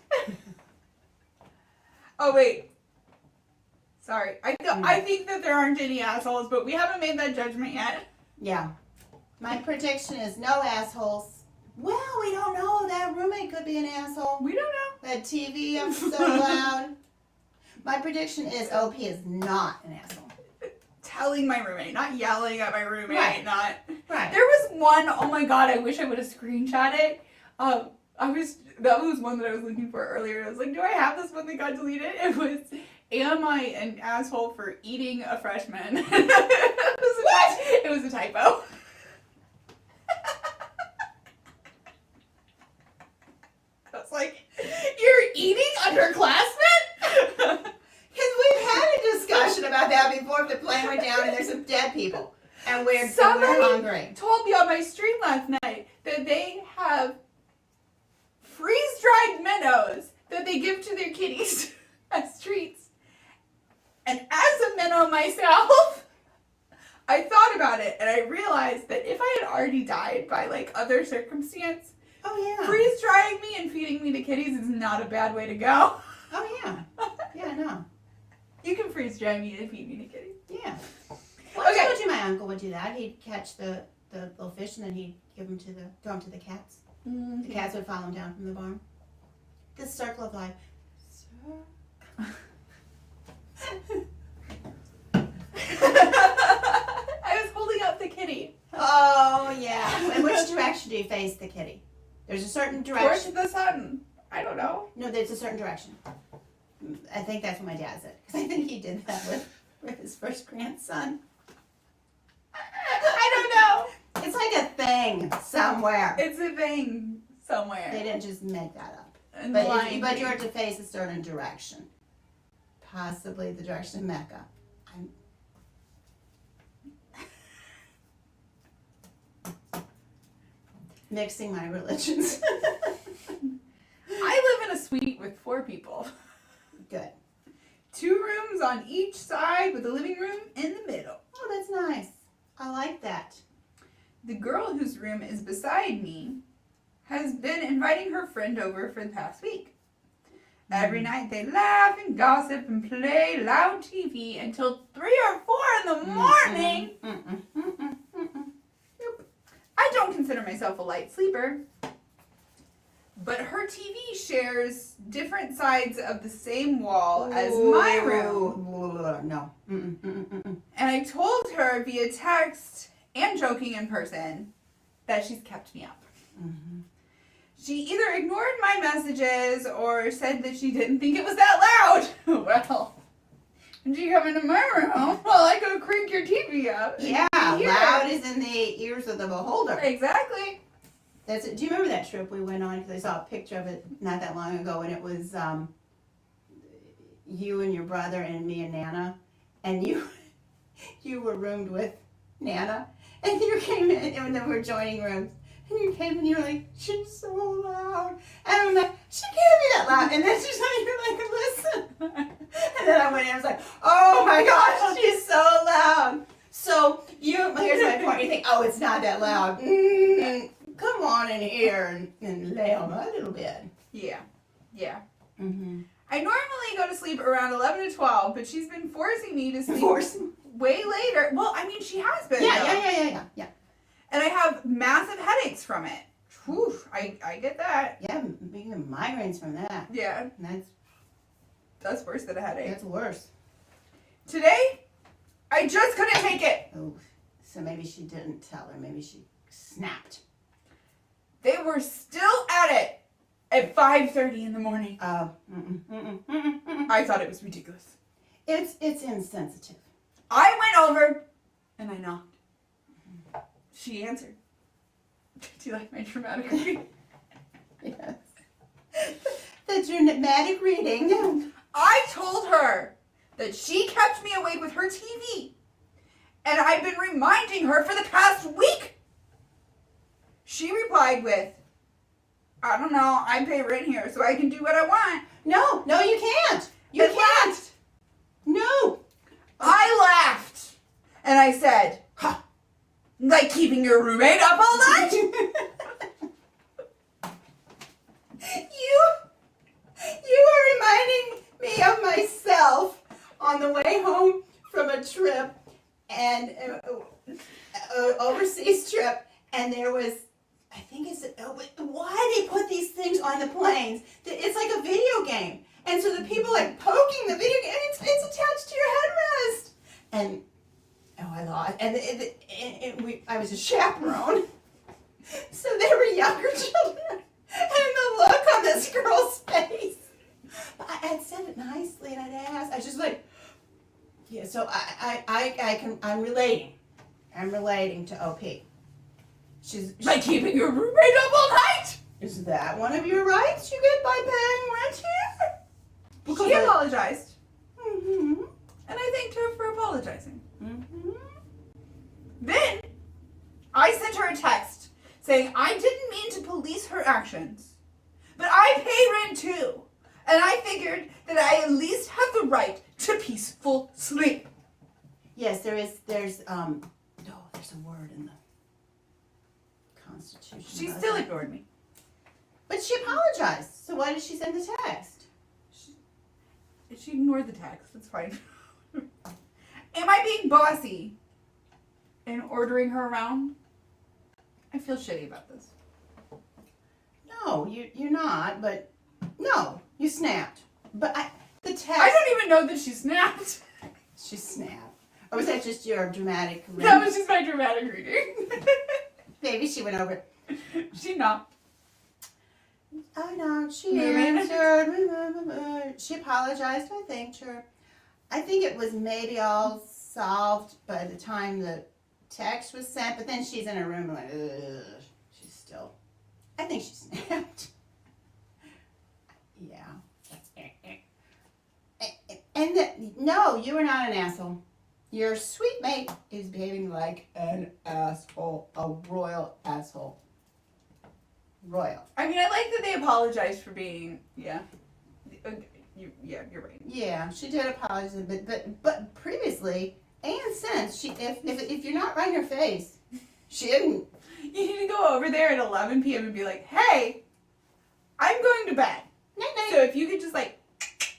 Oh wait. Sorry. I think that there aren't any assholes, but we haven't made that judgment yet. Yeah. My prediction is no assholes. Well, we don't know. That roommate could be an asshole. We don't know. That TV up so loud. My prediction is OP is not an asshole. Telling my roommate, not yelling at my roommate, Right. not. Right. There was one, oh my god, I wish I would have screenshot it. That was one that I was looking for earlier. I was like, do I have this one that got deleted? It was, am I an asshole for eating a freshman? It was a typo. I was like, you're eating underclassmen? Because we've had a discussion about that before if the plane went down and there's some dead people. And we're hungry. Told me on my stream last night that they have freeze-dried minnows that they give to their kitties as treats. And as a minnow myself, I thought about it and I realized that if I had already died by like other circumstance, Oh, yeah. freeze-drying me and feeding me to kitties is not a bad way to go. Oh, yeah. Yeah, no. You can freeze-dry me and feed me to kitties. Yeah. Well, I told you my uncle would do that. He'd catch the little fish and then he'd throw them to the cats. Mm-hmm. The cats would follow him down from the barn. The circle of life. I was holding up the kitty. Oh, yeah. In which direction do you face the kitty? There's a certain direction. Towards the sun. I don't know. No, there's a certain direction. I think that's what my dad said. Because I think he did that with his first grandson. I don't know. It's like a thing somewhere. It's a thing somewhere. They didn't just make that up. And But you are to face a certain direction. Possibly the direction of Mecca. I'm mixing my religions. I live in a suite with 4 people. Good. 2 rooms on each side with a living room in the middle. Oh, that's nice. I like that. The girl whose room is beside me has been inviting her friend over for the past week. Every night they laugh and gossip and play loud TV until 3 or 4 in the morning. Nope. I don't consider myself a light sleeper. But her TV shares different sides of the same wall as my room. No. And I told her via text and joking in person that she's kept me up. Mm-hmm. She either ignored my messages or said that she didn't think it was that loud. Well, when you come into my room, well, I go crank your TV up. Yeah, Here. loud is in the ears of the beholder. Exactly. That's it. Do you remember that trip we went on? Because I saw a picture of it not that long ago, and it was you and your brother and me and Nana, and you were roomed with Nana, and you came in, and then we were joining rooms, and you came and you were like, she's so loud, and I'm like, she can't be that loud, and then she's like, you're like, listen, and then I went in, I was like, oh my gosh, she's so loud. So here's my point. You think, oh, it's not that loud. Come on in here and lay on a little bit. Yeah. Yeah. Mm-hmm. I normally go to sleep around 11 to 12, but she's been forcing me to sleep way later. Well, I mean, she has been. Yeah. And I have massive headaches from it. Whew, I get that. Yeah, we get migraines from that. Yeah. That's worse than a headache. That's worse. Today, I just couldn't take it. Oh, so maybe she didn't tell her. Maybe she snapped. They were still at it at 5:30 in the morning. I thought it was ridiculous. It's insensitive. I went over and I knocked. She answered. Do you like my dramatic reading? Yes. The dramatic reading. I told her that she kept me awake with her TV. And I've been reminding her for the past week. She replied with, I don't know, I pay rent here so I can do what I want. No, you can't. You can't. No. I laughed. And I said, huh, like keeping your roommate up all night? You are reminding me of myself on the way home from a trip and overseas trip, and there was, I think it's, why they put these things on the planes? It's like a video game, and so the people like poking the video game, and it's attached to your headrest, and I lost, and I was a chaperone, so they were younger children, and the look on this girl's face. But I had said it nicely, and I'd asked. I was just like, yeah. So I'm relating. I'm relating to OP. She's Like keeping your roommate up all night? Is that one of your rights you get by paying rent here? Because She apologized. Mm-hmm. And I thanked her for apologizing. Mm-hmm. Then, I sent her a text saying I didn't mean to police her actions, but I pay rent too, and I figured that I at least have the right to peaceful sleep. Yes, there's a word in the Constitution. She still ignored me. But she apologized. So why did she send the text? She ignored the text. That's fine. Am I being bossy and ordering her around? I feel shitty about this. No, you're not. But no, you snapped. But the text. I don't even know that she snapped. She snapped. Or was that just your dramatic reading? That was just my dramatic reading. Maybe she went over. She knocked. I knocked. She answered. She apologized. I thanked her. I think it was maybe all solved by the time the text was sent. But then she's in her room and like, ugh. She's still. I think she snapped. Yeah. And no, you are not an asshole. Your sweet mate is behaving like an asshole, a royal asshole. Royal. I mean, I like that they apologized for being, yeah. You're right. Yeah, she did apologize, but previously and since if you're not right in her face, she didn't. You need to go over there at 11 p.m. and be like, hey, I'm going to bed. Night night. So if you could just like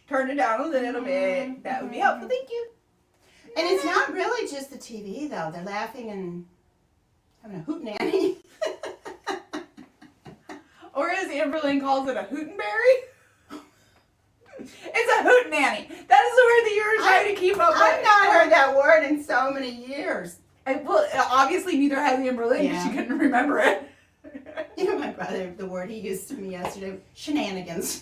turn it down a little bit, that would be helpful. Thank you. And it's not really just the TV though. They're laughing and having a hootenanny. Or as Amberlynn calls it, a hootenberry. It's a hootenanny. That is the word that you were trying to keep up with. I've not heard that word in so many years. Well, obviously neither has Amberlynn because she couldn't remember it. You know, my brother, the word he used to me yesterday, shenanigans.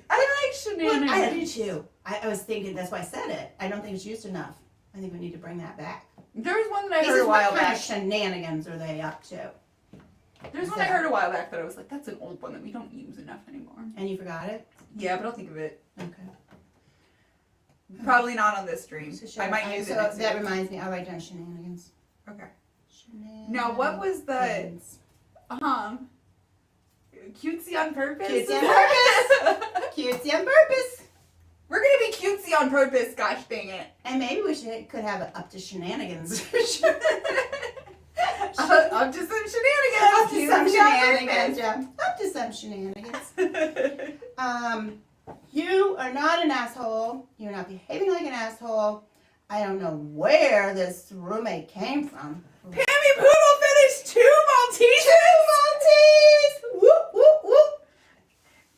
I like shenanigans. I do too. I was thinking, that's why I said it. I don't think it's used enough. I think we need to bring that back. There was one that I He heard says, a while what kind back. of shenanigans are they up to? There's one I heard a while back that I was like, that's an old one that we don't use enough anymore. And you forgot it? Yeah, but I'll think of it. Okay. Probably not on this stream. So I might use it so next that week. reminds me, I'll write down shenanigans. Okay. Shenanigans. Now, what was the cutesy on purpose? Cutesy on purpose. Cutesy on purpose. We're gonna be cutesy on purpose. Gosh dang it! And maybe we could have it up to shenanigans. Up to some shenanigans. Up to some Cutesy on shenanigans, yeah. Up to some shenanigans. You are not an asshole. You're not behaving like an asshole. I don't know where this roommate came from. Pammy Poodle finished 2 Maltesers. 2 Maltese! Whoop, whoop, whoop.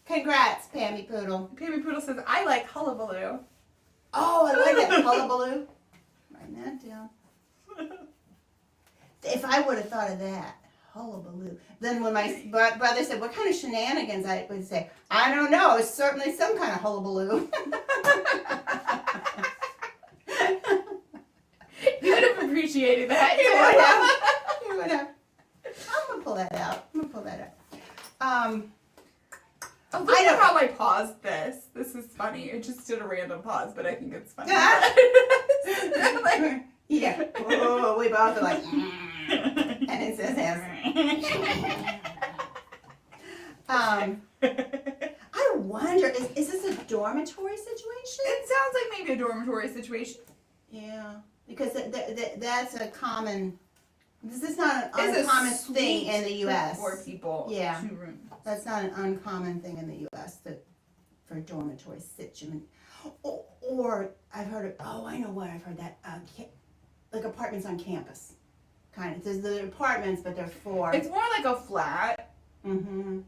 Congrats, Pammy Poodle. Pammy Poodle says, I like hullabaloo. Oh, I like that hullabaloo. Write that down. If I would have thought of that, hullabaloo. Then when my brother said, what kind of shenanigans, I would say, I don't know. It's certainly some kind of hullabaloo. You would have appreciated that. You would have. I'm going to pull that out. Oh, look at how I paused this. This is funny. It just did a random pause, but I think it's funny. Like, yeah. Oh, we both are like, and it says yes. I wonder, is this a dormitory situation? It sounds like maybe a dormitory situation. Yeah, because that's a common. This is not an It's a uncommon thing in the U.S. For people, Yeah. 2 rooms. That's not an uncommon thing in the U.S. For dormitory situation. Or I've heard of. Oh, I know what I've heard that. Like apartments on campus, kind of. There's the apartments, but they're for. It's more like a flat. Mm-hmm.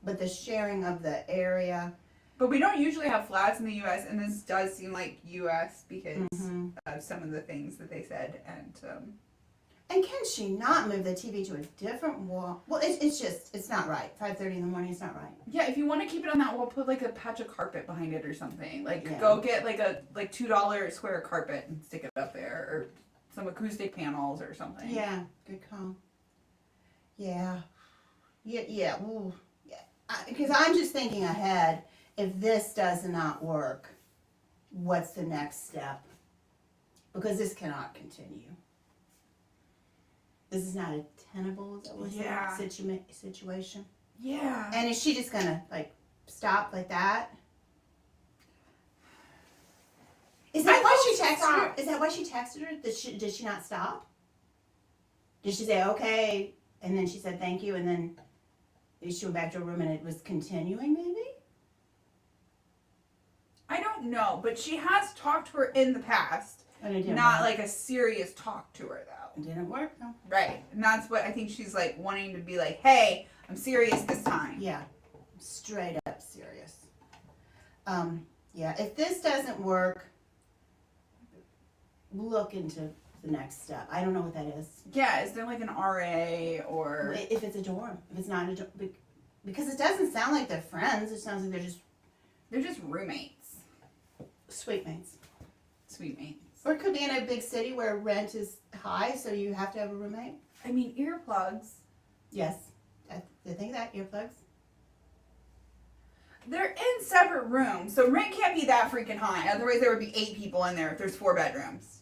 But the sharing of the area. But we don't usually have flats in the U.S., and this does seem like U.S. because of some of the things that they said. And can she not move the TV to a different wall? Well, it's not right. 5:30 in the morning, it's not right. Yeah, if you want to keep it on that wall, put like a patch of carpet behind it or something. Like, Yeah. go get like a $2 square carpet and stick it up there, or some acoustic panels or something. Yeah, good call. Yeah. Ooh. Yeah. Because I'm just thinking ahead. If this does not work, what's the next step? Because this cannot continue. This is not a tenable situation. Yeah. And is she just gonna stop like that? Is that why she texted her? Is that why she texted her? Did she not stop? Did she say okay, and then she said thank you, and then she went back to her room and it was continuing maybe? I don't know, but she has talked to her in the past. And it didn't Not work. like a serious talk to her though. It didn't work, no. Right. And that's what I think she's like wanting to be like, hey, I'm serious this time. Yeah, straight up serious. Yeah, if this doesn't work, look into the next step. I don't know what that is. Yeah, is there like an RA or... If it's a dorm, if it's not a dorm, because it doesn't sound like they're friends. It sounds like They're just roommates. sweet mates. Sweet mates. Or it could be in a big city where rent is high, so you have to have a roommate. I mean, earplugs. Yes, I think that earplugs. They're in separate rooms, so rent can't be that freaking high. Otherwise, there would be 8 people in there if there's 4 bedrooms.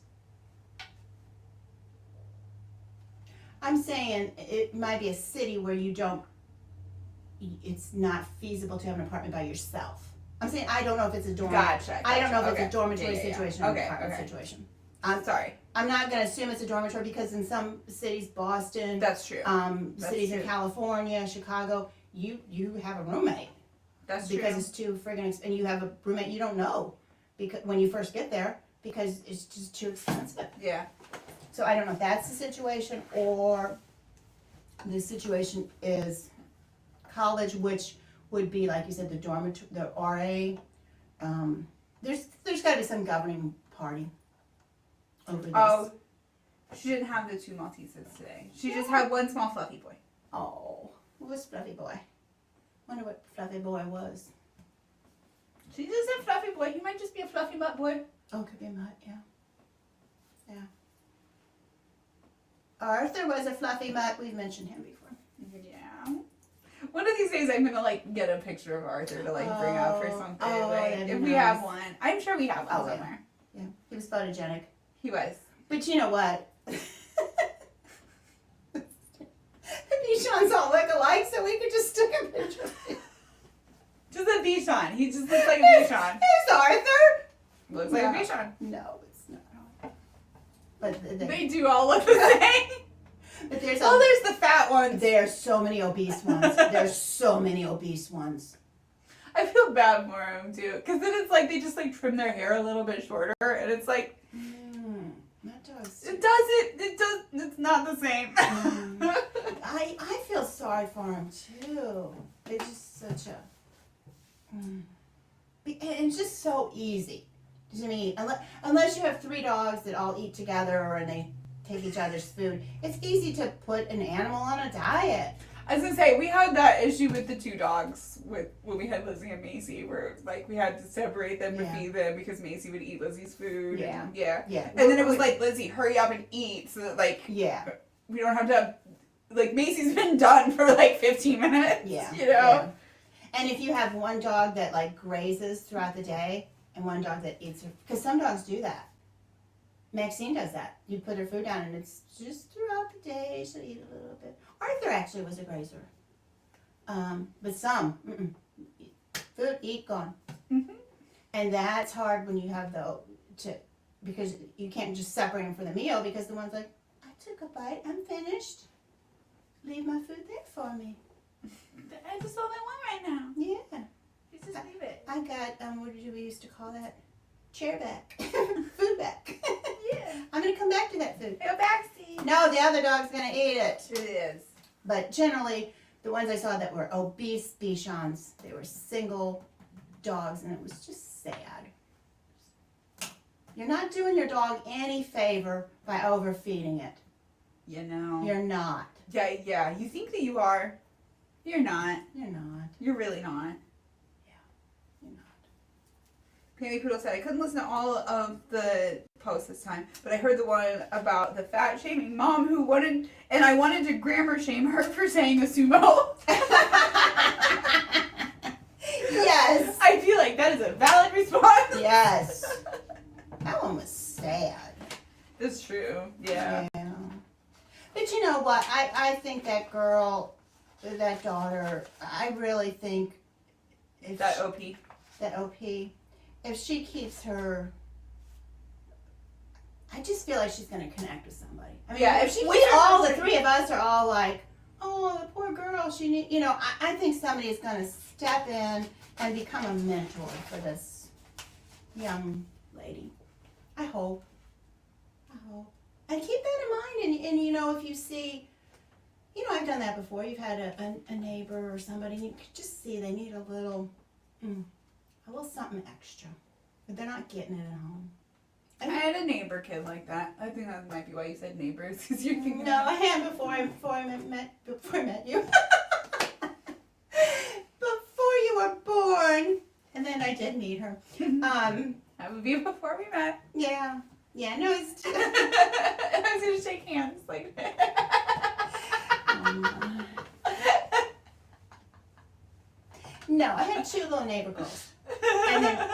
I'm saying it might be a city where it's not feasible to have an apartment by yourself. I'm saying I don't know if it's a dorm. Gotcha. I don't know if Okay. it's a dormitory Yeah. situation or an Okay, apartment okay. situation. I'm sorry. I'm not going to assume it's a dormitory because in some cities, Boston, That's true. cities in true. California, Chicago, you have a roommate That's because true. it's too friggin' and you have a roommate you don't know because when you first get there because it's just too expensive. Yeah. So I don't know if that's the situation or the situation is college, which would be like you said, the dormitory, the RA. There's got to be some governing party over this. Oh, she didn't have the 2 Maltesers today. She just had 1 small fluffy boy. Oh, what was Fluffy Boy? Wonder what Fluffy Boy was. She just said fluffy boy. He might just be a fluffy butt boy. Oh, could be a mutt, yeah. Yeah. Arthur was a fluffy mutt. We've mentioned him before. One of these days, I'm gonna like get a picture of Arthur to like bring up or something. Oh, like, that'd be if we nice. have one, I'm sure we have one Oh, yeah. somewhere. Yeah, he was photogenic. He was. But you know what? The Bichons all look alike, so we could just stick a picture of him. Just a Bichon. He just looks like a Bichon. There's Arthur. Looks like a Bichon. No, it's not. But They do all look the same. but there's Oh, there's the fat ones. there's so many obese ones. There's so many obese ones. I feel bad for him too, because then it's like they just like trim their hair a little bit shorter, and it's like That does. it doesn't. It does. It's not the same. I feel sorry for him too. It's just such a. And it's just so easy. I mean, unless you have 3 dogs that all eat together and they take each other's food, it's easy to put an animal on a diet. I was gonna say we had that issue with the 2 dogs when we had Lizzie and Macy, where like we had to separate them to feed them because Macy would eat Lizzie's food. Yeah. And, yeah. Yeah. And then it was like, Lizzie, hurry up and eat so that like we don't have to. Like Macy's been done for like 15 minutes. Yeah. You know. Yeah. And if you have one dog that like grazes throughout the day and one dog that eats, because some dogs do that. Maxine does that. You put her food down and it's just throughout the day she'll eat a little bit. Arthur actually was a grazer. But some, food, eat, gone. Mm-hmm. And that's hard when you have because you can't just separate them for the meal because the one's like, I took a bite, I'm finished. Leave my food there for me. I just all I want right now. Yeah. You just leave it. I got, what did we used to call that? Chair back. Food back. Yeah. I'm going to come back to that food. Go backseat. No, the other dog's going to eat it. It is. But generally, the ones I saw that were obese Bichons, they were single dogs, and it was just sad. You're not doing your dog any favor by overfeeding it. You know. You're not. Yeah. You think that you are. You're not. You're not. You're really not. You're not. Pammy Poodle said, I couldn't listen to all of the posts this time, but I heard the one about the fat shaming mom who wanted, and I wanted to grammar shame her for saying a sumo. Yes. I feel like that is a valid response. Yes. That one was sad. It's true. Yeah. But you know what? I think that girl, that daughter, I really think if That she- OP. that OP, if she keeps her, I just feel like she's going to connect with somebody. I mean, Yeah, if she we keeps her all, the somebody- 3 of us are all like, oh, the poor girl, she need, you know, I think somebody is going to step in and become a mentor for this young lady. I hope. And keep that in mind, and you know, if you see, you know, I've done that before. You've had a neighbor or somebody, and you could just see they need a little something extra, but they're not getting it at home. I had a neighbor kid like that. I think that might be why you said neighbors, because you're thinking. No, I had before I met you. Before you were born, and then I did meet her. That would be before we met. Yeah, no, it's. I was gonna shake hands like. No, I had 2 little neighbor girls.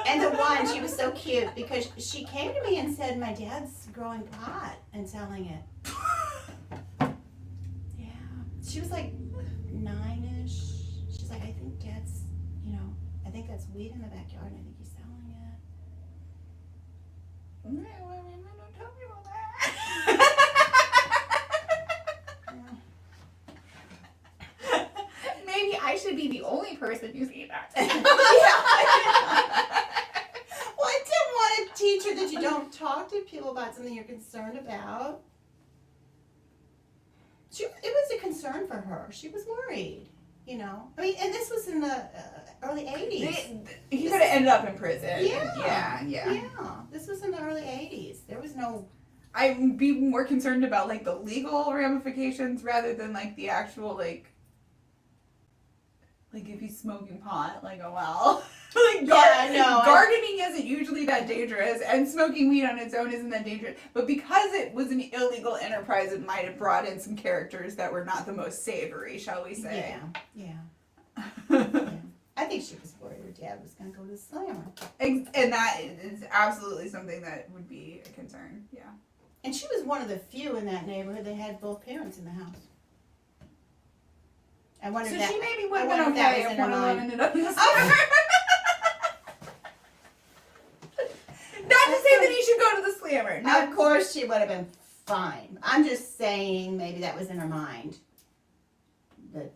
And the one, she was so cute because she came to me and said, my dad's growing pot and selling it. Yeah. She was like 9-ish. She's like, I think dad's, you know, I think that's weed in the backyard and I think he's selling it. Don't tell me about that. Maybe I should be the only person who's eating that. Well, I didn't want to teach her that you don't talk to people about something you're concerned about. It was a concern for her. She was worried, you know. I mean, and this was in the early 80s. He could have ended up in prison. Yeah. Yeah. This was in the early 80s. There was no... I'd be more concerned about like the legal ramifications rather than like the actual like if he's smoking pot, like oh well. Gardening isn't usually that dangerous, and smoking weed on its own isn't that dangerous. But because it was an illegal enterprise, it might have brought in some characters that were not the most savory, shall we say? Yeah. I think she was worried her dad was going to go to the slammer. And that is absolutely something that would be a concern. Yeah. And she was one of the few in that neighborhood that had both parents in the house. I wonder So if that, she maybe would I have wonder been if that okay was if in her one of them mind. ended up in the slammer. Not to say that he should go to the slammer. No. Of course she would have been fine. I'm just saying maybe that was in her mind. That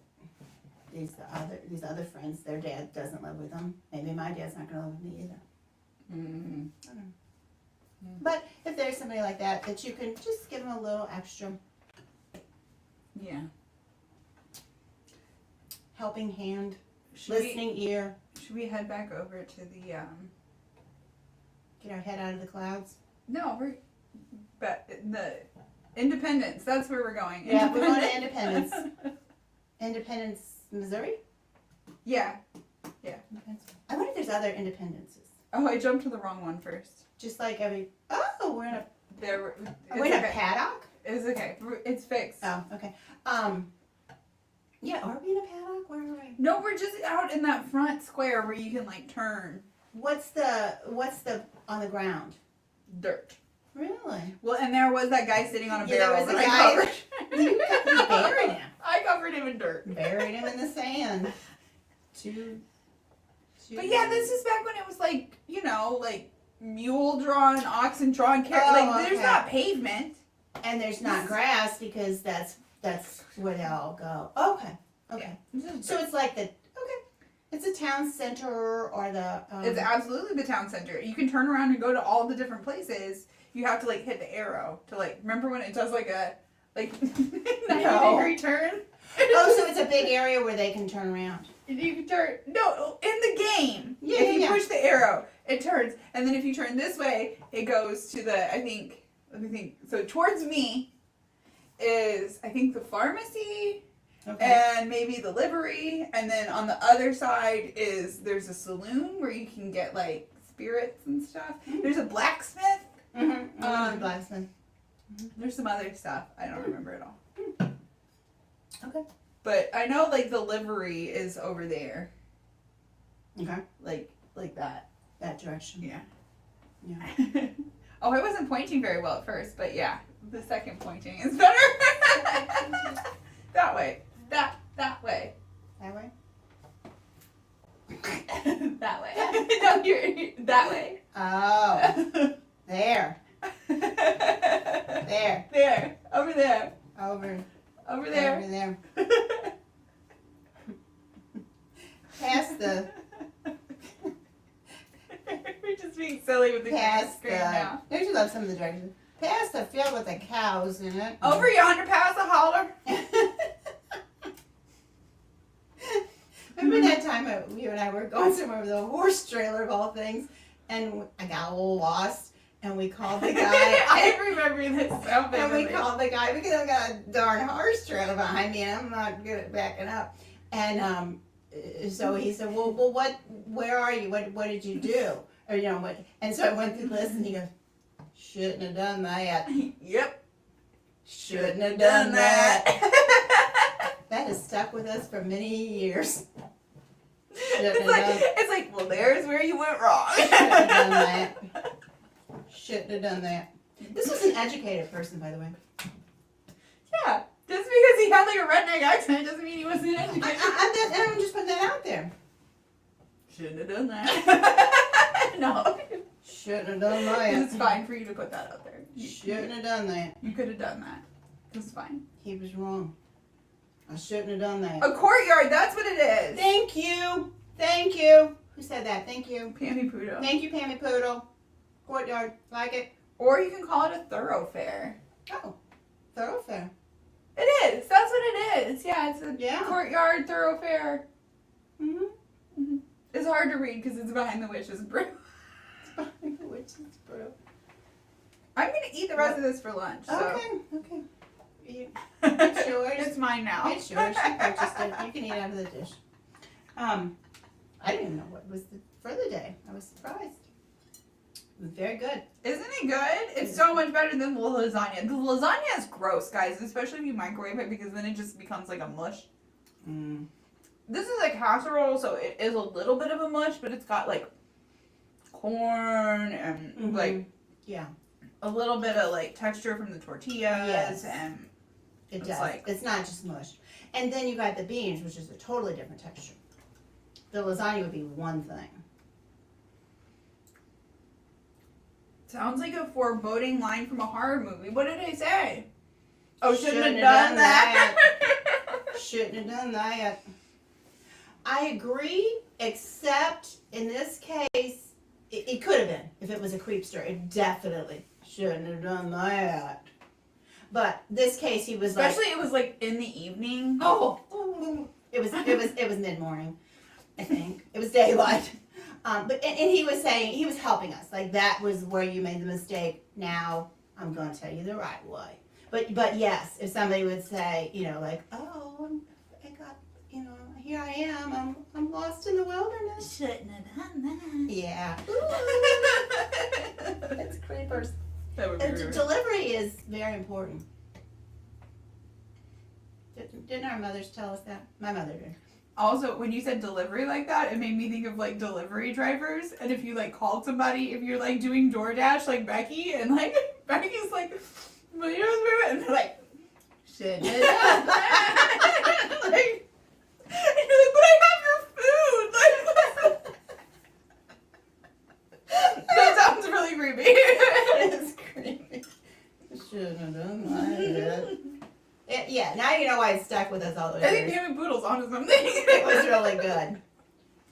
these other friends, their dad doesn't live with them. Maybe my dad's not going to live with me either. Mm-hmm. I don't know. But if there's somebody like that you can just give them a little extra Yeah. helping hand, Should listening ear, should we head back over to the get our head out of the clouds. No, we're but the Independence. That's where we're going. Yeah, we're going to Independence. Independence, Missouri? Yeah. I wonder if there's other Independences. Oh, I jumped to the wrong one first. Just like we're in a It's okay. paddock? It's okay. It's fixed. Oh, okay. Yeah, are we in a paddock? Where are we? No, we're just out in that front square where you can like turn. What's the on the ground? Dirt. Really? Well, and there was that guy sitting on a Yeah, there barrel was a that I guy- covered. You buried him. I covered him in dirt. Buried him in the sand. But yeah, this is back when it was like, you know, like mule drawn, oxen drawn, Oh, like there's okay. not pavement. And there's not grass because that's where they all go. Okay. So it's like it's a town center or the. It's absolutely the town center. You can turn around and go to all the different places. You have to like hit the arrow to like remember when it does like a 90-degree turn. Oh, so it's a big area where they can turn around. You can turn in the game. Yeah, if you yeah. push the arrow, it turns, and then if you turn this way, it goes to the let me think. So towards me is I think the pharmacy. Okay. And maybe the livery, and then on the other side there's a saloon where you can get like spirits and stuff. There's a blacksmith. Mm-hmm. Blacksmith. There's some other stuff. I don't remember it all. Okay. But I know like the livery is over there. Okay. Like that. That direction. Yeah. Yeah. Oh, I wasn't pointing very well at first, but yeah, the second pointing is better. That way. That way. That way. That way. No, you're that way. Oh. There. There. There. Over there. Over. Over there. Over there. Past the. We're just being silly with the Past screen the. now. Don't you love some of the directions? Past the field with the cows in it. Over yonder, past the holler. Remember that time you and I were going somewhere with a horse trailer of all things, and I got a little lost, and we called the guy. I remember this so And we vividly. called the guy because I got a darn horse trailer behind me, and I'm not good at backing up. And so he said, "Well, where are you? What did you do? Or what?" And so I went through the list, and he goes, "Shouldn't have done that. Yep. Shouldn't have done that." That has stuck with us for many years. It's like, well, there's where you went wrong. Shouldn't have done that. Shouldn't have done that. This was an educated person, by the way. Yeah. Just because he had like a redneck accent doesn't mean he wasn't educated. I'm just putting that out there. Shouldn't have done that. No. Shouldn't have done that. It's fine for you to put that out there. Shouldn't have done that. You could have done that. It's fine. He was wrong. I shouldn't have done that. A courtyard, that's what it is. Thank you. Thank you. Who said that? Thank you. Pammy Poodle. Thank you, Pammy Poodle. Courtyard. Like it? Or you can call it a thoroughfare. Oh. Thoroughfare. It is. That's what it is. Yeah, it's a Yeah. courtyard thoroughfare. Mm-hmm. It's hard to read because it's behind the witch's brew. Witch's brew. I'm going to eat the rest of this for lunch. So. Okay. It's yours. It's mine now. It's yours. You purchased it. You can eat out of the dish. I didn't even know what was for the day. I was surprised. It was very good. Isn't it good? It's so much better than the lasagna. The lasagna is gross, guys, especially if you microwave it because then it just becomes like a mush. This is a casserole, so it is a little bit of a mush, but it's got like corn and like yeah, a little bit of like texture from the tortillas. Yes. And it It's does. like- It's not just mush. And then you got the beans, which is a totally different texture. The lasagna would be one thing. sounds like a foreboding line from a horror movie. What did I say? Oh, shouldn't have Shouldn't done have done that. Shouldn't have done that. I agree, except in this case, it could have been. If it was a creepster, it definitely shouldn't have done that. But this case, he was Especially it was like in the evening. it was mid morning, I think. It was daylight. But he was saying, he was helping us. Like, that was where you made the mistake. Now I'm going to tell you the right way. But yes, if somebody would say, you know, like, oh, I got, you know, here I am. I'm lost in the wilderness. Shouldn't have done that. Yeah. It's creepers. That would be And weird. delivery is very important. Didn't our mothers tell us that? My mother did. Also, when you said delivery like that, it made me think of like delivery drivers. And if you like called somebody, if you're like doing DoorDash like Becky, and like Becky's like, well, you know, and they're like, shit. like, and you're like, but I have your food. Like, that sounds really creepy. It's creepy. Shouldn't have done that. Yeah, now you know why it stuck with us all those I think years. Pam and Poodle's onto something. It was really good.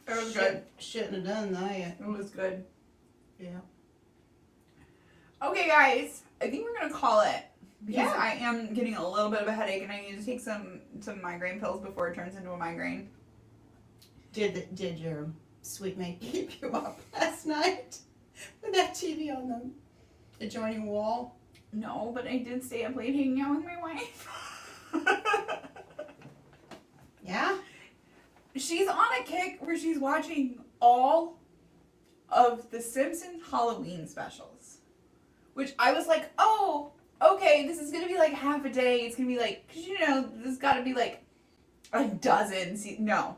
It was good. Shouldn't have done that. It was good. Yeah. Okay, guys, I think we're gonna call it because Yeah. I am getting a little bit of a headache and I need to take some migraine pills before it turns into a migraine. Did your sweet mate keep you up last night with that TV on the adjoining wall? No, but I did stay up late hanging out with my wife. Yeah? She's on a kick where she's watching all of the Simpsons Halloween specials, which I was like, oh, okay, this is gonna be like half a day. It's gonna be like, cause you know, there's gotta be like a dozen. No,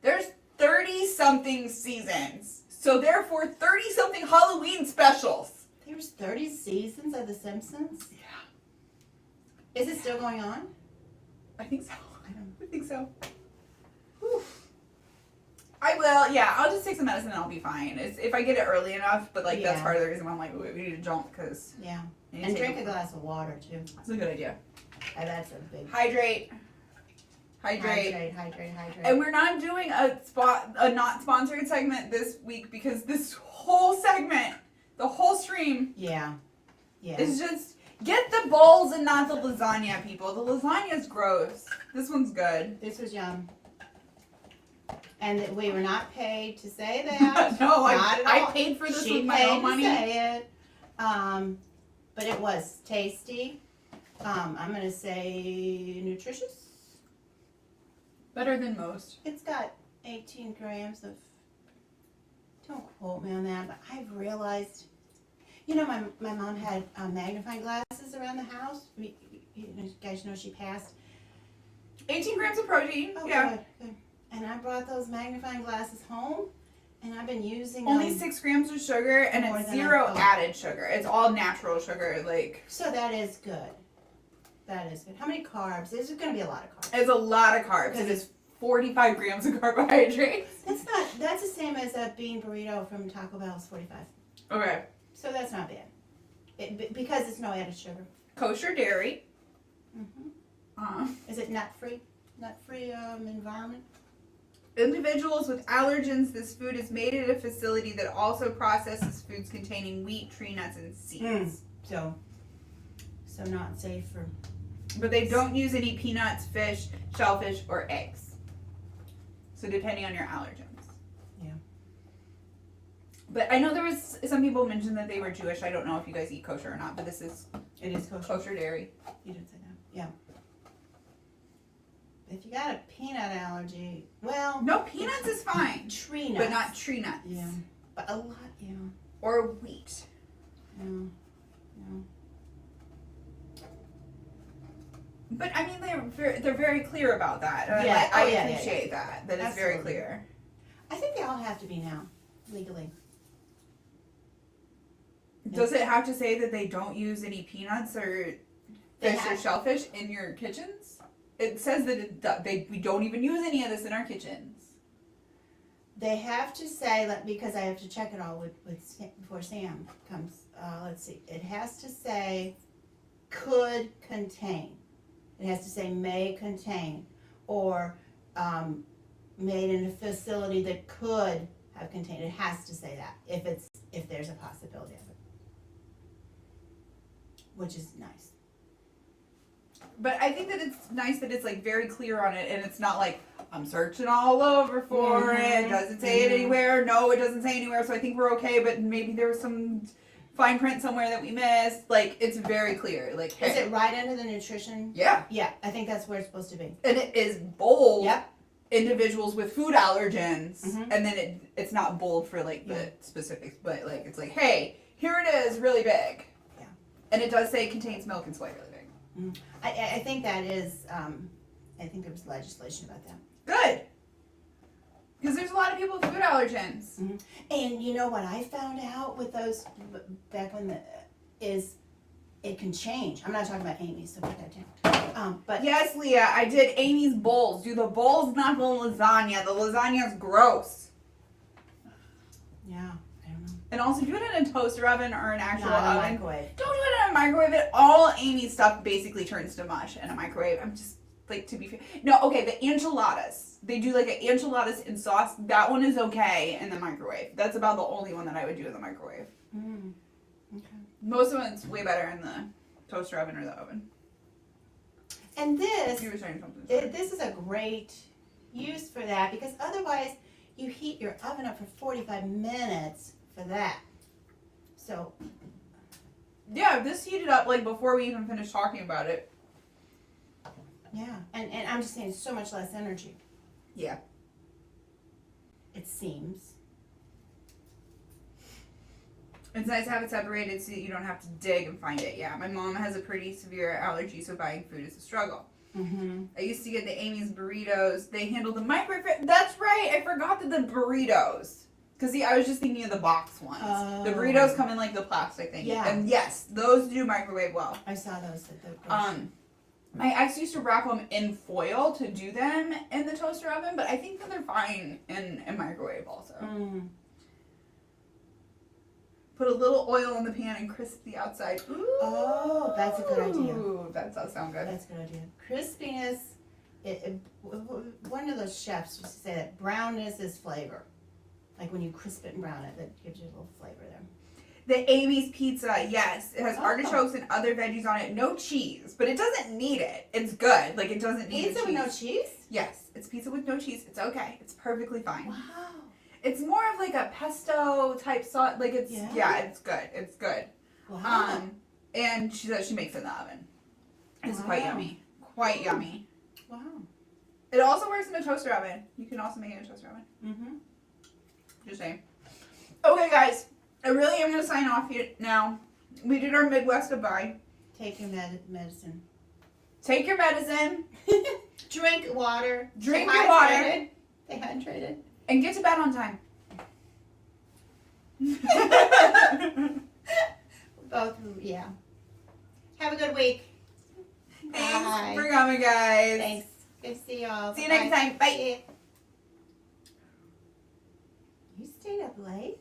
there's 30-something seasons, so therefore 30-something Halloween specials. There was 30 seasons of The Simpsons? Yeah, Is it still going on? I think so. I think so. Whew. I will, yeah, I'll just take some medicine and I'll be fine. It's, if I get it early enough, but like that's Yeah. part of the reason why I'm like, we need to jump because. Yeah. And drink a glass of water, too. That's a good idea. That's a big... Hydrate. Hydrate. And we're not doing a not sponsored segment this week because this whole segment, the whole stream, Yeah. is just get the bowls and not the lasagna, people. The lasagna's gross. This one's good. This was yum. And that we were not paid to say that. No, Not at I all. paid for this She with my paid own money. to say it. But it was tasty. I'm gonna say nutritious. Better than most. It's got 18 grams of. Don't quote me on that, but I've realized. You know, my mom had magnifying glasses around the house. You guys know she passed. 18 grams of protein. Oh, Yeah. good. And I brought those magnifying glasses home, and I've been using Only them. 6 grams of sugar and More it's than I 0 thought. added sugar. It's all natural sugar. Like, So that is good. That is good. How many carbs? There's going to be a lot of carbs. it's a lot of carbs. Because It's 45 grams of carbohydrates. That's the same as a bean burrito from Taco Bell's 45. Okay. So that's not bad. Because it's no added sugar. Kosher dairy. Mm-hmm. Is it nut-free? Nut-free environment? Individuals with allergens, this food is made at a facility that also processes foods containing wheat, tree nuts, and seeds. So not safe for... But they don't use any peanuts, fish, shellfish, or eggs. So depending on your allergens. Yeah. But I know there was some people mentioned that they were Jewish. I don't know if you guys eat kosher or not, but this is It is kosher. kosher dairy. You didn't say that. Yeah. If you got a peanut allergy, well... No, peanuts is fine, Tree nuts. but not tree nuts. Yeah. But a lot, yeah. Or wheat. Yeah. But I mean, they're very clear about that. And Yeah. I Oh, yeah, appreciate that it's very Absolutely. clear. I think they all have to be now, legally. Does it have to say that they don't use any peanuts or They fish or have- shellfish in your kitchens? It says that we don't even use any of this in our kitchens. They have to say, because I have to check it all before Sam comes. Let's see. It has to say could contain. It has to say may contain, or made in a facility that could have contained. It has to say that if there's a possibility of it, which is nice. But I think that it's nice that it's like very clear on it, and it's not like I'm searching all over for it. Does it say it anywhere? No, it doesn't say anywhere. So I think we're okay. But maybe there was some fine print somewhere that we missed. Like it's very clear. Like hey, Is it right under the nutrition? Yeah, Yeah, I think that's where it's supposed to be. and it is bold. Yep. Individuals with food allergens, Mhm. and then it's not bold for like the specifics, but like it's like hey, here it is, really big. Yeah. And it does say it contains milk and soy, really big. I think that is. I think there was legislation about that. Good. Because there's a lot of people with food allergens. And you know what I found out with those back when is it can change. I'm not talking about Amy, so put that down. But Yes, Leah, I did Amy's bowls. Do the bowls, not the lasagna. The lasagna's gross. yeah, I don't know. And also, do it in a toaster oven or an actual Not a oven. microwave. Don't do it in a microwave. All Amy's stuff basically turns to mush in a microwave. I'm just, like, to be fair. No, okay, the enchiladas. They do, like, an enchiladas in sauce. That one is okay in the microwave. That's about the only one that I would do in the microwave. Okay. Most of it's way better in the toaster oven or the oven. And this You were saying something. Sorry. this is a great use for that, because otherwise you heat your oven up for 45 minutes for that. So Yeah, this heated up, like, before we even finished talking about it. yeah, and I'm just saying so much less energy. Yeah. It seems. It's nice to have it separated so you don't have to dig and find it. Yeah, my mom has a pretty severe allergy, so buying food is a struggle. Mm-hmm. I used to get the Amy's burritos. They handle the microwave. That's right. I forgot that the burritos. Because, see, I was just thinking of the box ones. The burritos come in, like, the plastic thing. Yeah. And, yes, those do microwave well. I saw those at the My ex used to wrap them in foil to do them in the toaster oven, but I think that they're fine in a microwave also. Put a little oil in the pan and crisp the outside. Ooh. Oh, that's a good idea. Ooh, that does sound good. That's a good idea. Crispiness, one of those chefs used to say that brownness is flavor. Like when you crisp it and brown it, that gives you a little flavor there. The Amy's pizza, yes. It has Oh. artichokes and other veggies on it. No cheese, but it doesn't need it. It's good. Like, it doesn't need Pizza the with cheese. no cheese? Yes, it's pizza with no cheese. It's okay. It's perfectly fine. Wow. It's more of like a pesto type sauce. Like, it's, yeah, it's good. It's good. Wow. And she says she makes it in the oven. It's quite Wow. yummy. Quite yummy. Wow. It also works in a toaster oven. You can also make it in a toaster oven. Mm-hmm. Just saying. Okay, guys. I really am going to sign off here now. We did our Midwest goodbye. Take your medicine. Take your medicine. Drink water. Drink Stay your water. hydrated. Stay hydrated. And get to bed on time. Both, yeah. Have a good week. Thanks Bye. for coming, guys. Thanks. Good to see y'all. See you next time. Bye. You stayed up late?